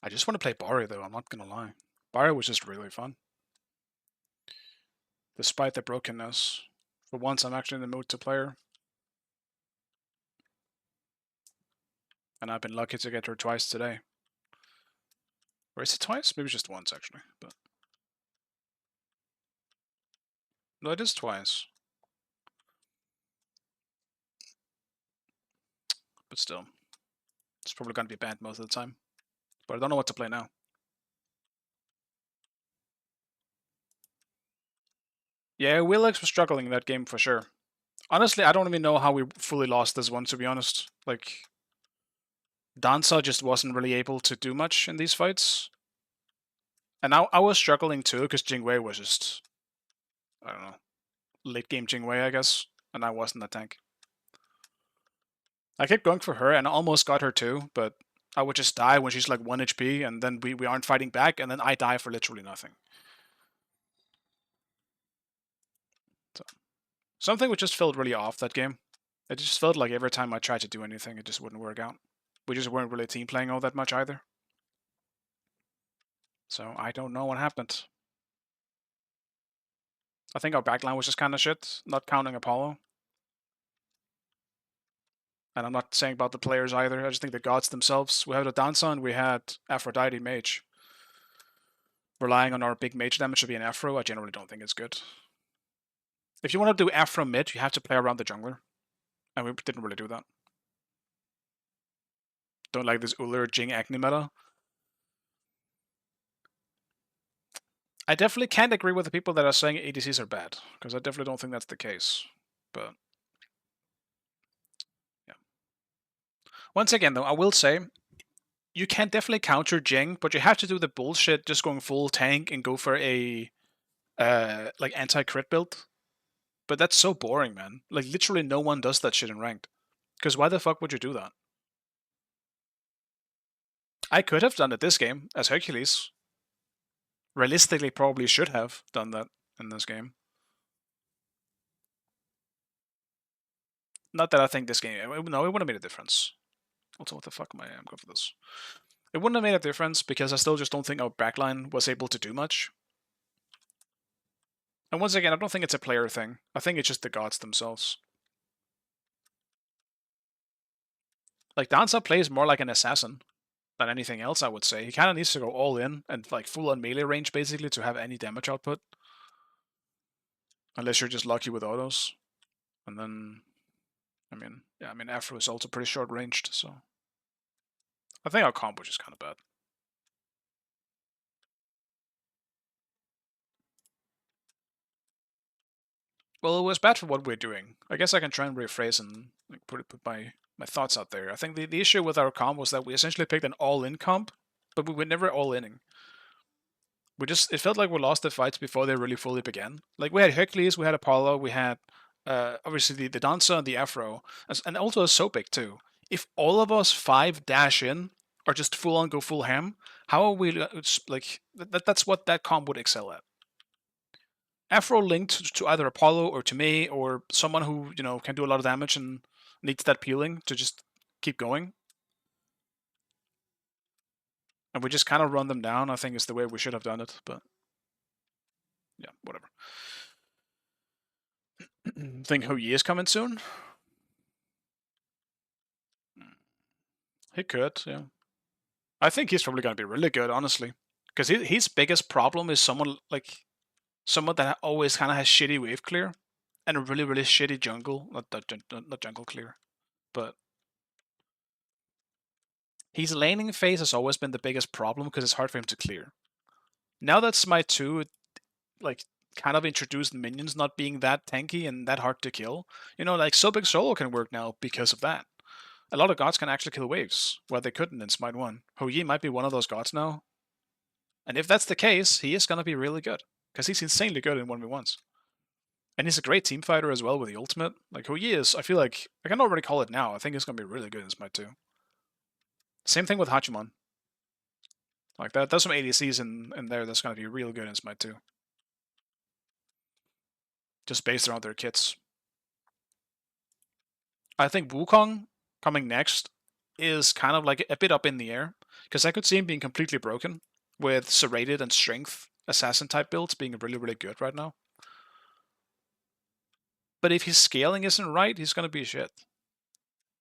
I just want to play Barry though, I'm not gonna lie. Barry was just really fun. Despite the brokenness. For once I'm actually in the mood to play her. And I've been lucky to get her twice today. Or is it twice? Maybe just once actually, but. No, it is twice. but still. It's probably going to be banned most of the time. But I don't know what to play now. Yeah, Willex was struggling in that game for sure. Honestly, I don't even know how we fully lost this one, to be honest. Like, Danza just wasn't really able to do much in these fights. And I was struggling too, because Jingwei was just, I don't know, late game Jingwei, I guess. And I wasn't the tank. I kept going for her, and I almost got her too, but I would just die when she's like 1 HP, and then we aren't fighting back, and then I die for literally nothing. So, something which just felt really off that game. It just felt like every time I tried to do anything, it just wouldn't work out. We just weren't really team playing all that much either. So I don't know what happened. I think our backline was just kind of shit, not counting Apollo. And I'm not saying about the players either, I just think the gods themselves. We had a Danza and we had Aphrodite Mage. Relying on our big mage damage to be an Afro, I generally don't think it's good. If you want to do Afro mid, you have to play around the jungler. And we didn't really do that. Don't like this Ullr Jing Agni meta. I definitely can't agree with the people that are saying ADCs are bad, because I definitely don't think that's the case. But yeah. Once again, though, I will say you can definitely counter Jing, but you have to do the bullshit just going full tank and go for a like anti-crit build. But that's so boring, man. Like literally no one does that shit in ranked. Because why the fuck would you do that? I could have done it this game as Hercules. Realistically, probably should have done that in this game. Not that I think this game... No, it wouldn't have made a difference. Also, what the fuck am I... I'm going for this. It wouldn't have made a difference because I still just don't think our backline was able to do much. And once again, I don't think it's a player thing. I think it's just the gods themselves. Like, Danza plays more like an assassin than anything else, I would say. He kind of needs to go all in and like full on melee range, basically, to have any damage output. Unless you're just lucky with autos. And then... I mean, Afro is also pretty short-ranged, so... I think our combo is just kind of bad. Well, it was bad for what we're doing. I guess I can try and rephrase and like, put my thoughts out there. I think the issue with our comp was that we essentially picked an all-in comp, but we were never all-inning. It felt like we lost the fights before they really fully began. Like, we had Hercules, we had Apollo, we had, obviously, the Dancer and the Afro, and also a Sobic, too. If all of us 5 dash in, or just full-on go full ham, how are we, like, that's what that comp would excel at. Afro linked to either Apollo or to me, or someone who, you know, can do a lot of damage and needs that peeling to just keep going. And we just kind of run them down, I think is the way we should have done it, but yeah, whatever. Think Houyi is coming soon? He could, yeah. I think he's probably going to be really good, honestly. Because his biggest problem is someone that always kind of has shitty wave clear and a really, really shitty jungle. Not jungle clear, but his laning phase has always been the biggest problem because it's hard for him to clear. Now that Smite 2, like, kind of introduced minions not being that tanky and that hard to kill, you know, like Sobek Solo can work now because of that. A lot of gods can actually kill waves, where they couldn't in Smite 1. Houyi might be one of those gods now. And if that's the case, he is going to be really good. Because he's insanely good in 1v1s. And he's a great team fighter as well with the ultimate. Like, Houyi is, I feel like, I can already call it now. I think he's going to be really good in Smite 2. Same thing with Hachiman. Like, there's some ADCs in there that's going to be real good in Smite 2. Just based around their kits. I think Wukong coming next is kind of like a bit up in the air, because I could see him being completely broken with Serrated and Strength assassin type builds being really, really good right now. But if his scaling isn't right, he's gonna be shit.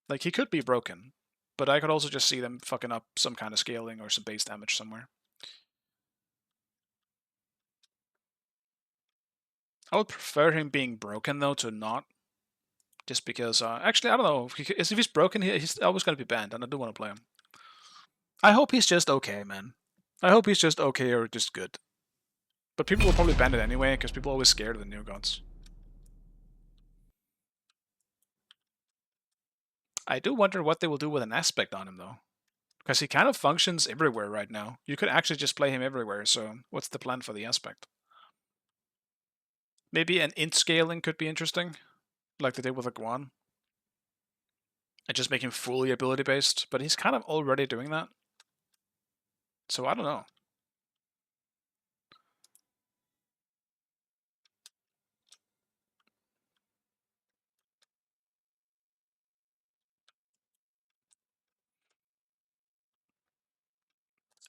Like, he could be broken, but I could also just see them fucking up some kind of scaling or some base damage somewhere. I would prefer him being broken though to not Just because, actually, I don't know. If he's broken, he's always going to be banned, and I do want to play him. I hope he's just okay, man. I hope he's just okay or just good. But people will probably ban it anyway, because people are always scared of the new gods. I do wonder what they will do with an aspect on him, though. Because he kind of functions everywhere right now. You could actually just play him everywhere, so what's the plan for the aspect? Maybe an int scaling could be interesting, like they did with Guan. And just make him fully ability based, but he's kind of already doing that. So I don't know.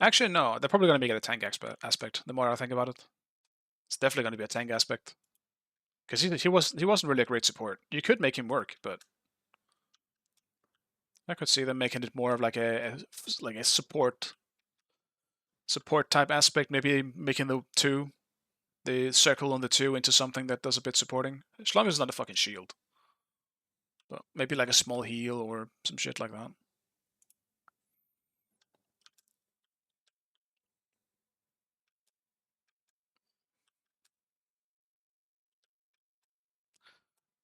Actually, no, they're probably going to make it a tank aspect, the more I think about it. It's definitely going to be a tank aspect. Because he wasn't really a great support. You could make him work, but I could see them making it more of like a support type aspect, maybe making the circle on the 2 into something that does a bit supporting. As long as it's not a fucking shield. But maybe like a small heal or some shit like that.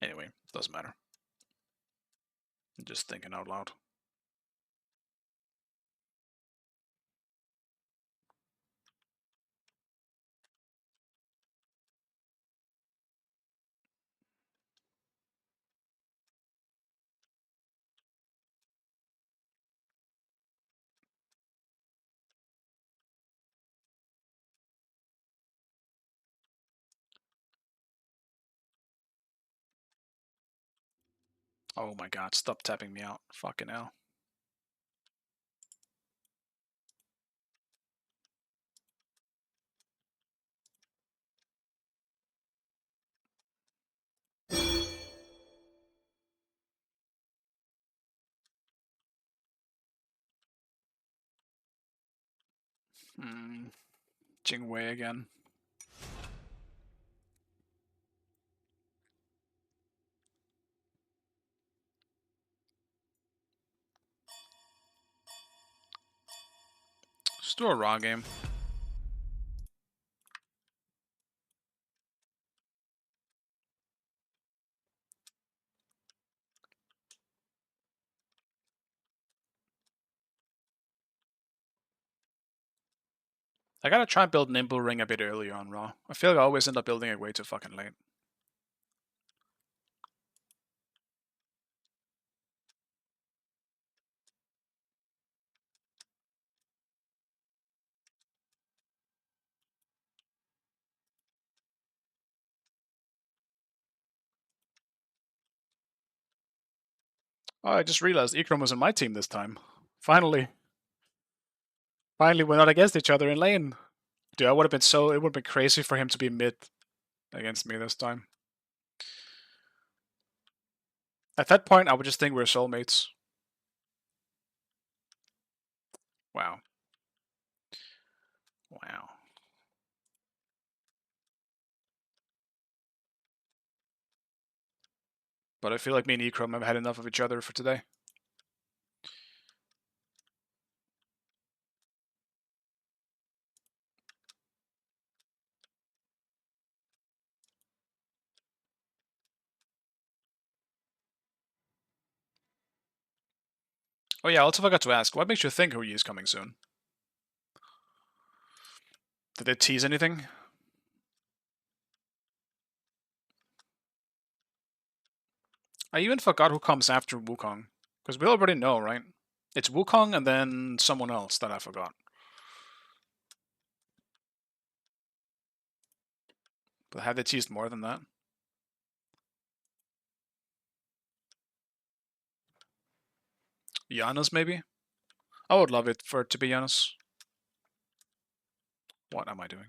Anyway, doesn't matter. I'm just thinking out loud. Oh my god, stop tapping me out. Fucking hell. Jingwei again. Just do a raw game. I gotta try and build Nimble Ring a bit earlier on Raw. I feel like I always end up building it way too fucking late. Oh, I just realized Ikram was on my team this time. Finally. Finally, we're not against each other in lane. Dude, it would have been crazy for him to be mid against me this time. At that point, I would just think we're soulmates. Wow. Wow. But I feel like me and Ikram have had enough of each other for today. Oh yeah, I also forgot to ask, what makes you think Hui is coming soon? Did they tease anything? I even forgot who comes after Wukong. Because we already know, right? It's Wukong and then someone else that I forgot. But have they teased more than that? Janus, maybe? I would love it for it to be Janus. What am I doing?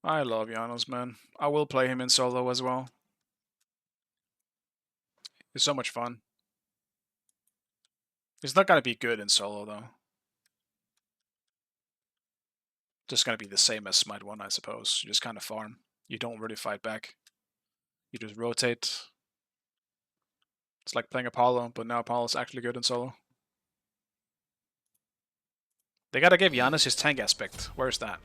I love Janus, man. I will play him in solo as well. It's so much fun. He's not gonna be good in solo, though. Just gonna be the same as Smite 1, I suppose. You just kind of farm. You don't really fight back. You just rotate. It's like playing Apollo, but now Apollo's actually good in solo. They gotta give Giannis his tank aspect. Where's that?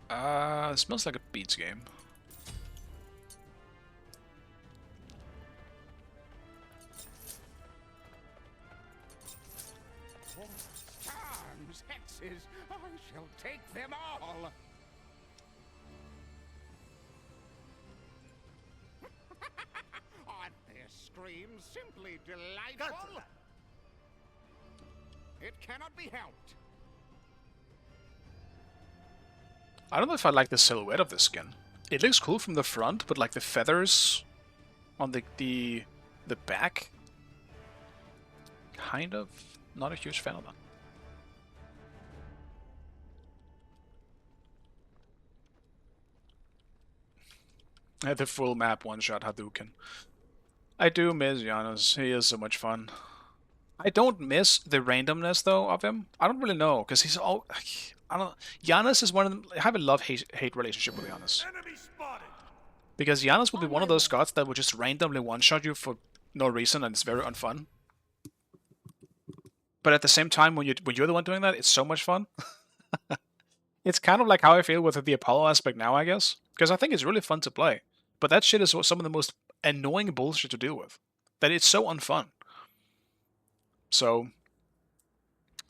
It smells like a Beats game. Charms, hexes, I shall take them all. Aren't their screams simply delightful? It cannot be helped. I don't know if I like the silhouette of this skin. It looks cool from the front, but like the feathers on the back, kind of not a huge fan of that. The full map one-shot Hadouken. I do miss Giannis. He is so much fun. I don't miss the randomness though of him. I don't really know because he's all. I don't. Giannis is one of them. I have a love-hate relationship with Giannis. Because Giannis will be one of those gods that will just randomly one-shot you for no reason and it's very unfun. But at the same time, when you're the one doing that, it's so much fun. It's kind of like how I feel with the Apollo aspect now, I guess. Because I think it's really fun to play. But that shit is some of the most annoying bullshit to deal with. That it's so unfun. So,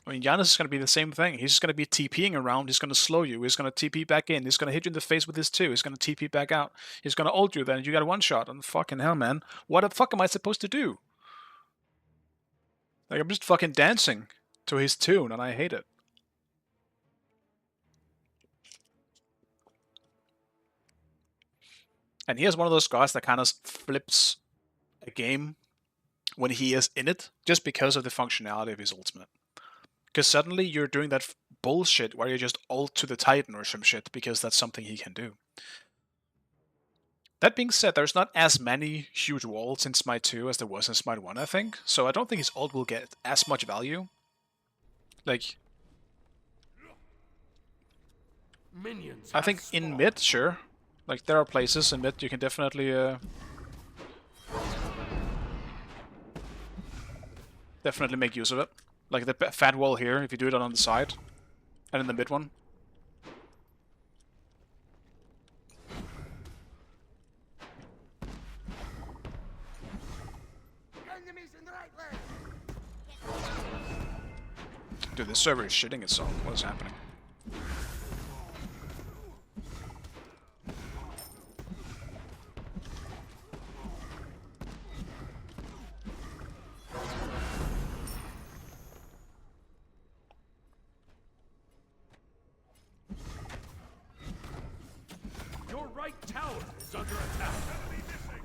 I mean, Giannis is going to be the same thing. He's just going to be TPing around. He's going to slow you. He's going to TP back in. He's going to hit you in the face with his 2. He's going to TP back out. He's going to ult you then. You got a one-shot. And fucking hell, man. What the fuck am I supposed to do? Like, I'm just fucking dancing to his tune, and I hate it. And he is one of those guys that kind of flips a game when he is in it, just because of the functionality of his ultimate. Because suddenly you're doing that bullshit where you just ult to the Titan or some shit, because that's something he can do. That being said, there's not as many huge walls in Smite 2 as there was in Smite 1, I think. So I don't think his ult will get as much value. Like, Minions I think in mid, sure. Like, there are places in mid you can definitely definitely make use of it. Like the fat wall here, if you do it on the side, and in the mid one. Enemies in the right lane. Dude, this server is shitting itself. What is happening? Your right tower is under attack. Enemy missing.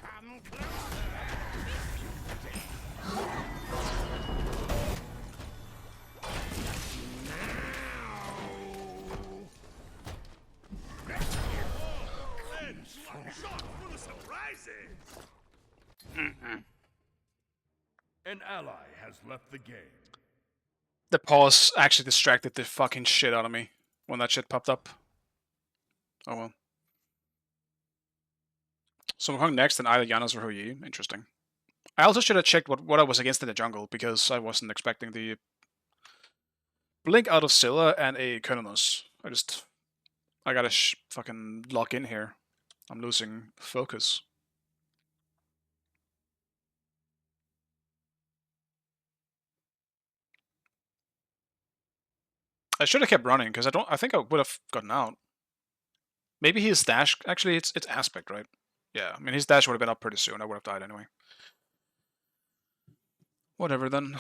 Come closer. An ally has left the game. The pause actually distracted the fucking shit out of me when that shit popped up. Oh well. So we're going next, and either Giannis or Huyi. Interesting. I also should have checked what I was against in the jungle, because I wasn't expecting the Blink out of Scylla and a Kronos. I gotta fucking lock in here. I'm losing focus. I should have kept running, because I think I would have gotten out. Maybe his dash, actually it's aspect, right? Yeah, I mean his dash would have been up pretty soon. I would have died anyway. Whatever then.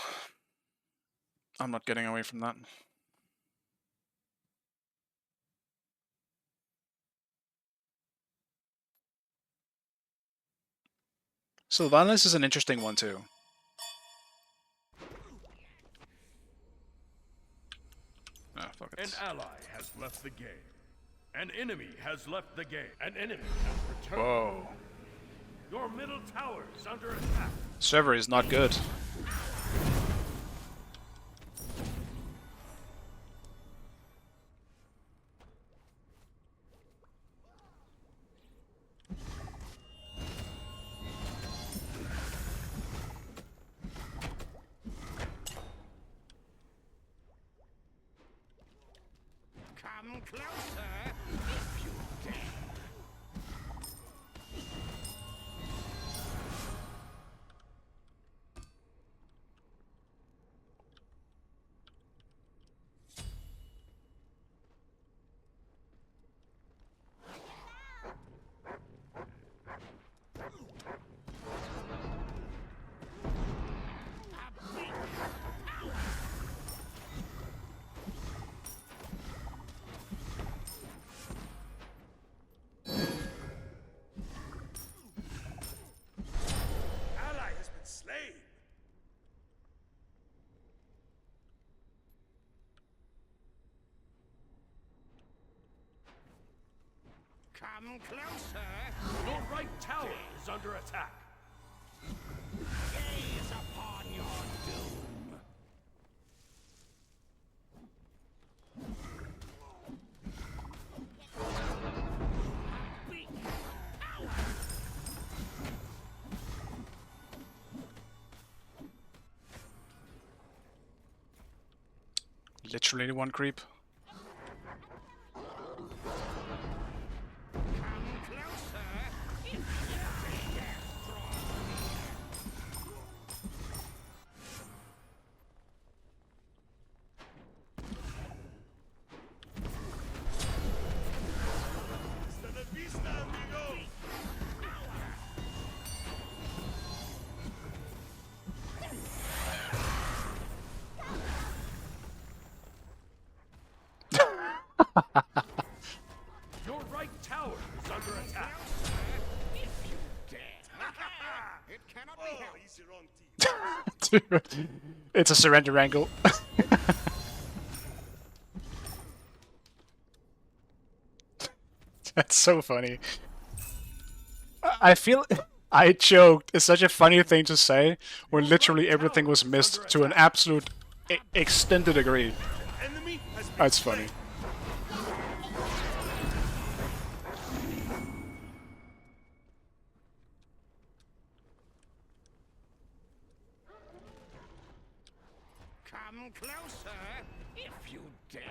I'm not getting away from that. Sylvanas is an interesting one too. An ally has left the game. An enemy has left the game. An enemy has returned. Whoa. Your middle tower is under attack. Server is not good. Come closer if you dare. Ally has been slain. Come closer. Your right tower is under attack. Gaze upon your doom. Literally one creep. Your right tower is under attack. If you dare. It cannot be helped. He's your own team. Dude, it's a surrender angle. That's so funny. I feel I choked. It's such a funny thing to say when literally everything was missed to an absolute extended degree. Enemy has been That's funny. Come closer if you dare.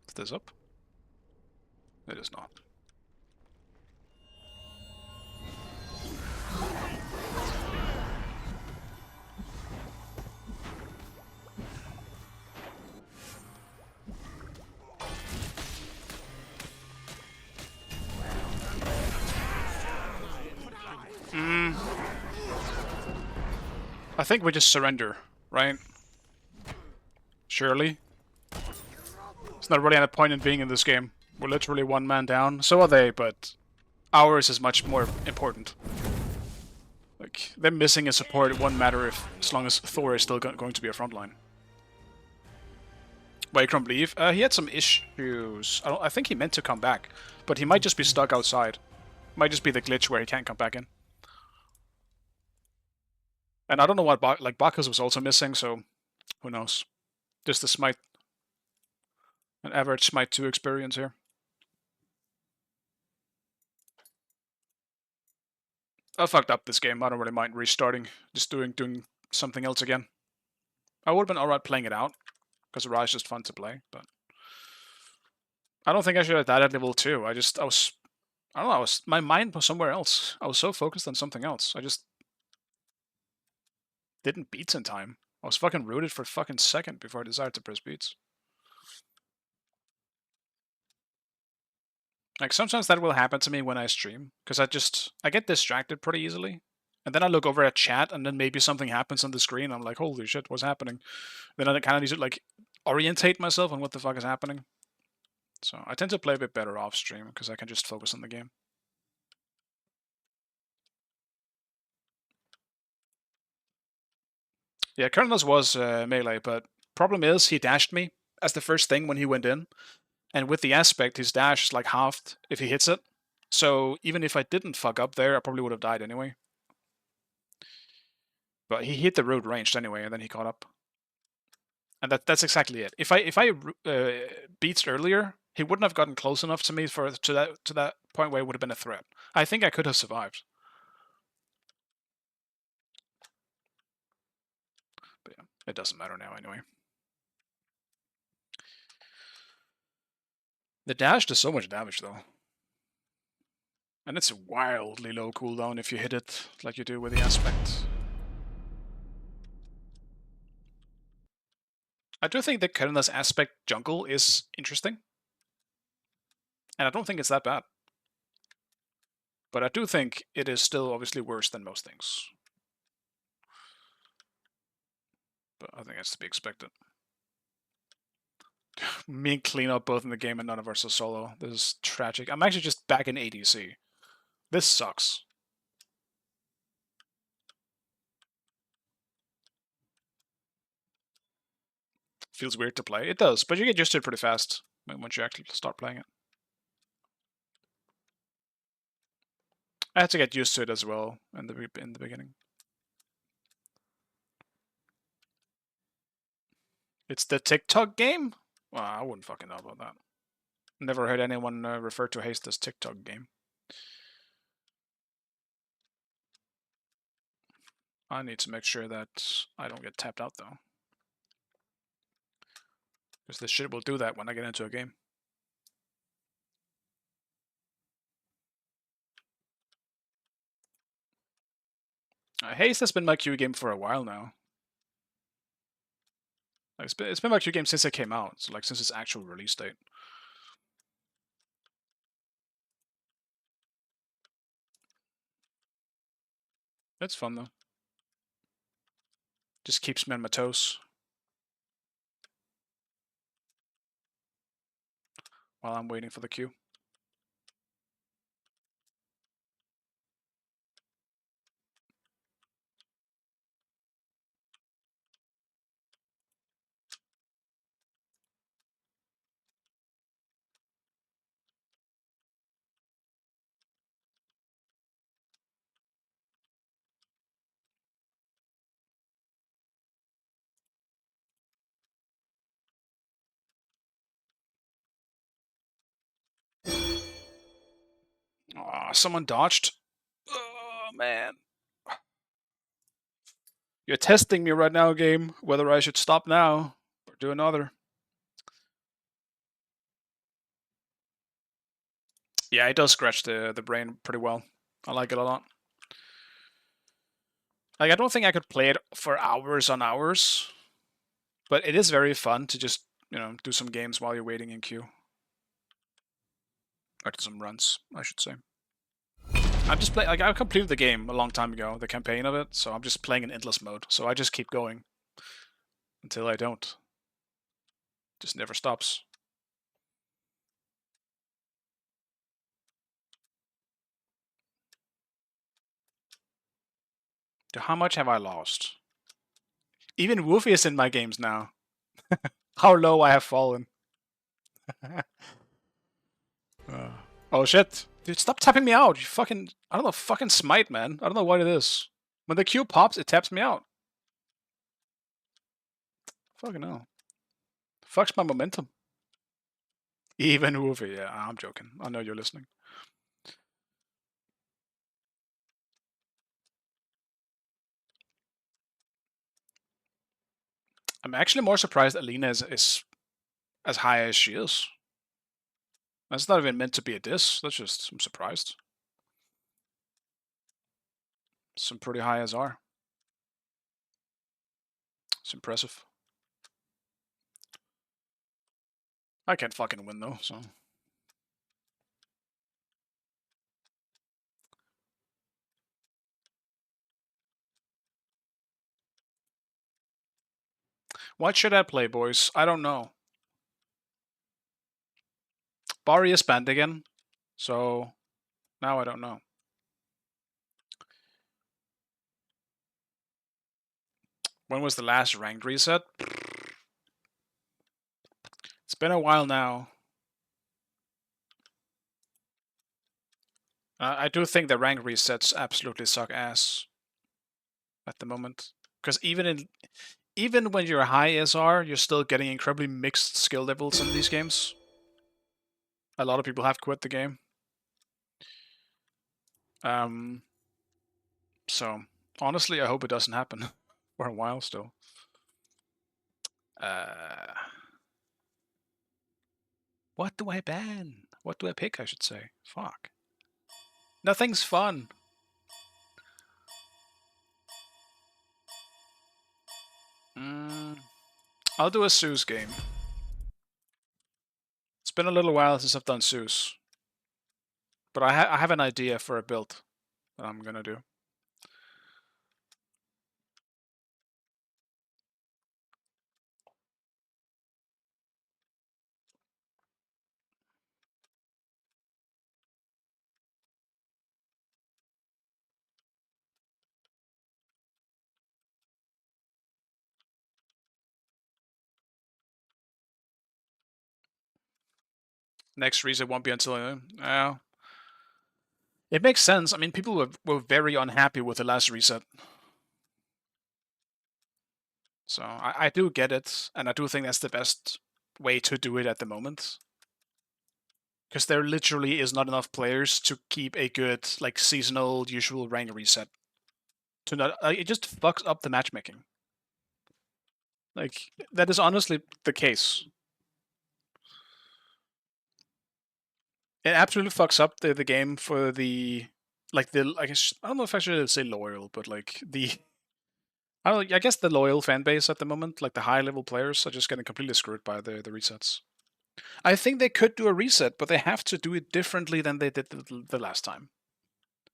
Is this up? It is not. I think we just surrender, right? Surely. There's not really any point in being in this game. We're literally one man down. So are they, but ours is much more important. Like, them missing a support, it won't matter if, as long as Thor is still going to be a frontline. Why can't leave? He had some issues. I think he meant to come back, but he might just be stuck outside. Might just be the glitch where he can't come back in. And I don't know what Bacchus was also missing, so who knows? Just the smite. An average smite 2 experience here. I fucked up this game. I don't really mind restarting. Just doing something else again. I would have been alright playing it out, because Rise is just fun to play, but I don't think I should have died at level 2. I don't know, my mind was somewhere else. I was so focused on something else. I just didn't beats in time. I was fucking rooted for a fucking second before I decided to press beats. Like, sometimes that will happen to me when I stream, because I get distracted pretty easily. And then I look over at chat, and then maybe something happens on the screen. I'm like, holy shit, what's happening? Then I kind of need to, like, orientate myself on what the fuck is happening. So I tend to play a bit better off stream because I can just focus on the game. Yeah, Cardinals was melee, but problem is he dashed me as the first thing when he went in. And with the aspect, his dash is like halved if he hits it. So even if I didn't fuck up there, I probably would have died anyway. But he hit the road ranged anyway, and then he caught up. And that's exactly it. If I beats earlier, he wouldn't have gotten close enough to me to that point where it would have been a threat. I think I could have survived. But yeah, it doesn't matter now anyway. The dash does so much damage though. And it's a wildly low cooldown if you hit it like you do with the aspect. I do think that Karina's aspect jungle is interesting. And I don't think it's that bad. But I do think it is still obviously worse than most things. But I think that's to be expected. Me and clean up both in the game and none of us are solo. This is tragic. I'm actually just back in ADC. This sucks. Feels weird to play. It does, but you get used to it pretty fast once you actually start playing it. I had to get used to it as well in the beginning. It's the TikTok game? Well, I wouldn't fucking know about that. Never heard anyone refer to Haste as TikTok game. I need to make sure that I don't get tapped out though. Because this shit will do that when I get into a game. Haste has been my queue game for a while now. Like, it's been my queue game since it came out, so like since its actual release date. It's fun though. Just keeps me on my toes. While I'm waiting for the queue. Aw, someone dodged. Oh, man. You're testing me right now, game, whether I should stop now or do another. Yeah, it does scratch the brain pretty well. I like it a lot. Like, I don't think I could play it for hours on hours, but it is very fun to just, you know, do some games while you're waiting in queue. Or do some runs, I should say. I'm just playing, like, I completed the game a long time ago, the campaign of it, so I'm just playing in endless mode. So I just keep going until I don't. Just never stops. How much have I lost? Even Woofy is in my games now. How low I have fallen. Oh shit. Dude, stop tapping me out. You fucking, I don't know, fucking smite, man. I don't know what it is. When the Q pops, it taps me out. Fucking hell. Fucks my momentum. Even Woofy, yeah, I'm joking. I know you're listening. I'm actually more surprised Alina is as high as she is. That's not even meant to be a diss. That's just, I'm surprised. Some pretty high as are. It's impressive. I can't fucking win though, so. What should I play, boys? I don't know. Bari is banned again, so now I don't know. When was the last ranked reset? It's been a while now. I do think the rank resets absolutely suck ass at the moment, because even when you're high SR, you're still getting incredibly mixed skill levels in these games. A lot of people have quit the game. So honestly, I hope it doesn't happen for a while still. What do I ban? What do I pick, I should say? Fuck. Nothing's fun. I'll do a Zeus game. It's been a little while since I've done Zeus. But I have an idea for a build that I'm gonna do. Next reset won't be until it makes sense. I mean, people were very unhappy with the last reset. So I do get it, and I do think that's the best way to do it at the moment. Because there literally is not enough players to keep a good, like, seasonal, usual rank reset. To not, it just fucks up the matchmaking. Like, that is honestly the case. It absolutely fucks up the game for the, like, the, I guess, I don't know if I should say loyal, but like the, I don't know, I guess the loyal fan base at the moment, like the high level players, are just getting completely screwed by the resets. I think they could do a reset, but they have to do it differently than they did the last time.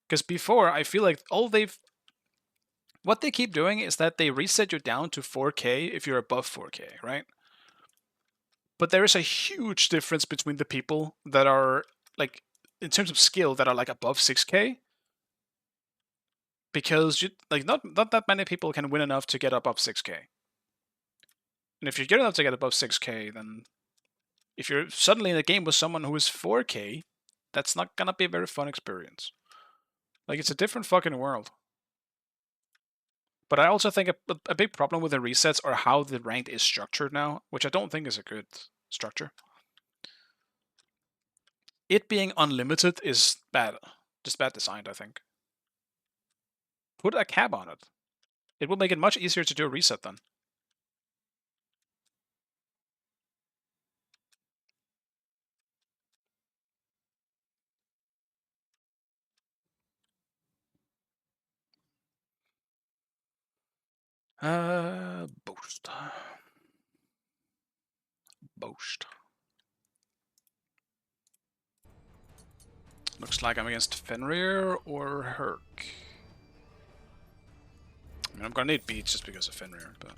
Because before, I feel like what they keep doing is that they reset you down to 4K if you're above 4K, right? But there is a huge difference between the people that are, like, in terms of skill, that are like above 6K. Because not that many people can win enough to get above 6K. And if you get enough to get above 6K, then if you're suddenly in a game with someone who is 4K, that's not gonna be a very fun experience. Like, it's a different fucking world. But I also think a big problem with the resets are how the ranked is structured now, which I don't think is a good structure. It being unlimited is bad. Just bad designed, I think. Put a cap on it. It will make it much easier to do a reset then. Boost. Boost. Looks like I'm against Fenrir or Herc. I mean, I'm gonna need beats just because of Fenrir, but...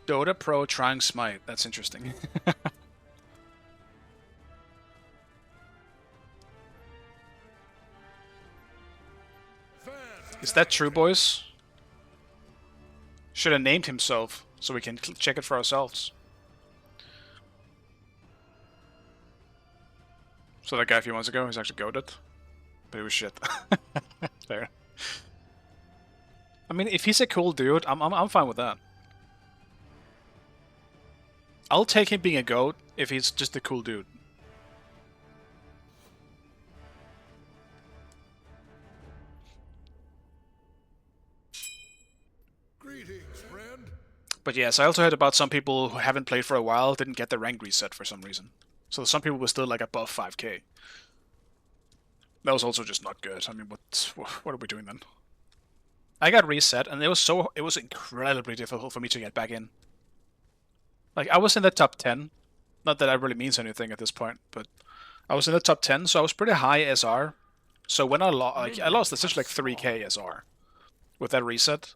Dota Pro trying Smite. That's interesting. Is that true, boys? Should have named himself so we can check it for ourselves. So that guy a few months ago, he's actually goated. But he was shit. Fair. I mean, if he's a cool dude, I'm fine with that. I'll take him being a goat if he's just a cool dude. Greetings, friend. But yes, I also heard about some people who haven't played for a while didn't get their rank reset for some reason. So some people were still like above 5K. That was also just not good. I mean, what are we doing then? I got reset, and it was incredibly difficult for me to get back in. Like, I was in the top 10. Not that that really means anything at this point, but I was in the top 10, so I was pretty high SR. So when I lost essentially like 3K SR. with that reset.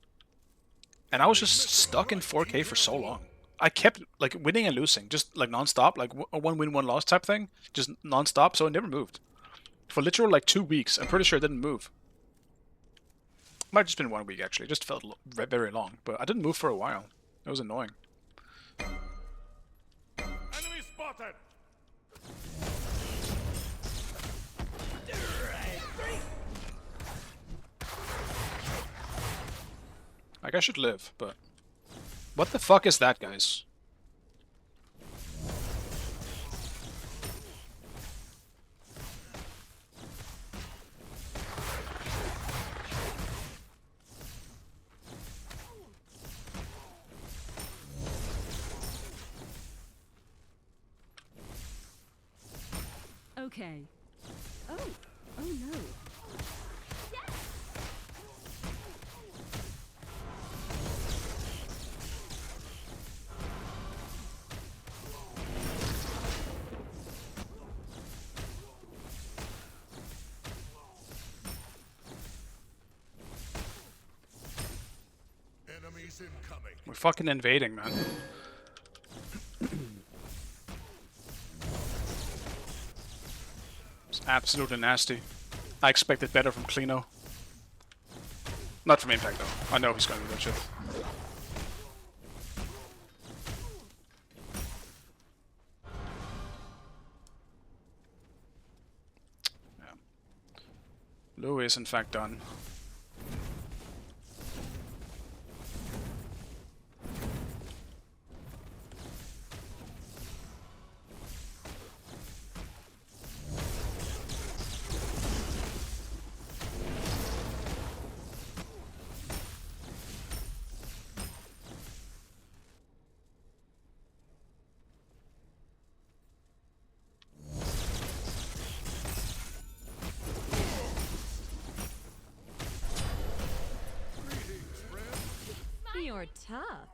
And I was just stuck in 4K for so long. I kept like winning and losing, just like non-stop, like a 1 win 1 loss type thing, just non-stop. So it never moved for literally like 2 weeks. I'm pretty sure it didn't move. Might have just been 1 week actually. It just felt very long, but I didn't move for a while. It was annoying. Enemy spotted. Like I should live, but what the fuck is that, guys? Okay. Oh no. Enemies incoming. We're fucking invading, man. It's absolutely nasty. I expected better from Klino. Not from Impact though. I know he's gonna do that shit. Yeah. Louis is in fact done. You're tough.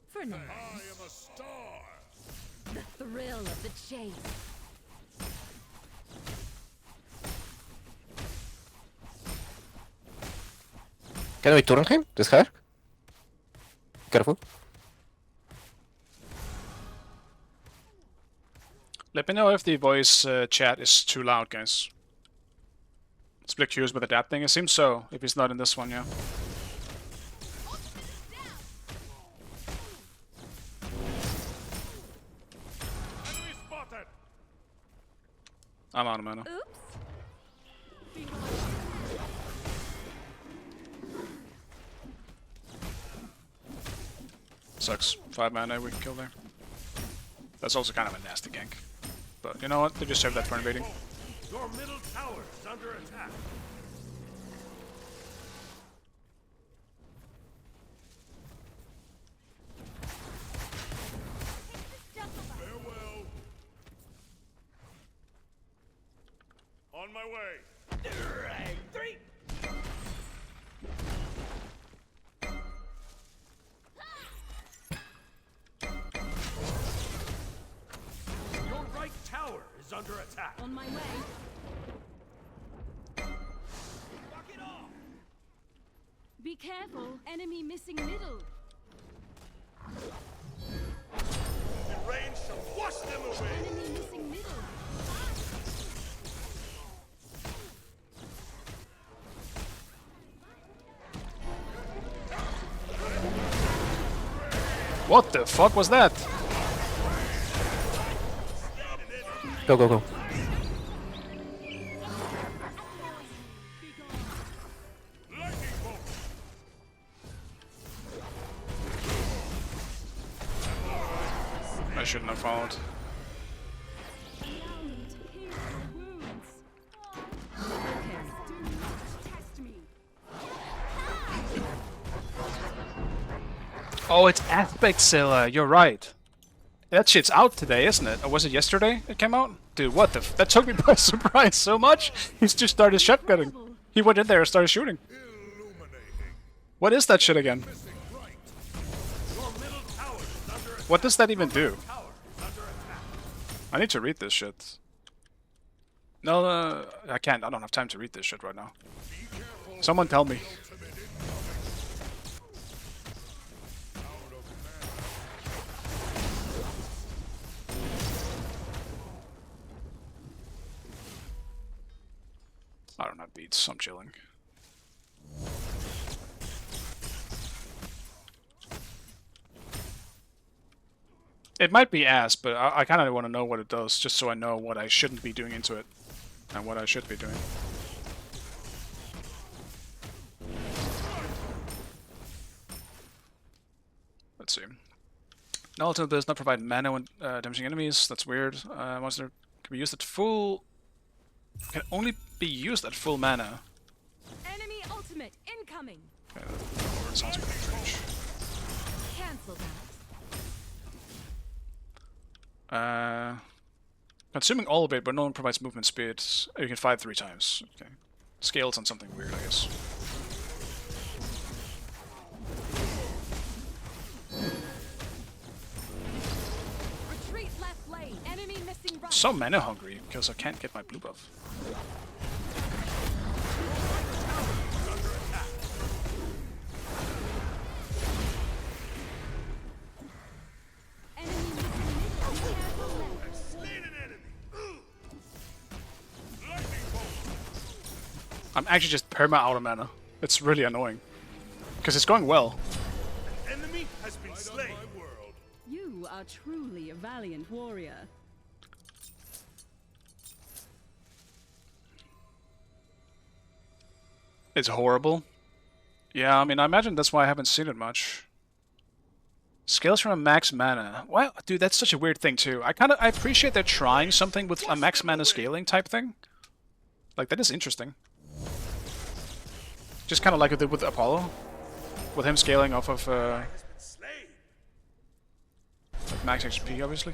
For now. I am a star. The thrill of the chase. Can we turn him? This hair? Careful. Let me know if the voice chat is too loud, guys. Split Q's with adapting? It seems so, if he's not in this one, yeah. Enemy spotted. I'm out of mana. Sucks. 5 mana we can kill there. That's also kind of a nasty gank. But you know what? They just saved that for invading. Your middle tower is under attack. Farewell. On my way. Three. Your right tower is under attack. On my way. Knock it off. Be careful. Enemy missing middle. The rain shall wash them away. Enemy missing middle. What the fuck was that? Go, go, go. Lightning bolt. I shouldn't have followed. Allow me to heal your wounds. Okay. Do not test me. Oh, it's Aspect Zilla. You're right. That shit's out today, isn't it? Or was it yesterday it came out? Dude, what the that took me by surprise so much. He's just started shotgunning. He went in there and started shooting. What is that shit again? What does that even do? I need to read this shit. No, I can't. I don't have time to read this shit right now. Someone tell me. beats. I'm chilling. It might be ass, but I kind of want to know what it does, just so I know what I shouldn't be doing into it, and what I should be doing. Let's see. No ultimate does not provide mana when damaging enemies. That's weird. Monster can be used at full. Can only be used at full mana. Enemy ultimate incoming. Okay, that sounds pretty strange. Cancel that. Consuming all of it, but no one provides movement speed. You can fight 3 times. Okay. Scales on something weird, I guess. Retreat left lane. Enemy missing right. So mana hungry because I can't get my blue buff. I'm actually just perma out of mana. It's really annoying. Because it's going well. An enemy has been slain. You are truly a valiant warrior. It's horrible. Yeah, I mean, I imagine that's why I haven't seen it much. Scales from a max mana. Well, dude, that's such a weird thing too. I appreciate they're trying something with a max mana scaling type thing. Like, that is interesting. Just kind of like it did with Apollo. With him scaling off of, like max HP, obviously.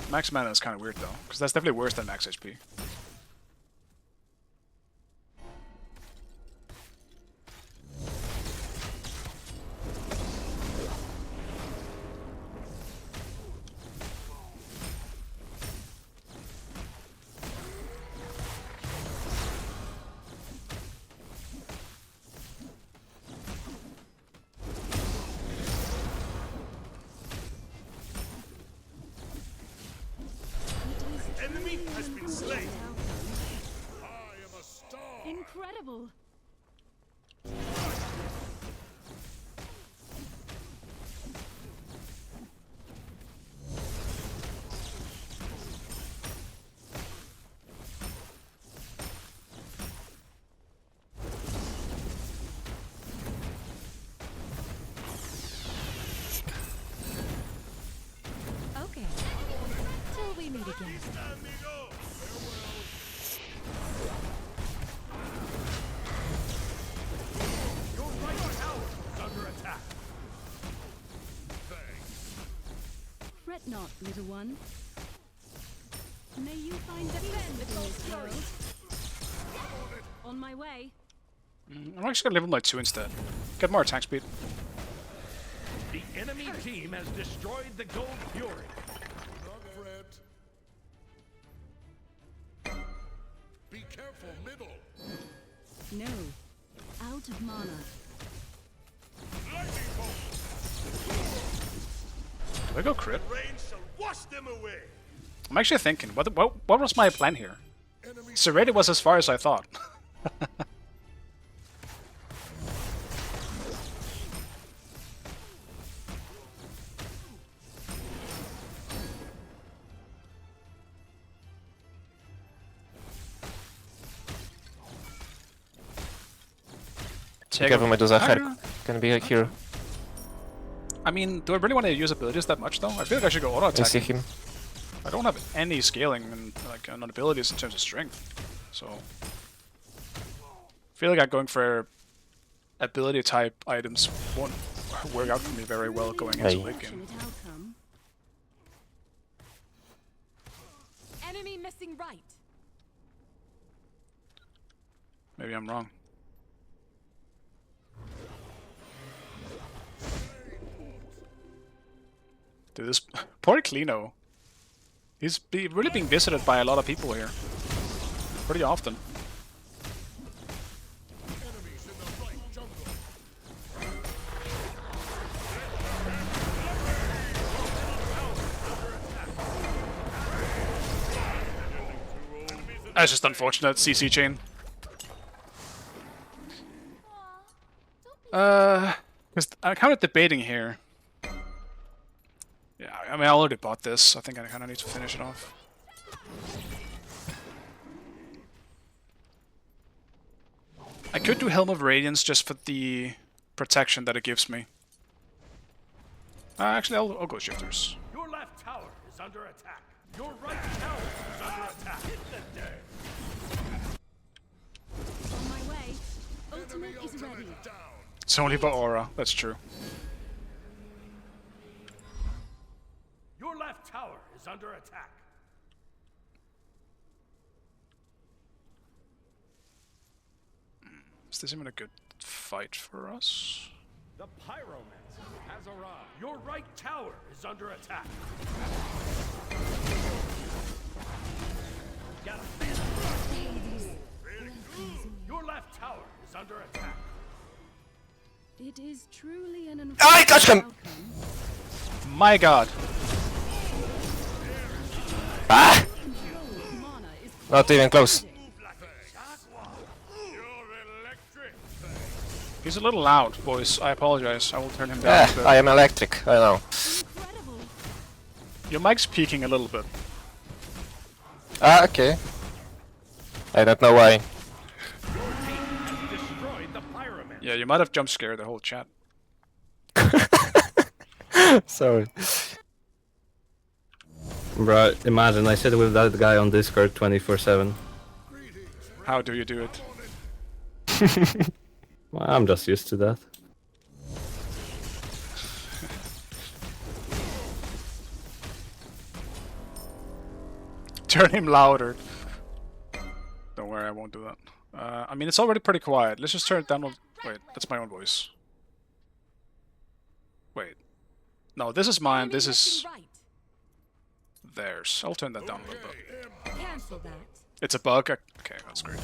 Max mana is kind of weird though, because that's definitely worse than max HP. Enemy has been slain. Incredible. Okay. Till we meet again. Fret not, little one. May you find defend in this world. On my way. I'm actually gonna level my 2 instead. Get more attack speed. The enemy team has destroyed the Gold Fury. Be careful, middle. No. Out of mana. Do I go crit? Rain shall wash them away. I'm actually thinking, what was my plan here? Serrated was as far as I thought. Careful, Medusa. Her can be a hero. I mean, do I really want to use abilities that much though? I feel like I should go auto I attack. see him. I don't have any scaling and like on abilities in terms of strength, so I feel like I'm going for ability type items won't work out for me very well going into late game. Enemy missing right. Maybe I'm wrong. Dude, this poor Clino. He's really being visited by a lot of people here. Pretty often. That's just unfortunate. CC chain. Because I'm kind of debating here. Yeah, I mean, I already bought this. I think I kind of need to finish it off. I could do Helm of Radiance just for the protection that it gives me. Actually, I'll go Shifters. Your left tower is under attack. Your right tower is under attack. Hit the dirt. On my way. Ultimate is ready. It's only for aura, that's true. Your left tower is under attack. Is this even a good fight for us? The pyromancer has arrived. Your right tower is under attack. Got a Your left tower is under attack. It is truly an I touched him! My god. Ah! Not even close. He's a little loud, boys. I apologize. I will turn him down a bit. I am electric, I know. Your mic's peaking a little bit. Ah, okay. I don't know why. Yeah, you might have jump scared the whole chat. Sorry. Bro, imagine I sit with that guy on Discord 24/7. How do you do it? Well, I'm just used to that. Turn him louder. Don't worry, I won't do that. I mean, it's already pretty quiet. Let's just turn it down. Wait, that's my own voice. Wait. No, this is mine. This is theirs. I'll turn that down a little bit. Cancel that. It's a bug? Okay, that's great.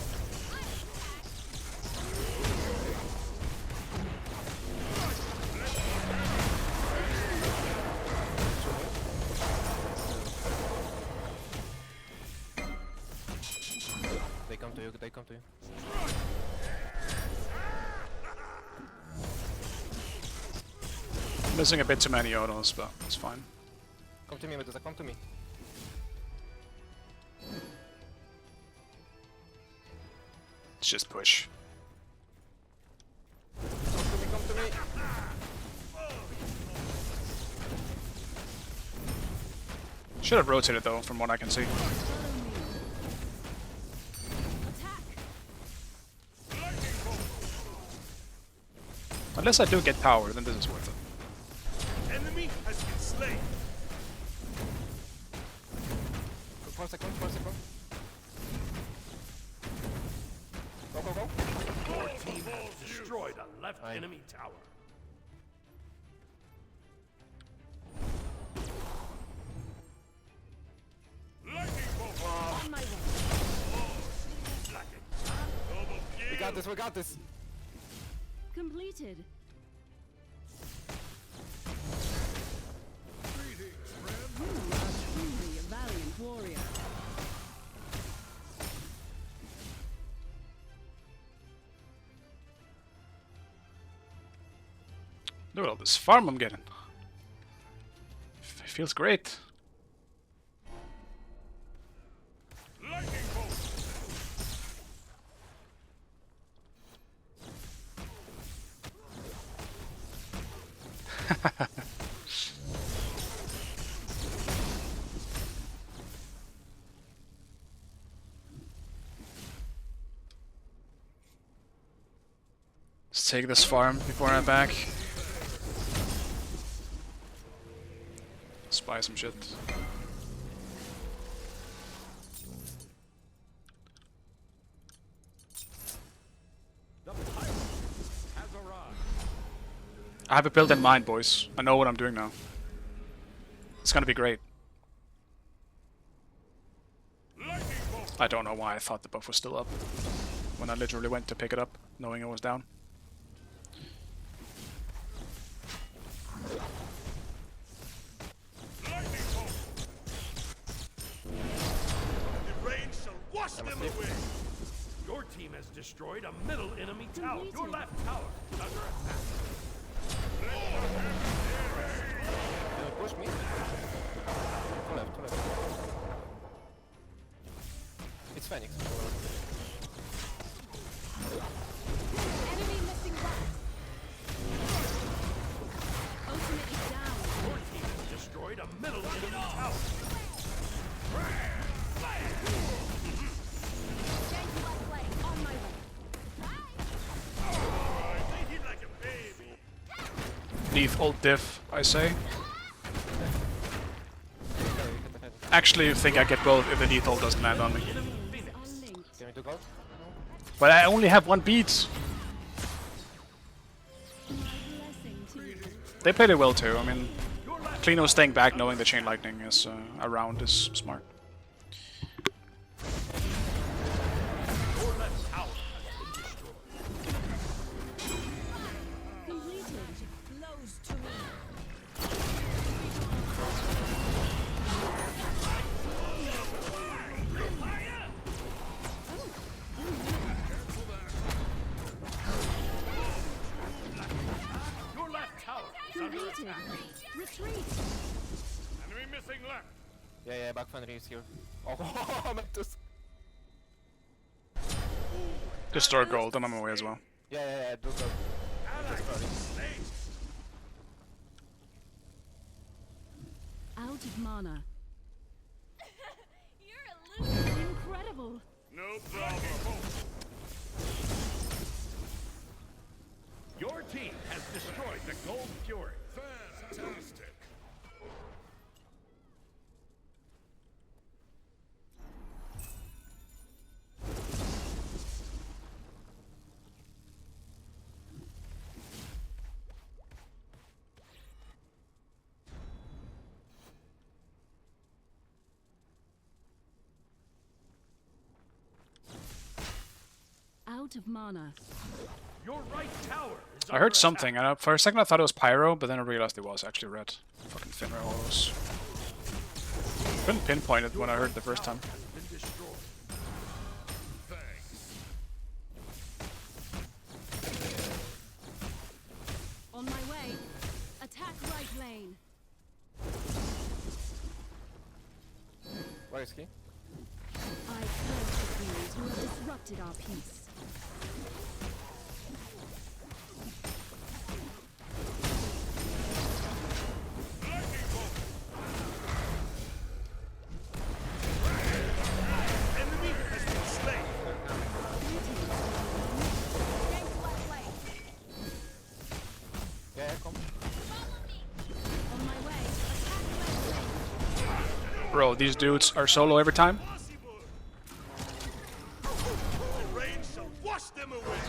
They come to you, they come to you. Missing a bit too many autos, but it's fine. Come to me, Medusa, come to me. Let's just push. Come to me. Should have rotated though, from what I can see. Unless I do get power, then this is worth it. Enemy has been slain. 1 second, 1 second. Go, go, go. Your team has destroyed a left enemy tower. On my way. We got this, we got this. Completed. You are truly a valiant warrior. Look at all this farm I'm getting. It feels great. Let's take this farm before I'm back. Spy some shit. I have a build in mind, boys. I know what I'm doing now. It's gonna be great. I don't know why I thought the buff was still up when I literally went to pick it up, knowing it was down. The rain shall wash them away. Your team has destroyed a middle enemy tower. Your left tower is under attack. Push me. Too left, too left. It's Phoenix. Enemy missing one. Ultimate is down. Your team has destroyed a middle enemy tower. Gank left lane. On my way. Treat him like a baby. Leave ult diff, I say. Actually, think I get both if the lead ult doesn't land on me. Can we do gold? But I only have one beat. They played it well too. I mean, Klino staying back knowing the chain lightning is around is smart. Your left tower has been destroyed. Close to me. Your left tower is under Completed. attack. Retreat. Enemy missing left. Yeah, back Fenrir is here. Oh, Mentus. Just store gold and I'm away as well. Yeah, do gold. Out of mana. You're a loser. Incredible. No problem. Your team has destroyed the Gold Fury. Fantastic. Out of mana. Your right tower is I heard something, and for a second I thought it was Pyro, but then I realized it was actually red. Fucking Finra autos. Couldn't pinpoint it when I heard it the first time. been destroyed. Thanks. On my way. Attack right lane. Where is he? I curse the fools who have disrupted our peace. Enemy has been slain. Gank left lane. Yeah, come. On my way. Attack right lane. Bro, these dudes are solo every time. The rain shall wash them away.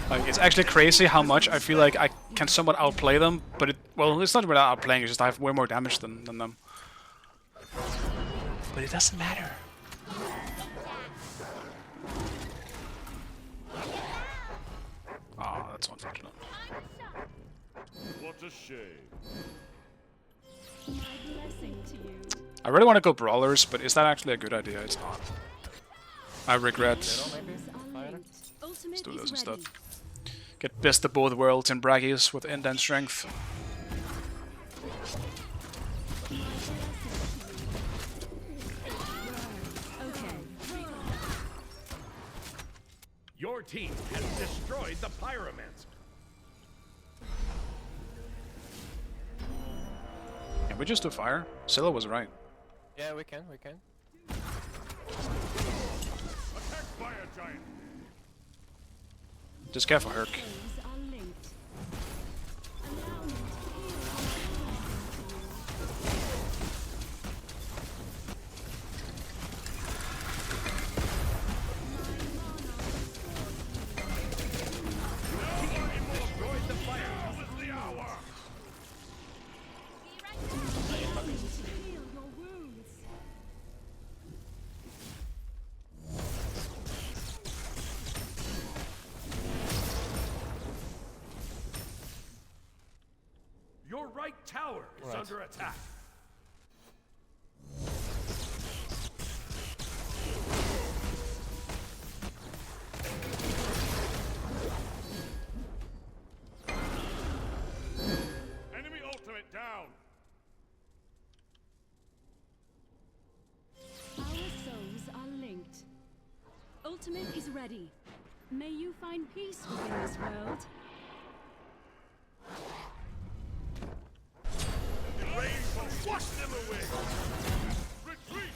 Like, it's actually crazy how much I feel like I can somewhat outplay them, but well, it's not really outplaying, it's just I have way more damage than them. But it doesn't matter. Ah, that's unfortunate. What a shame. My blessing to you. I really want to go brawlers, but is that actually a good idea? It's not. I regret. Let's do this instead. Get best of both worlds in braggies with indent strength. Your team has destroyed the Pyromancer. Can we just do fire? Scylla was right. Yeah, we can. Attack Fire Giant. Just careful, Herc. Your right tower is under attack. ready. May you find peace within this world. The rain will wash them away. Retreat!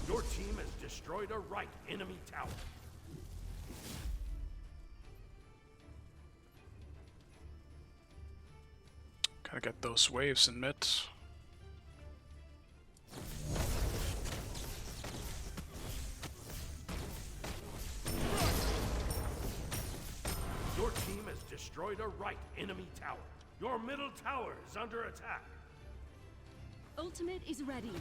Your team has destroyed a right enemy tower. Gotta get those waves in mid. Your team has destroyed a right enemy tower. Your middle tower is under attack. Ultimate is ready.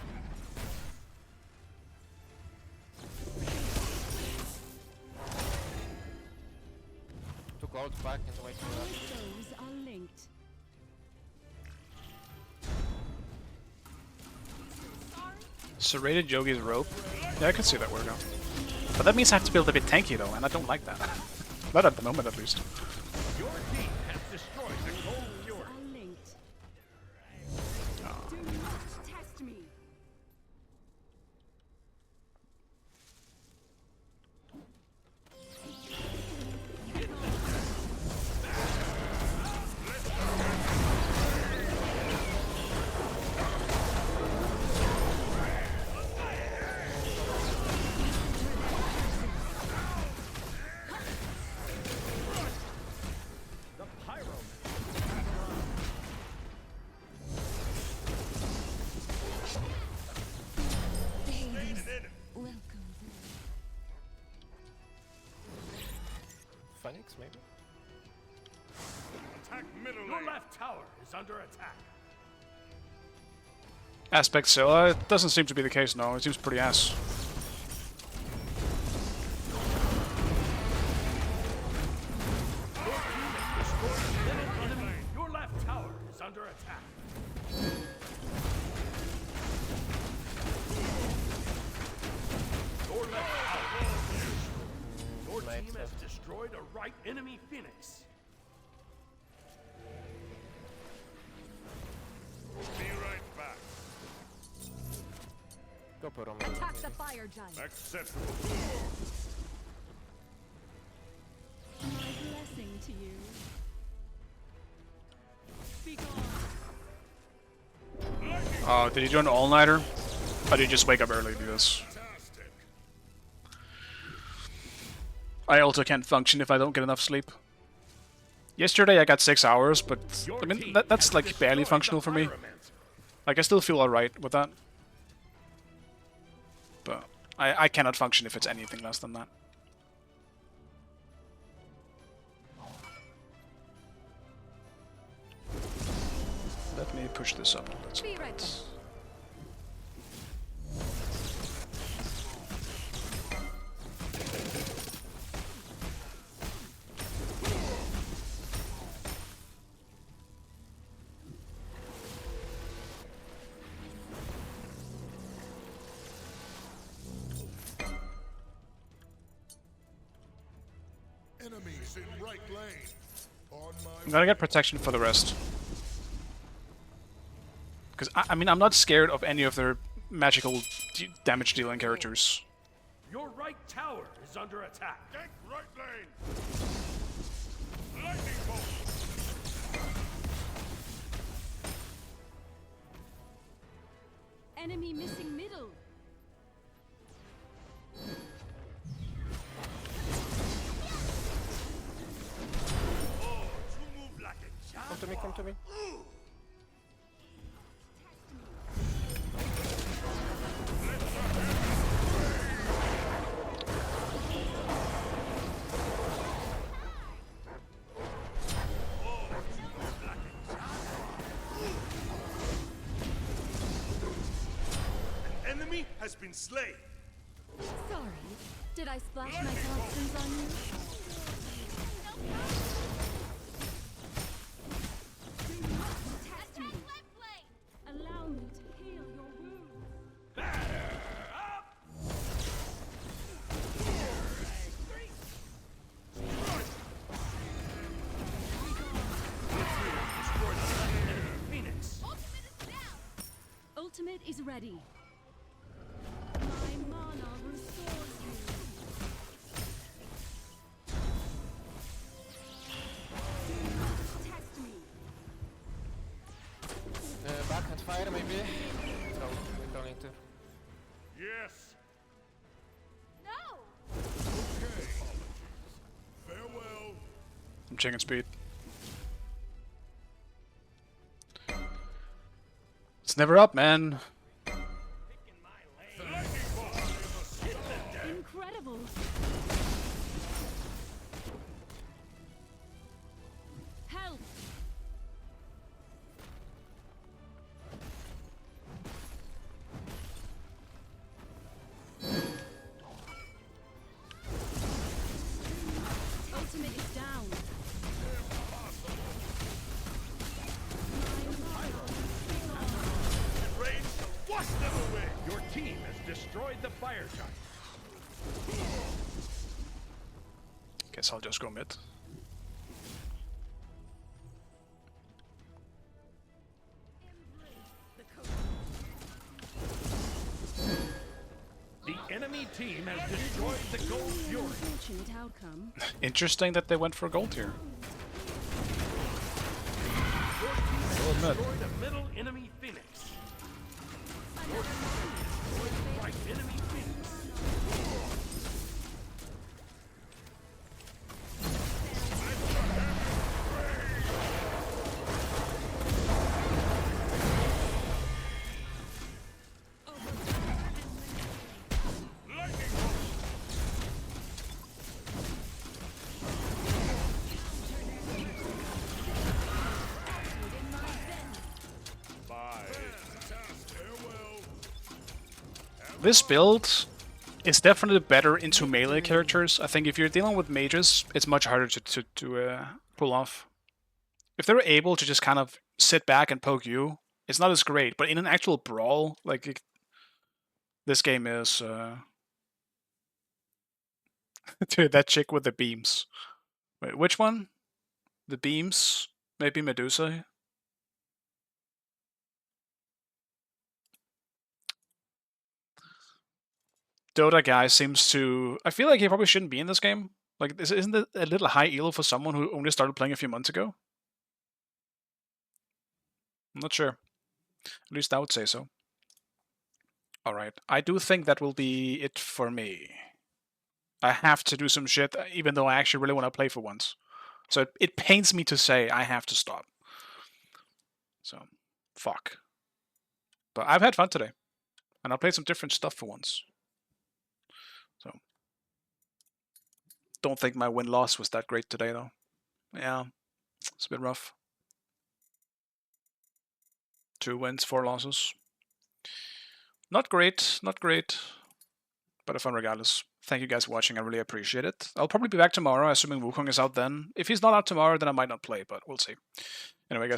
Took out back and wait for that. Souls are linked. Serrated Yogi's rope. Yeah, I can see that work out. But that means I have to build a bit tanky though, and I don't like that. Not at the moment, at least. Your team has destroyed the gold fury. Are linked. Do not test me. Phoenix, maybe? Attack middle lane. Your left tower is under attack. Aspect Scylla, it doesn't seem to be the case, no. It seems pretty ass. Your left tower is under attack. Your left tower. Your team has destroyed a right enemy Phoenix. Be right back. Go put on Attack the fire giant. Acceptable. My blessing to you. Speak on. Oh, did you do an all-nighter? Or did you just wake up early to do this? I also can't function if I don't get enough sleep. Yesterday I got 6 hours, but I mean that's like barely functional for me. Like I still feel alright with that. But I cannot function if it's anything less than that. Let me push this up. Let's Be right back. Enemies in right lane. On I'm my gonna get protection for the rest. Because, I mean, I'm not scared of any of their magical damage-dealing characters. Your right tower is under attack. gank right lane. Lightning bolt. Enemy missing middle. Oh, you move like a jaguar. Come to me, come to me. An enemy has been slain. Sorry. Did I splash my toxins on you? Do not test me. Allow me to heal your wounds. ready. My mana restores you. Test me. Backhand fire maybe. So we don't need to. Yes. No. Okay. Farewell. I'm checking speed. It's never up, man. Incredible. Help. Ultimate is down. Wash them away! Your team has destroyed the fire giant. Guess I'll just go mid. The enemy team has destroyed the gold fury. Unfortunate outcome. Interesting that they went for gold here. Your team has destroyed a middle enemy phoenix. Your team has destroyed the right enemy phoenix. This build is definitely better into melee characters. I think if you're dealing with mages, it's much harder to pull off. If they're able to just kind of sit back and poke you, it's not as great. But in an actual brawl, like this game is, dude, that chick with the beams. Wait, which one? The beams? Maybe Medusa? Dota guy seems to... I feel like he probably shouldn't be in this game. Like, isn't it a little high elo for someone who only started playing a few months ago? I'm not sure. At least I would say so. Alright, I do think that will be it for me. I have to do some shit, even though I actually really want to play for once. So it pains me to say I have to stop. So, fuck. But I've had fun today. And I played some different stuff for once. So, don't think my win-loss was that great today, though. Yeah, it's a bit rough. 2 wins, 4 losses. Not great, not great. But fun regardless. Thank you guys for watching, I really appreciate it. I'll probably be back tomorrow, assuming Wukong is out then. If he's not out tomorrow, then I might not play, but we'll see. Anyway, guys.